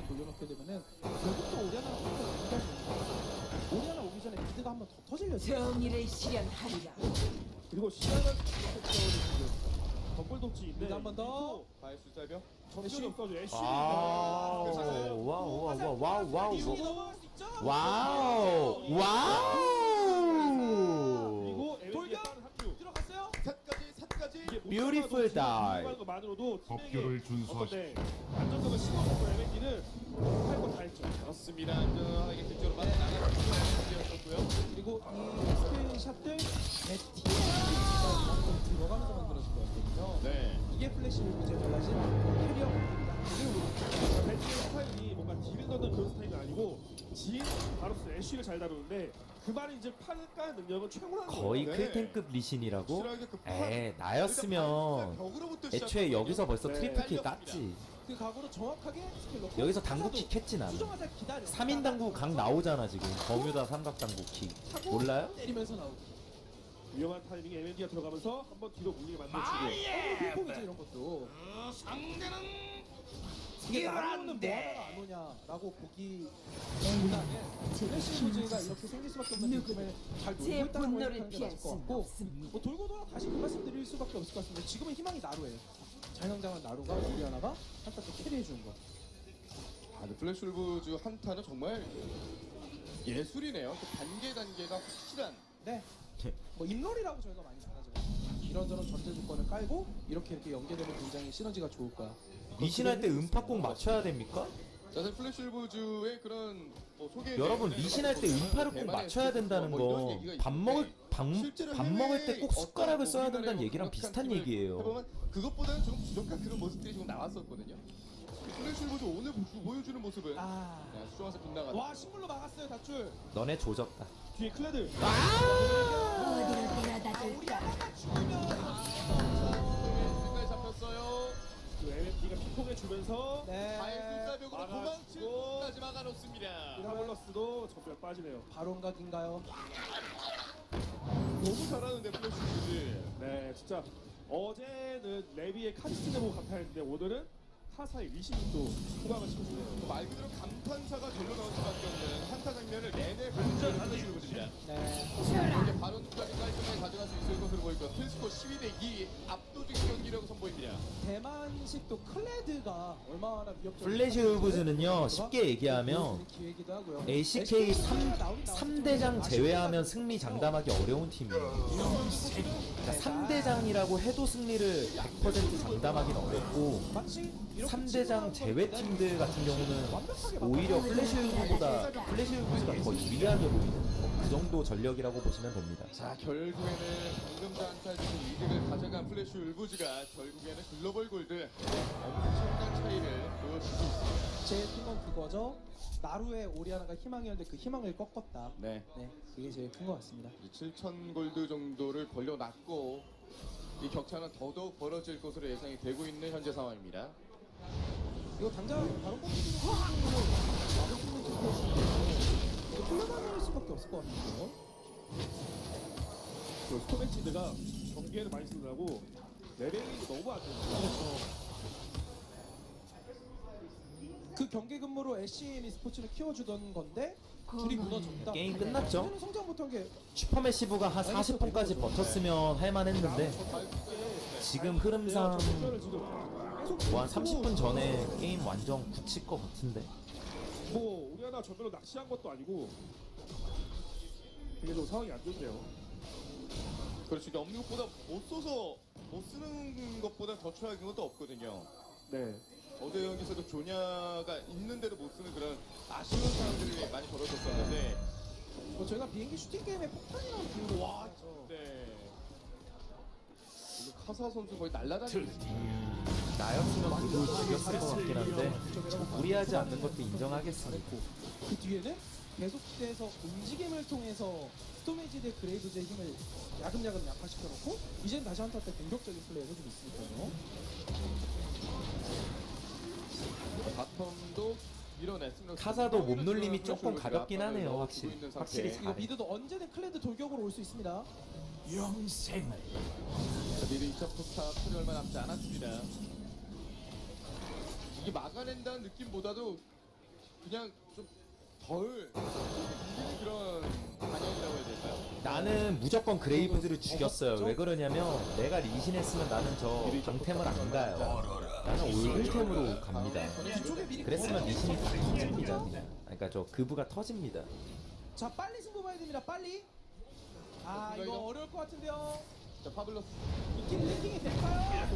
Speaker 17: 돌려놓게 되면은 결국 또 오리아나가 오리아나 오기 전에 미드가 한 번 더 터질려.
Speaker 1: 정의를 실현하리라.
Speaker 8: 그리고 시간을 덤블 독지인데
Speaker 17: 한 번 더.
Speaker 18: 바이수사벽.
Speaker 8: 정신이 없어져. 애쉬.
Speaker 19: 와우 와우 와우 와우 와우 와우.
Speaker 8: 그리고 돌격
Speaker 17: 들어갔어요.
Speaker 18: 삿까지
Speaker 19: Beautiful dive.
Speaker 8: 것만으로도
Speaker 6: 법규를 준수하십시오.
Speaker 8: 안정적으로 심어서 MND는 할 거 다 했죠.
Speaker 18: 그렇습니다. 안전하게 뒷쪽으로 빠져나가는 수였었고요.
Speaker 17: 그리고 이 스킬샷들 베티가 들어가면서 만들어진 거였거든요.
Speaker 18: 네.
Speaker 17: 이게 플래시 울브즈에 달라진 캐리어
Speaker 8: 배트의 스타일이 뭔가 딜을 넣는 그런 스타일은 아니고 진 바로스 애쉬를 잘 다루는데 그 말이 이제 팔을 까는 능력은 최고라는 거예요.
Speaker 19: 거의 클템급 리신이라고? 나였으면 애초에 여기서 벌써 트리플 킬 깠지.
Speaker 17: 그 각오로 정확하게 스킬 넣고
Speaker 19: 여기서 당구킥 했지 나는. 3인 당구 각 나오잖아 지금. 버뮤다 삼각 당구킥 몰라요?
Speaker 17: 때리면서 나오고
Speaker 8: 위험한 타이밍에 MND가 들어가면서 한번 뒤로 물리게 만들어주고
Speaker 17: 핑퐁이죠 이런 것도.
Speaker 2: 상대는
Speaker 17: 이게 나로는 뭐 하나가 안 오냐라고 보기보다는 플래시 우즈가 이렇게 생길 수밖에 없는 느낌을 잘 놀고
Speaker 1: 제
Speaker 17: 있다는 걸
Speaker 1: 분노를
Speaker 17: 생각하는 게
Speaker 1: 피할
Speaker 17: 맞을 것
Speaker 1: 수는
Speaker 17: 같고
Speaker 1: 없습니다.
Speaker 17: 뭐 돌고 돌아 다시 그 말씀 드릴 수밖에 없을 것 같습니다. 지금은 희망이 나루예요. 잘 성장한 나루가 우리 하나가 한타 때 캐리해 주는 거.
Speaker 18: 아, 근데 플래시 울브즈 한타는 정말 예술이네요. 그 단계가 확실한.
Speaker 17: 네. 뭐 입놀이라고 저희가 많이 말하죠. 이런저런 전제 조건을 깔고 이렇게 연계되면 굉장히 시너지가 좋을 거야.
Speaker 19: 리신할 때 음파 꼭 맞춰야 됩니까?
Speaker 18: 사실 플래시 울브즈의 그런 뭐 소개.
Speaker 19: 여러분 리신할 때 음파를 꼭 맞춰야 된다는 거 밥 먹을 때 꼭 숟가락을 써야 된다는 얘기랑 비슷한 얘기예요.
Speaker 18: 해보면 그것보다는 좀 부족한 그런 모습들이 좀 나왔었거든요. 플래시 울브즈 오늘 보여주는 모습은 수정화사 빗나가다.
Speaker 17: 와 식물로 막았어요 다출.
Speaker 19: 너네 조졌다.
Speaker 8: 뒤에 클레드.
Speaker 5: 어디로 데려다 줄까?
Speaker 18: 생각이 잡혔어요.
Speaker 8: 그 MMP가 핑퐁해 주면서
Speaker 18: 발술사벽으로 도망치기까지 막아놓습니다.
Speaker 8: 카블러스도 전멸 빠지네요.
Speaker 17: 바론각인가요?
Speaker 18: 너무 잘하는데 플래시 울브즈.
Speaker 8: 네, 진짜 어제는 레비의 카리스를 보고 감탄했는데 오늘은 카사의 리신도 호강을 시켜주네요.
Speaker 18: 말 그대로 감탄사가 절로 나올 수밖에 없는 한타 장면을 내내 보여주는 플래시 울브즈입니다. 이제 바론까지 깔끔하게 가져갈 수 있을 것으로 보이고 필스코 12대2 압도적인 경기력을 선보입니다.
Speaker 17: 대만식도 클레드가 얼마나 위협적인
Speaker 19: 플래시 울브즈는요 쉽게 얘기하면
Speaker 17: 기회이기도 하고요.
Speaker 19: LCK 3대장 제외하면 승리 장담하기 어려운 팀이에요. 그러니까 3대장이라고 해도 승리를 100% 장담하기는 어렵고 3대장 제외 팀들 같은 경우는 오히려 플래시 울브보다 플래시 울브즈가 더 유리하게 보이는 그 정도 전력이라고 보시면 됩니다.
Speaker 18: 자 결국에는 방금 전 한타에서 이득을 가져간 플래시 울브즈가 결국에는 글로벌 골드 엄청난 차이를 보여주고 있습니다.
Speaker 17: 제 팀은 그거죠. 나루의 오리아나가 희망이었는데 그 희망을 꺾었다.
Speaker 18: 네.
Speaker 17: 그게 제일 큰 것 같습니다.
Speaker 18: 7,000 골드 정도를 벌려놨고 이 격차는 더더욱 벌어질 것으로 예상이 되고 있는 현재 상황입니다.
Speaker 17: 이거 당장 바로 꺾기는 막을 수 있는状況이거 흘러다닐 수밖에 없을 것 같은데요.
Speaker 8: 그 스토매치드가 경기에는 많이 쓰느라고 레벨이 너무 안 좋죠.
Speaker 17: 그 경기 근무로 SCM e스포츠를 키워주던 건데 둘이 무너졌다.
Speaker 19: 게임 끝났죠?
Speaker 17: 성장 못한 게
Speaker 19: 슈퍼매시브가 한 40분까지 버텼으면 할만했는데 지금 흐름상 뭐 한 30분 전에 게임 완전 굳힐 것 같은데.
Speaker 8: 뭐 우리 하나 전멸로 낚시한 것도 아니고 되게 좀 상황이 안 좋네요.
Speaker 18: 그렇죠. 이게 없는 것보다 못 쓰는 것보다 더 최악인 것도 없거든요.
Speaker 8: 네.
Speaker 18: 어제 경기에서도 조냐가 있는데도 못 쓰는 그런 아쉬운 상황들이 많이 벌어졌었는데
Speaker 17: 뭐 저희가 비행기 슈팅 게임에 폭탄이라는 비유로 와.
Speaker 18: 네. 오늘 카사 선수 거의 날라다니고
Speaker 19: 나였으면 그걸 죽였을 것 같긴 한데 무리하지 않는 것도 인정하겠습니다.
Speaker 17: 그 뒤에는 계속돼서 움직임을 통해서 스토메지드의 그레이브즈의 힘을 야금야금 약화시켜놓고 이제는 다시 한타 때 공격적인 플레이를 해주고 있으니까요.
Speaker 18: 바텀도 밀어냈습니다.
Speaker 19: 카사도 몸놀림이 조금 가볍긴 하네요. 확실히
Speaker 17: 이거
Speaker 19: 잘해.
Speaker 17: 미드도 언제든 클레드 돌격으로 올 수 있습니다.
Speaker 18: 영생을. 자, 미드 2차 포스타 풀이 얼마 남지 않았습니다. 이게 막아낸다는 느낌보다도 그냥 좀 덜 그런 방향이라고 해야 될까요?
Speaker 19: 나는 무조건 그레이브즈를 죽였어요. 왜 그러냐면 내가 리신 했으면 나는 저 방템을 안 가요. 나는 올템으로 갑니다. 그랬으면 리신이 다 터집니다. 그냥. 그러니까 저 그부가 터집니다.
Speaker 17: 자 빨리 승부 봐야 됩니다. 빨리. 아 이거 어려울 것 같은데요.
Speaker 18: 자 파블로스
Speaker 17: 이긴 랭킹이 될까요?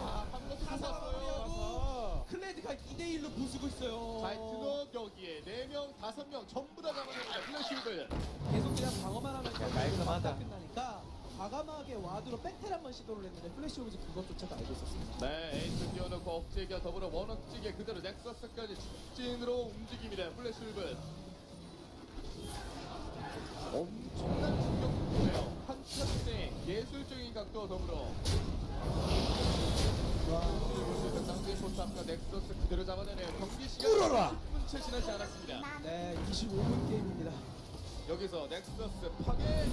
Speaker 18: 아 파블로스
Speaker 17: 하고 클레드가 2대1로 부수고 있어요.
Speaker 18: 자 드롭 여기에 4명 5명 전부 다 잡아냅니다. 플래시를
Speaker 17: 계속 그냥 방어만 하면
Speaker 19: 깔끔하다.
Speaker 17: 끝나니까 과감하게 와드로 백텔 한번 시도를 했는데 플래시 오브즈 그것조차도 알고 있었습니다.
Speaker 18: 네 에이스 띄워놓고 억제기와 더불어 원억제기 그대로 넥서스까지 직진으로 움직입니다. 플래시를 엄청난 충격 속도네요. 한참의 예술적인 각도와 더불어 상대 포탑과 넥서스 그대로 잡아내네요. 경기 시간 10분 채 지나지 않았습니다.
Speaker 17: 네 25분 게임입니다.
Speaker 18: 여기서 넥서스 파괴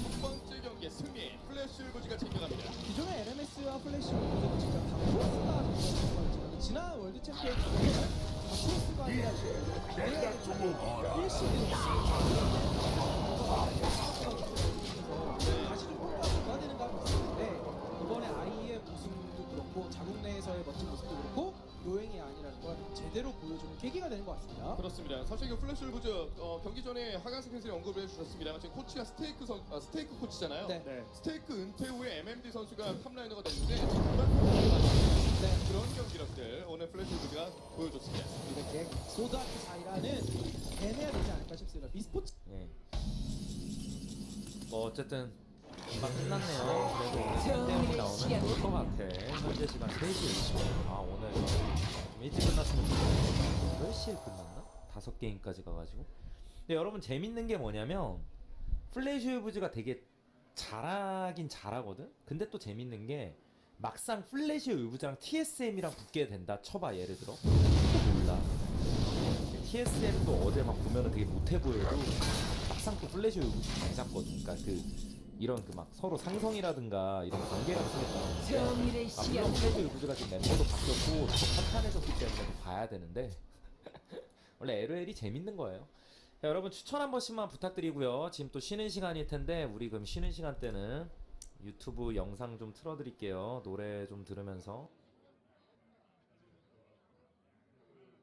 Speaker 18: 첫 번째 경기 승리 플래시 울브즈가 챙겨갑니다.
Speaker 17: 기존의 LMS와 플래시 오브즈는 진짜 다 포스가 정말 지난 월드 챔피언 크로스가 아니라 다시 좀 평가가 줘야 되는 감이 있었는데 이번에 아이의 우승도 그렇고 자국 내에서의 멋진 모습도 그렇고 요행이 아니라는 걸 제대로 보여주는 계기가 되는 것 같습니다.
Speaker 18: 그렇습니다. 사실 플래시 울브즈 경기 전에 하강석 선수님 언급을 해주셨습니다만 지금 코치가 스테이크 코치잖아요.
Speaker 17: 네.
Speaker 18: 스테이크 은퇴 후에 MMD 선수가 탑라이너가 됐는데 그런 경기력들 오늘 플래시 울브즈가 보여줬습니다.
Speaker 17: 이렇게 소드아트 사이라는 해내야 되지 않을까 싶습니다. 미스포츠.
Speaker 19: 예. 뭐 어쨌든 금방 끝났네요. 그래도 오늘 템템이 나오면 좋을 것 같아. 현재 시간 3시 20분. 아 오늘 좀 일찍 끝났으면 좋겠는데 몇 시에 끝났나? 5게임까지 가가지고. 근데 여러분 재밌는 게 뭐냐면 플래시 울브즈가 되게 잘하긴 잘하거든? 근데 또 재밌는 게 막상 플래시 울브즈랑 TSM이랑 붙게 된다 쳐봐. 예를 들어 몰라. TSM도 어제 막 보면은 되게 못해 보여도 막상 또 플래시 울브즈 잘 잡거든. 그러니까 이런 막 서로 상성이라든가 이런 관계 같은 게 있는데 물론 플래시 울브즈가 지금 멤버도 바뀌었고 더 탄탄해졌기 때문에 봐야 되는데 원래 LOL이 재밌는 거예요. 자, 여러분 추천 한 번씩만 부탁드리고요. 지금 또 쉬는 시간일 텐데 우리 그럼 쉬는 시간 때는 유튜브 영상 좀 틀어드릴게요. 노래 좀 들으면서.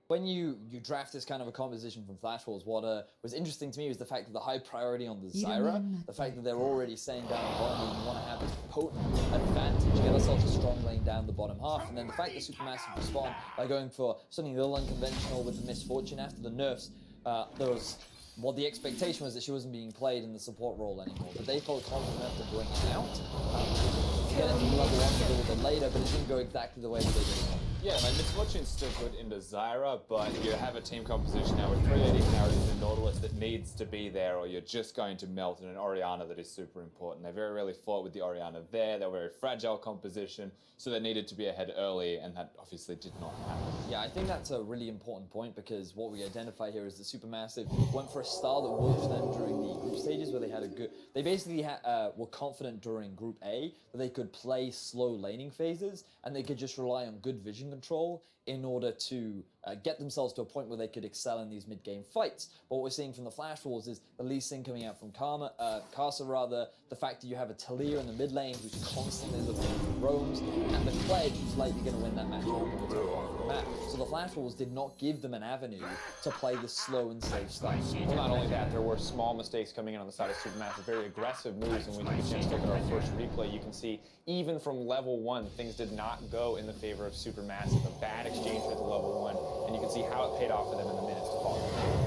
Speaker 11: When you draft this kind of a composition from Flash Wars, what was interesting to me was the fact that the high priority on the Zyra, the fact that they're already saying down the bottom that you want to have this potent advantage, get ourselves a strong lane down the bottom half, and then the fact that Supermassive respond by going for something a little unconventional with the Misfortune after the nerfs, well, the expectation was that she wasn't being played in the support role anymore, but they felt confident enough to bring it out, get into level 1 a little bit later, but it didn't go exactly the way that they did.
Speaker 12: Yeah, Misfortune's still good into Zyra, but you have a team composition now with 380 carries and Nautilus that needs to be there, or you're just going to melt in an Orianna that is super important. They very rarely fought with the Orianna there. They were a very fragile composition, so they needed to be ahead early, and that obviously did not happen.
Speaker 11: Yeah, I think that's a really important point because what we identify here is that Supermassive went for a style that worked for them during the group stages where they had a good... They basically were confident during Group A that they could play slow laning phases and they could just rely on good vision control in order to get themselves to a point where they could excel in these mid-game fights. But what we're seeing from the Flash Wars is the Lee Sin coming out from Karsa rather, the fact that you have a Talia in the mid lane who's constantly looking for roams, and the Pledge who's likely going to win that match on the top half of the map. So the Flash Wars did not give them an avenue to play this slow and safe style.
Speaker 12: Well, not only that, there were small mistakes coming in on the side of Supermassive, very aggressive moves, and when you get a chance to look at our first replay, you can see even from level 1, things did not go in the favor of Supermassive. A bad exchange with level 1, and you can see how it paid off for them in the minutes to follow.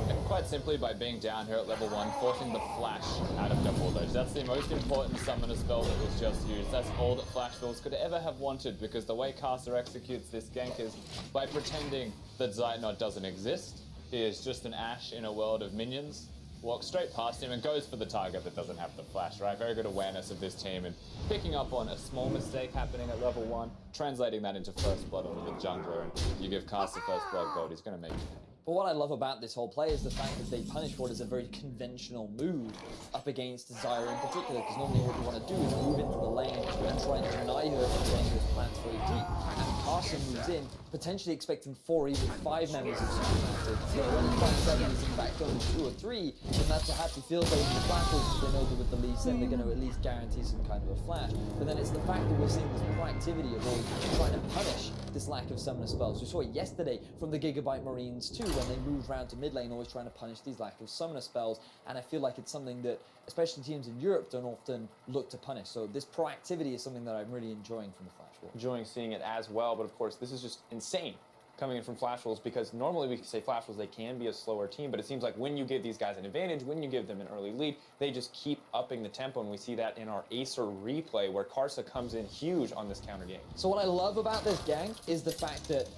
Speaker 12: And quite simply by being down here at level 1, forcing the flash out of double dodge. That's the most important summoner spell that was just used. That's all that Flash Wars could ever have wanted, because the way Caster executes this gank is by pretending that Zeitnot doesn't exist. He is just an Ashe in a world of minions. Walks straight past him and goes for the target that doesn't have the flash, right? Very good awareness of this team and picking up on a small mistake happening at level 1, translating that into first blood onto the jungler, and you give Caster first blood gold, he's going to make you pay.
Speaker 11: But what I love about this whole play is the fact that they punish what is a very conventional move up against Zyra in particular, because normally what you want to do is move into the lane and try and deny her from getting those plants very deep. And Carson moves in, potentially expecting 4 or even 5 members of Supermassive. So when he finds out he's in fact only 2 or 3, then that's a happy field day for the Flashes, because they know that with the Lee Sin they're going to at least guarantee some kind of a flash. But then it's the fact that we're seeing this proactivity of all trying to punish this lack of summoner spells. We saw it yesterday from the Gigabyte Marines too, when they moved around to mid lane, always trying to punish these lack of summoner spells, and I feel like it's something that especially teams in Europe don't often look to punish. So this proactivity is something that I'm really enjoying from the Flash Wars.
Speaker 10: Enjoying seeing it as well, but of course this is just insane coming in from Flash Wolves, because normally we can say Flash Wolves, they can be a slower team, but it seems like when you give these guys an advantage, when you give them an early lead, they just keep upping the tempo, and we see that in our Acer replay where Karsa comes in huge on this counter game.
Speaker 11: So what I love about this gank is the fact that,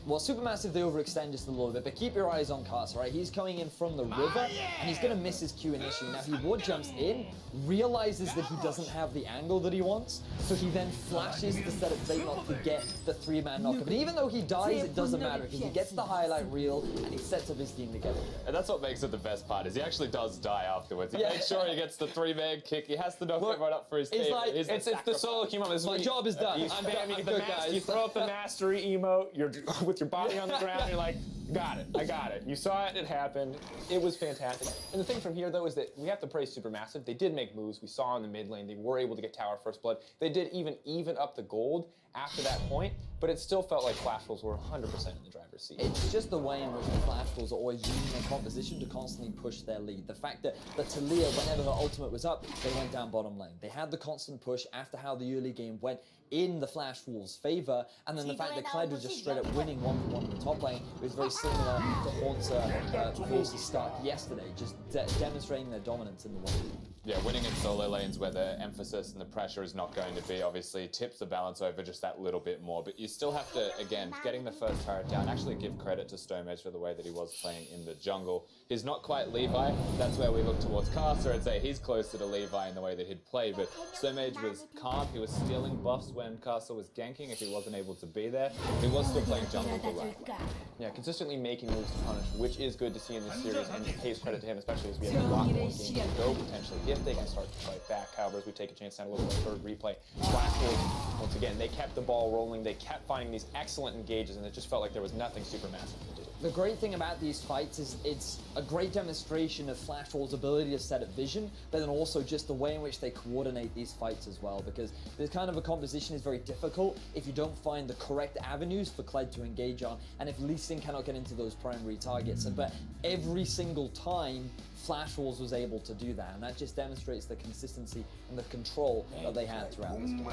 Speaker 11: well, Supermassive, they overextend just a little bit, but keep your eyes on Karsa, right? He's coming in from the river, and he's going to miss his Q initially. Now, he wood jumps in, realizes that he doesn't have the angle that he wants, so he then flashes to set up Zeitnot to get the 3-man knockup. And even though he dies, it doesn't matter because he gets the highlight reel and he sets up his team together.
Speaker 12: And that's what makes it the best part, is he actually does die afterwards. He makes sure he gets the 3-man kick. He has to knock everyone up for his team.
Speaker 10: It's the solo queue moment.
Speaker 11: My job is done.
Speaker 10: I'm
Speaker 11: spamming
Speaker 10: the master. You throw up the mastery emote. You're with your body on the ground. You're like, got it. I got it. You saw it. It happened. It was fantastic. And the thing from here, though, is that we have to praise Supermassive. They did make moves. We saw in the mid lane. They were able to get Tower First Blood. They did even up the gold after that point, but it still felt like Flash Wolves were 100% in the driver's seat.
Speaker 11: It's just the way in which the Flash Wolves are always using their composition to constantly push their lead. The fact that Talia, whenever her ultimate was up, they went down bottom lane. They had the constant push after how the early game went in the Flash Wolves' favor, and then the fact that Clyde was just straight up winning 1-for-1 in the top lane was very similar to Haunter versus Stark yesterday, just demonstrating their dominance in the 1v1.
Speaker 12: Yeah, winning in solo lanes where the emphasis and the pressure is not going to be, obviously tips the balance over just that little bit more, but you still have to, again, getting the first turret down, actually give credit to Stomage for the way that he was playing in the jungle. He's not quite Levi, that's where we look towards Casa and say he's closer to Levi in the way that he'd play, but Stomage was calm, he was stealing buffs when Casa was ganking if he wasn't able to be there. He was still playing jungle the right way.
Speaker 10: Yeah, consistently making moves to punish, which is good to see in this series, and it pays credit to him, especially as we have a lot more games to go potentially if they can start to fight back. However, as we take a chance to have a little bit of third replay, Flash Wolves, once again, they kept the ball rolling, they kept finding these excellent engages, and it just felt like there was nothing Supermassive to do.
Speaker 11: The great thing about these fights is it's a great demonstration of Flash Wolves' ability to set up vision, but then also just the way in which they coordinate these fights as well, because this kind of a composition is very difficult if you don't find the correct avenues for Kled to engage on, and if Lee Sin cannot get into those primary targets. But every single time, Flash Wolves was able to do that, and that just demonstrates the consistency and the control that they had throughout this game.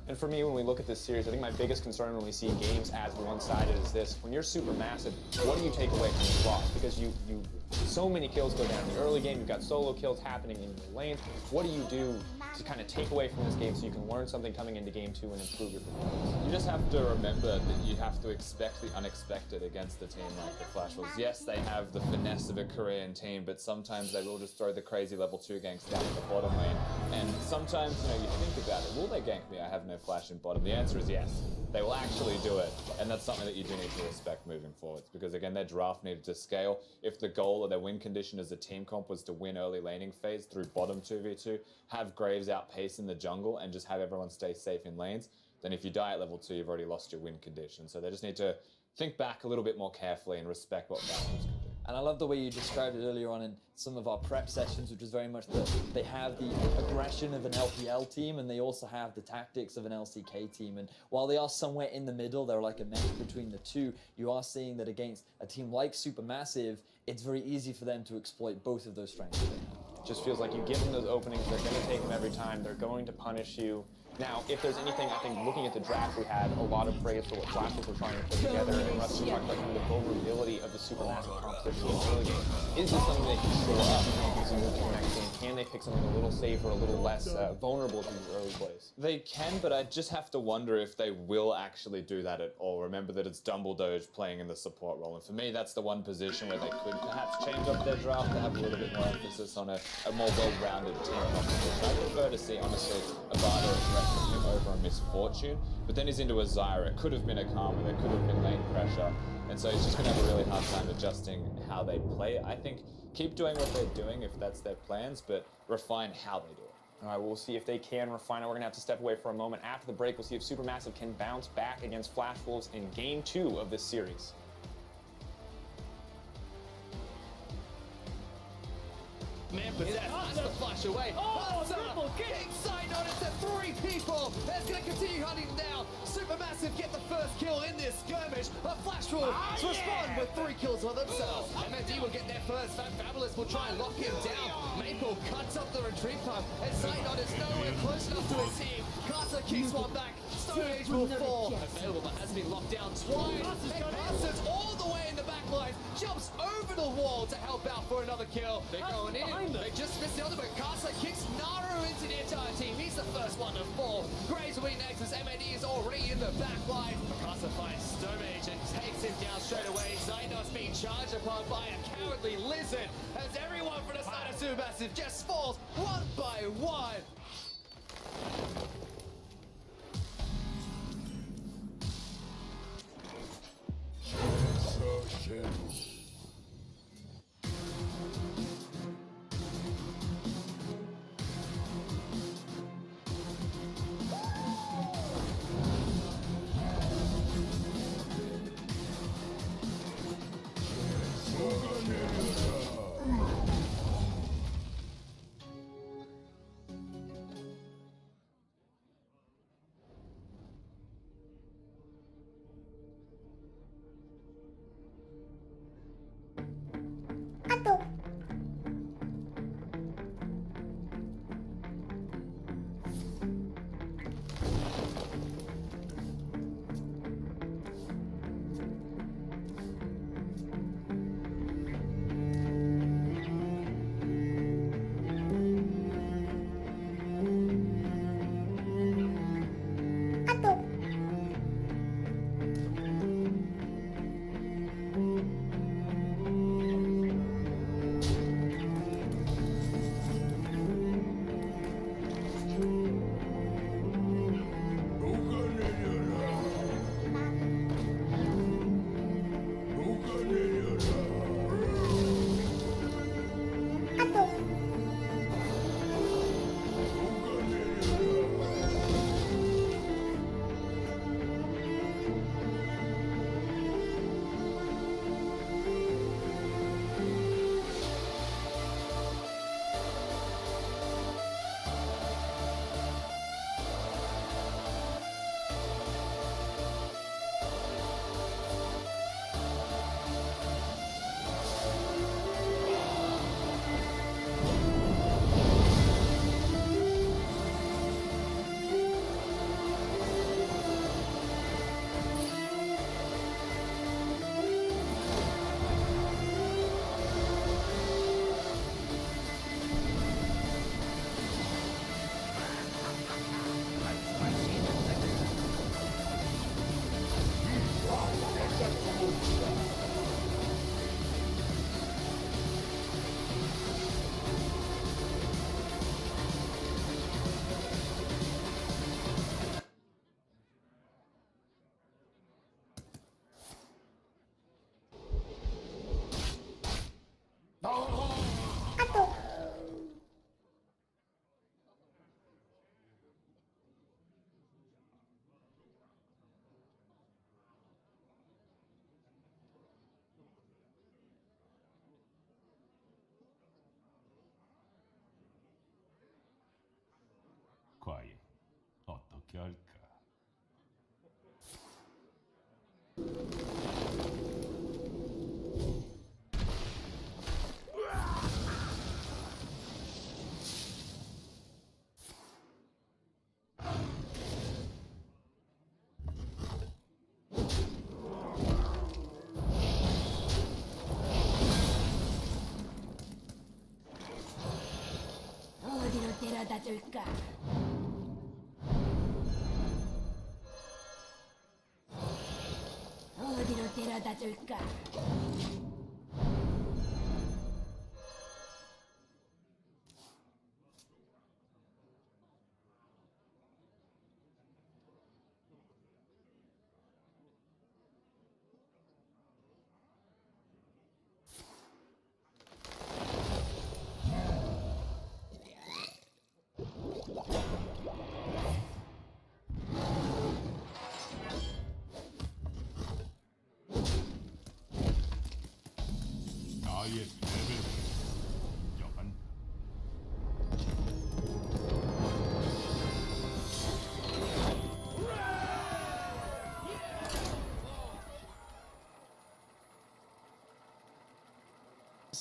Speaker 10: And for me, when we look at this series, I think my biggest concern when we see games as one-sided is this. When you're Supermassive, what do you take away from this loss? Because so many kills go down. In the early game, you've got solo kills happening in your lanes. What do you do to kind of take away from this game so you can learn something coming into game 2 and improve your performance?
Speaker 12: You just have to remember that you have to expect the unexpected against a team like the Flash Wolves. Yes, they have the finesse of a Korean team, but sometimes they will just throw the crazy level 2 ganks down in the bottom lane. And sometimes, you think about it, will they gank me? I have no flash in bottom. The answer is yes. They will actually do it, and that's something that you do need to respect moving forwards, because again, their draft needed to scale. If the goal or their win condition as a team comp was to win early laning phase through bottom 2v2, have Graves outpace in the jungle, and just have everyone stay safe in lanes, then if you die at level 2, you've already lost your win condition. So they just need to think back a little bit more carefully and respect what Flash Wolves can do.
Speaker 11: And I love the way you described it earlier on in some of our prep sessions, which was very much that they have the aggression of an LPL team and they also have the tactics of an LCK team. And while they are somewhere in the middle, they're like a mesh between the two, you are seeing that against a team like Supermassive, it's very easy for them to exploit both of those strengths that they have.
Speaker 10: It just feels like you give them those openings, they're going to take them every time, they're going to punish you. Now, if there's anything, I think looking at the draft, we had a lot of praise for what Flash Wolves were trying to put together, and Russ was talking about kind of the vulnerability of the Supermassive composition in the early game. Is this something they can shore up as you move to the next game? Can they pick something a little safer, a little less vulnerable to the early plays?
Speaker 12: They can, but I just have to wonder if they will actually do that at all. Remember that it's Dumbledore playing in the support role, and for me, that's the one position where they could perhaps change up their draft to have a little bit more emphasis on a more well-rounded team composition. I prefer to see, honestly, Avada him over a Misfortune, but then he's into a Zyra. It could have been a Karma, there could have been lane pressure, and so he's just going to have a really hard time adjusting how they play. I think keep doing what they're doing if that's their plans, but refine how they do it.
Speaker 10: All right, we'll see if they can refine it. We're going to have to step away for a moment. After the break, we'll see if Supermassive can bounce back against Flash Wolves in Game 2 of this series.
Speaker 20: Man possessed, that's the flash away. Oh, triple kick! Side on it to 3 people. That's going to continue hunting down. Supermassive get the first kill in this skirmish. But Flash Wolves respond with 3 kills on themselves. MND will get their first. Fabulous will try and lock him down. Maple cuts up the retreat pump, and Sidon is nowhere close enough to his team. Carter kicks one back. Stone Age will fall. Available, but has been locked down twice. And passes all the way in the back line. Jumps over the wall to help out for another kill. They're going in. They just missed the other, but Casa kicks Naru into the entire team. He's the first one to fall. Graves will be next as MAD is already in the back line. Casa finds Stomage and takes him down straight away. Zynos being charged upon by a cowardly lizard as everyone from the side of Supermassive just falls one by one.
Speaker 6: 어떻게 할까?
Speaker 5: 어디로 데려다 줄까? 어디로 데려다 줄까?
Speaker 6: 나의 레벨을 인정한다.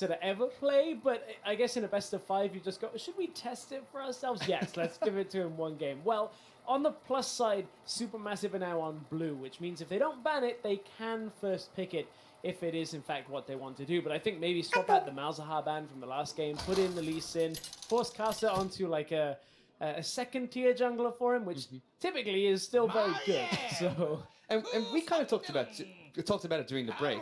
Speaker 16: To ever play, but I guess in a best of 5 you just go, should we test it for ourselves? Yes, let's give it to him one game. Well, on the plus side, Supermassive are now on blue, which means if they don't ban it, they can first pick it if it is in fact what they want to do. But I think maybe swap out the Malzahar ban from the last game, put in the Lee Sin, force Kasa onto like a second tier jungler for him, which typically is still very good. So
Speaker 15: and we kind of talked about it during the break.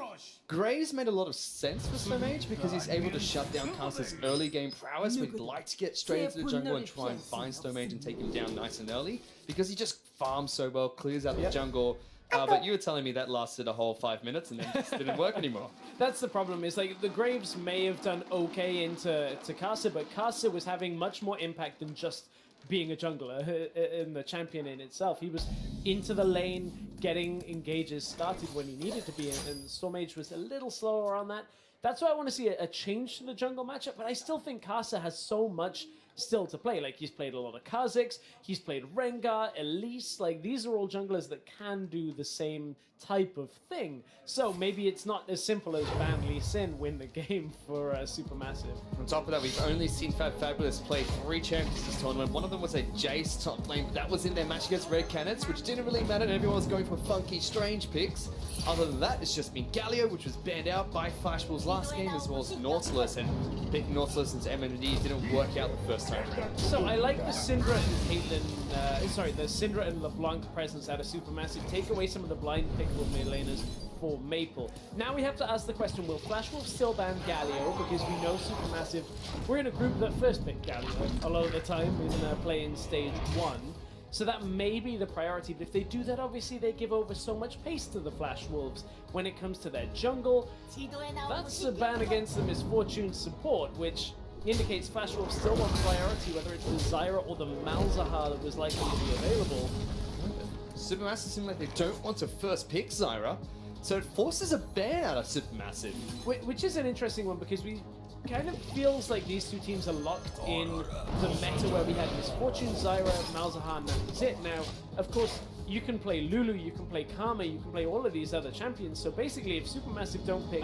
Speaker 15: Graves made a lot of sense for Stomage because he's able to shut down Caster's early game prowess, but he'd like to get straight into the jungle and try and find Stomage and take him down nice and early because he just farms so well, clears out the jungle. But you were telling me that lasted a whole 5 minutes and then just didn't work anymore.
Speaker 16: that's the problem, is like the Graves may have done okay into Kasa, but Kasa was having much more impact than just being a jungler in the champion in itself. He was into the lane, getting engages started when he needed to be, and Stormage was a little slower on that. That's why I want to see a change to the jungle matchup, but I still think Kasa has so much still to play. Like, he's played a lot of Kha'Zix, he's played Rengar, Elise, like, these are all junglers that can do the same type of thing. So maybe it's not as simple as ban Lee Sin, win the game for Supermassive.
Speaker 15: On top of that, we've only seen Fabulous play 3 champions this tournament. One of them was a Jace top lane, but that was in their match against Red Canids, which didn't really matter, and everyone was going for funky, strange picks. Other than that, it's just been Galio, which was banned out by Flashball's last game, as well as Nautilus, and picking Nautilus into MMD didn't work out the first time around.
Speaker 16: So I like the Syndra and Caitlyn, the Syndra and LeBlanc presence out of Supermassive. Take away some of the blind pickable mid laners for Maple. Now we have to ask the question, will Flashwolf still ban Galio? Because we know Supermassive, we're in a group that first picked Galio a lot of the time in playing stage 1. So that may be the priority, but if they do that, obviously they give over so much pace to the Flash Wolves when it comes to their jungle. That's a ban against the Misfortune support, which indicates Flash Wolves still want priority, whether it's the Zyra or the Malzahar that was likely to be available.
Speaker 15: Supermassive seem like they don't want to first pick Zyra, so it forces a ban out of Supermassive.
Speaker 16: Which is an interesting one, because we kind of feels like these two teams are locked in the meta where we had Misfortune, Zyra, Malzahar, and that's it. Now, of course, you can play Lulu, you can play Karma, you can play all of these other champions, so basically if Supermassive don't pick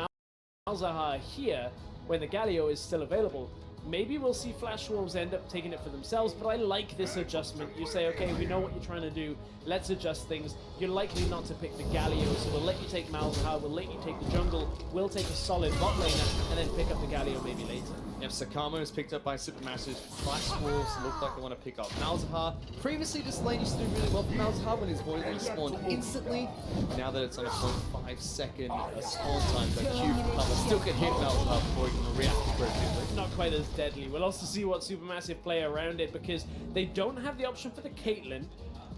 Speaker 16: Malzahar here, when the Galio is still available, maybe we'll see Flash Wolves end up taking it for themselves, but I like this adjustment. You say, okay, we know what you're trying to do, let's adjust things. You're likely not to pick the Galio, so we'll let you take Malzahar, we'll let you take the jungle, we'll take a solid bot laner, and then pick up the Galio maybe later.
Speaker 15: Yep, Sakama is picked up by Supermassive. Flash Wolves look like they want to pick up Malzahar. Previously, this lane used to do really well for Malzahar when his Void respawned instantly. Now that it's on a 0.5 second spawn time, so Q can cover, still can hit Malzahar before he can react appropriately.
Speaker 16: Not quite as deadly. We'll also see what Supermassive play around it, because they don't have the option for the Caitlyn.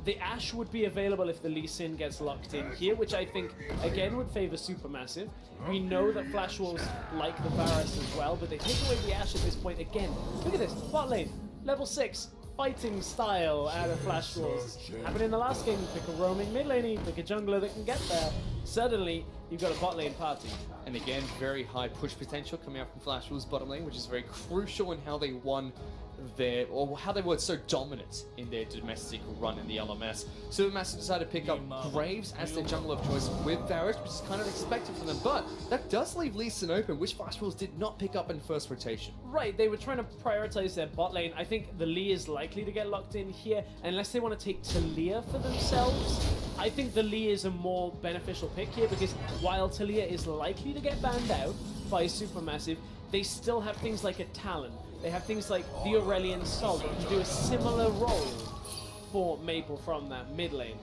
Speaker 16: The Ashe would be available if the Lee Sin gets locked in here, which I think, again, would favor Supermassive. We know that Flash Wolves like the Varus as well, but they take away the Ashe at this point again. Look at this, bot lane, level 6, fighting style out of Flash Wolves. Happened in the last game, you pick a roaming mid lane, you pick a jungler that can get there. suddenly you've got a bot lane party.
Speaker 15: And again, very high push potential coming out from Flash Wolves bottom lane, which is very crucial in how they won or how they were so dominant in their domestic run in the LMS. Supermassive decided to pick up Graves as their jungle of choice with Varus, which is kind of expected from them, but that does leave Lee Sin open, which Flash Wolves did not pick up in first rotation.
Speaker 16: Right, they were trying to prioritize their bot lane. I think the Lee is likely to get locked in here, unless they want to take Talia for themselves. I think the Lee is a more beneficial pick here, because while Talia is likely to get banned out by Supermassive, they still have things like a Talon. They have things like the Aurelion Sol that can do a similar role for Maple from that mid lane.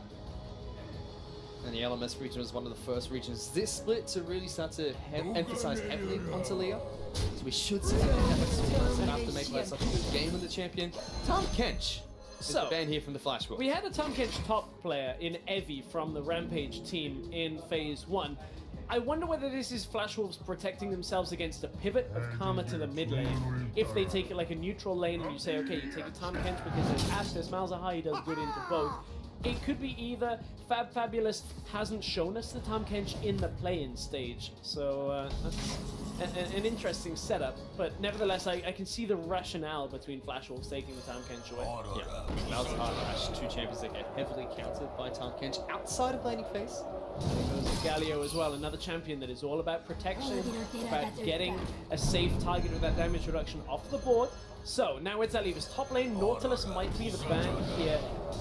Speaker 15: And the LMS region was one of the first regions this split to really start to emphasize heavily on Talia. So we should see something after making that such a good game with the champion. Tahm Kench is the ban here from the Flash Wolves.
Speaker 16: We had a Tahm Kench top player in Evi from the Rampage team in Phase 1. I wonder whether this is Flash Wolves protecting themselves against a pivot of Karma to the mid lane. If they take it like a neutral lane and you say, okay, you take a Tahm Kench because there's Ashe, there's Malzahar, he does good into both. It could be either Fabulous hasn't shown us the Tahm Kench in the play-in stage, so that's an interesting setup. But nevertheless, I can see the rationale between Flash Wolves taking the Tahm Kench away.
Speaker 15: Yeah, Malzahar and Ashe, two champions that get heavily countered by Tahm Kench outside of laning phase.
Speaker 16: There goes Galio as well, another champion that is all about protection, about getting a safe target with that damage reduction off the board. So, now where's that leave us? Top lane, Nautilus might be the ban here,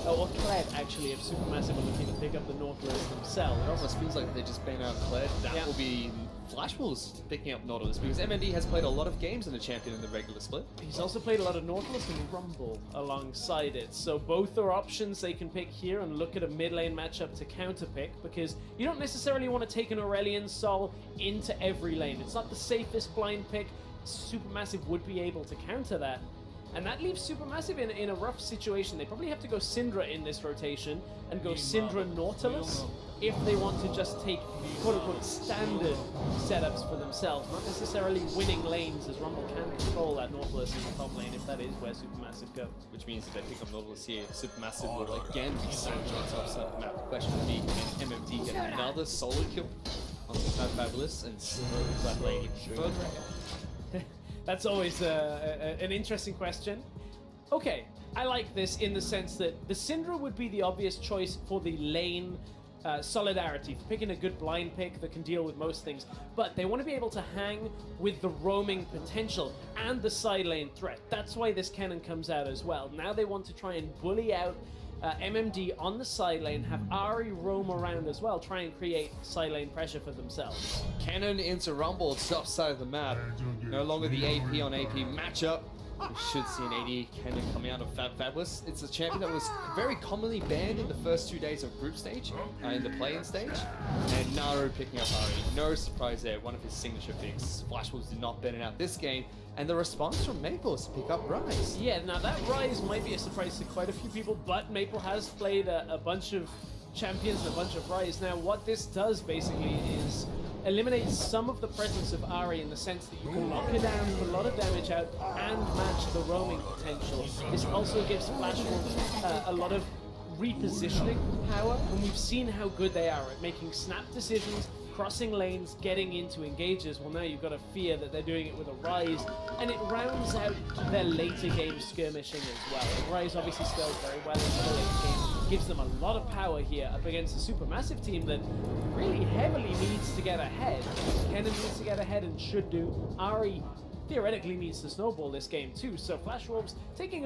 Speaker 16: or Kled actually, if Supermassive are looking to pick up the Nautilus themselves.
Speaker 15: It almost feels like they just ban out Kled. That will be Flash Wolves picking up Nautilus, because MND has played a lot of games in the champion in the regular split.
Speaker 16: He's also played a lot of Nautilus and Rumble alongside it, so both are options they can pick here and look at a mid lane matchup to counter pick, because you don't necessarily want to take an Aurelion Sol into every lane. It's not the safest blind pick. Supermassive would be able to counter that, and that leaves Supermassive in a rough situation. They probably have to go Syndra in this rotation and go Syndra Nautilus if they want to just take quote-unquote standard setups for themselves, not necessarily winning lanes, as Rumble can control that Nautilus in the top lane if that is where Supermassive go.
Speaker 15: Which means if they pick up Nautilus here, Supermassive will again be sandwiched off the map. The question would be, can MMD get another solo kill on Fabulous and slow that lane further ahead?
Speaker 16: That's always an interesting question. Okay, I like this in the sense that the Syndra would be the obvious choice for the lane solidarity, for picking a good blind pick that can deal with most things, but they want to be able to hang with the roaming potential and the side lane threat. That's why this cannon comes out as well. Now they want to try and bully out MMD on the side lane, have Ahri roam around as well, try and create side lane pressure for themselves.
Speaker 15: Cannon into Rumble, top side of the map. No longer the AP on AP matchup. We should see an AD cannon coming out of Fabulous. It's a champion that was very commonly banned in the first 2 days of group stage, in the play-in stage. And Naru picking up Ahri. No surprise there, one of his signature picks. Flash Wolves did not ban it out this game. And the response from Maple is to pick up Rise.
Speaker 16: Yeah, now that Rise might be a surprise to quite a few people, but Maple has played a bunch of champions and a bunch of Rise. Now what this does basically is eliminate some of the presence of Ahri in the sense that you can lock it down, put a lot of damage out, and match the roaming potential. This also gives Flash Wolves a lot of repositioning power, and we've seen how good they are at making snap decisions, crossing lanes, getting into engages. Well, now you've got to fear that they're doing it with a Rise, and it rounds out their later game skirmishing as well. And Rise obviously scales very well in the late game, gives them a lot of power here up against a Supermassive team that really heavily needs to get ahead. Cannon needs to get ahead and should do. Ahri theoretically needs to snowball this game too, so Flash Wolves taking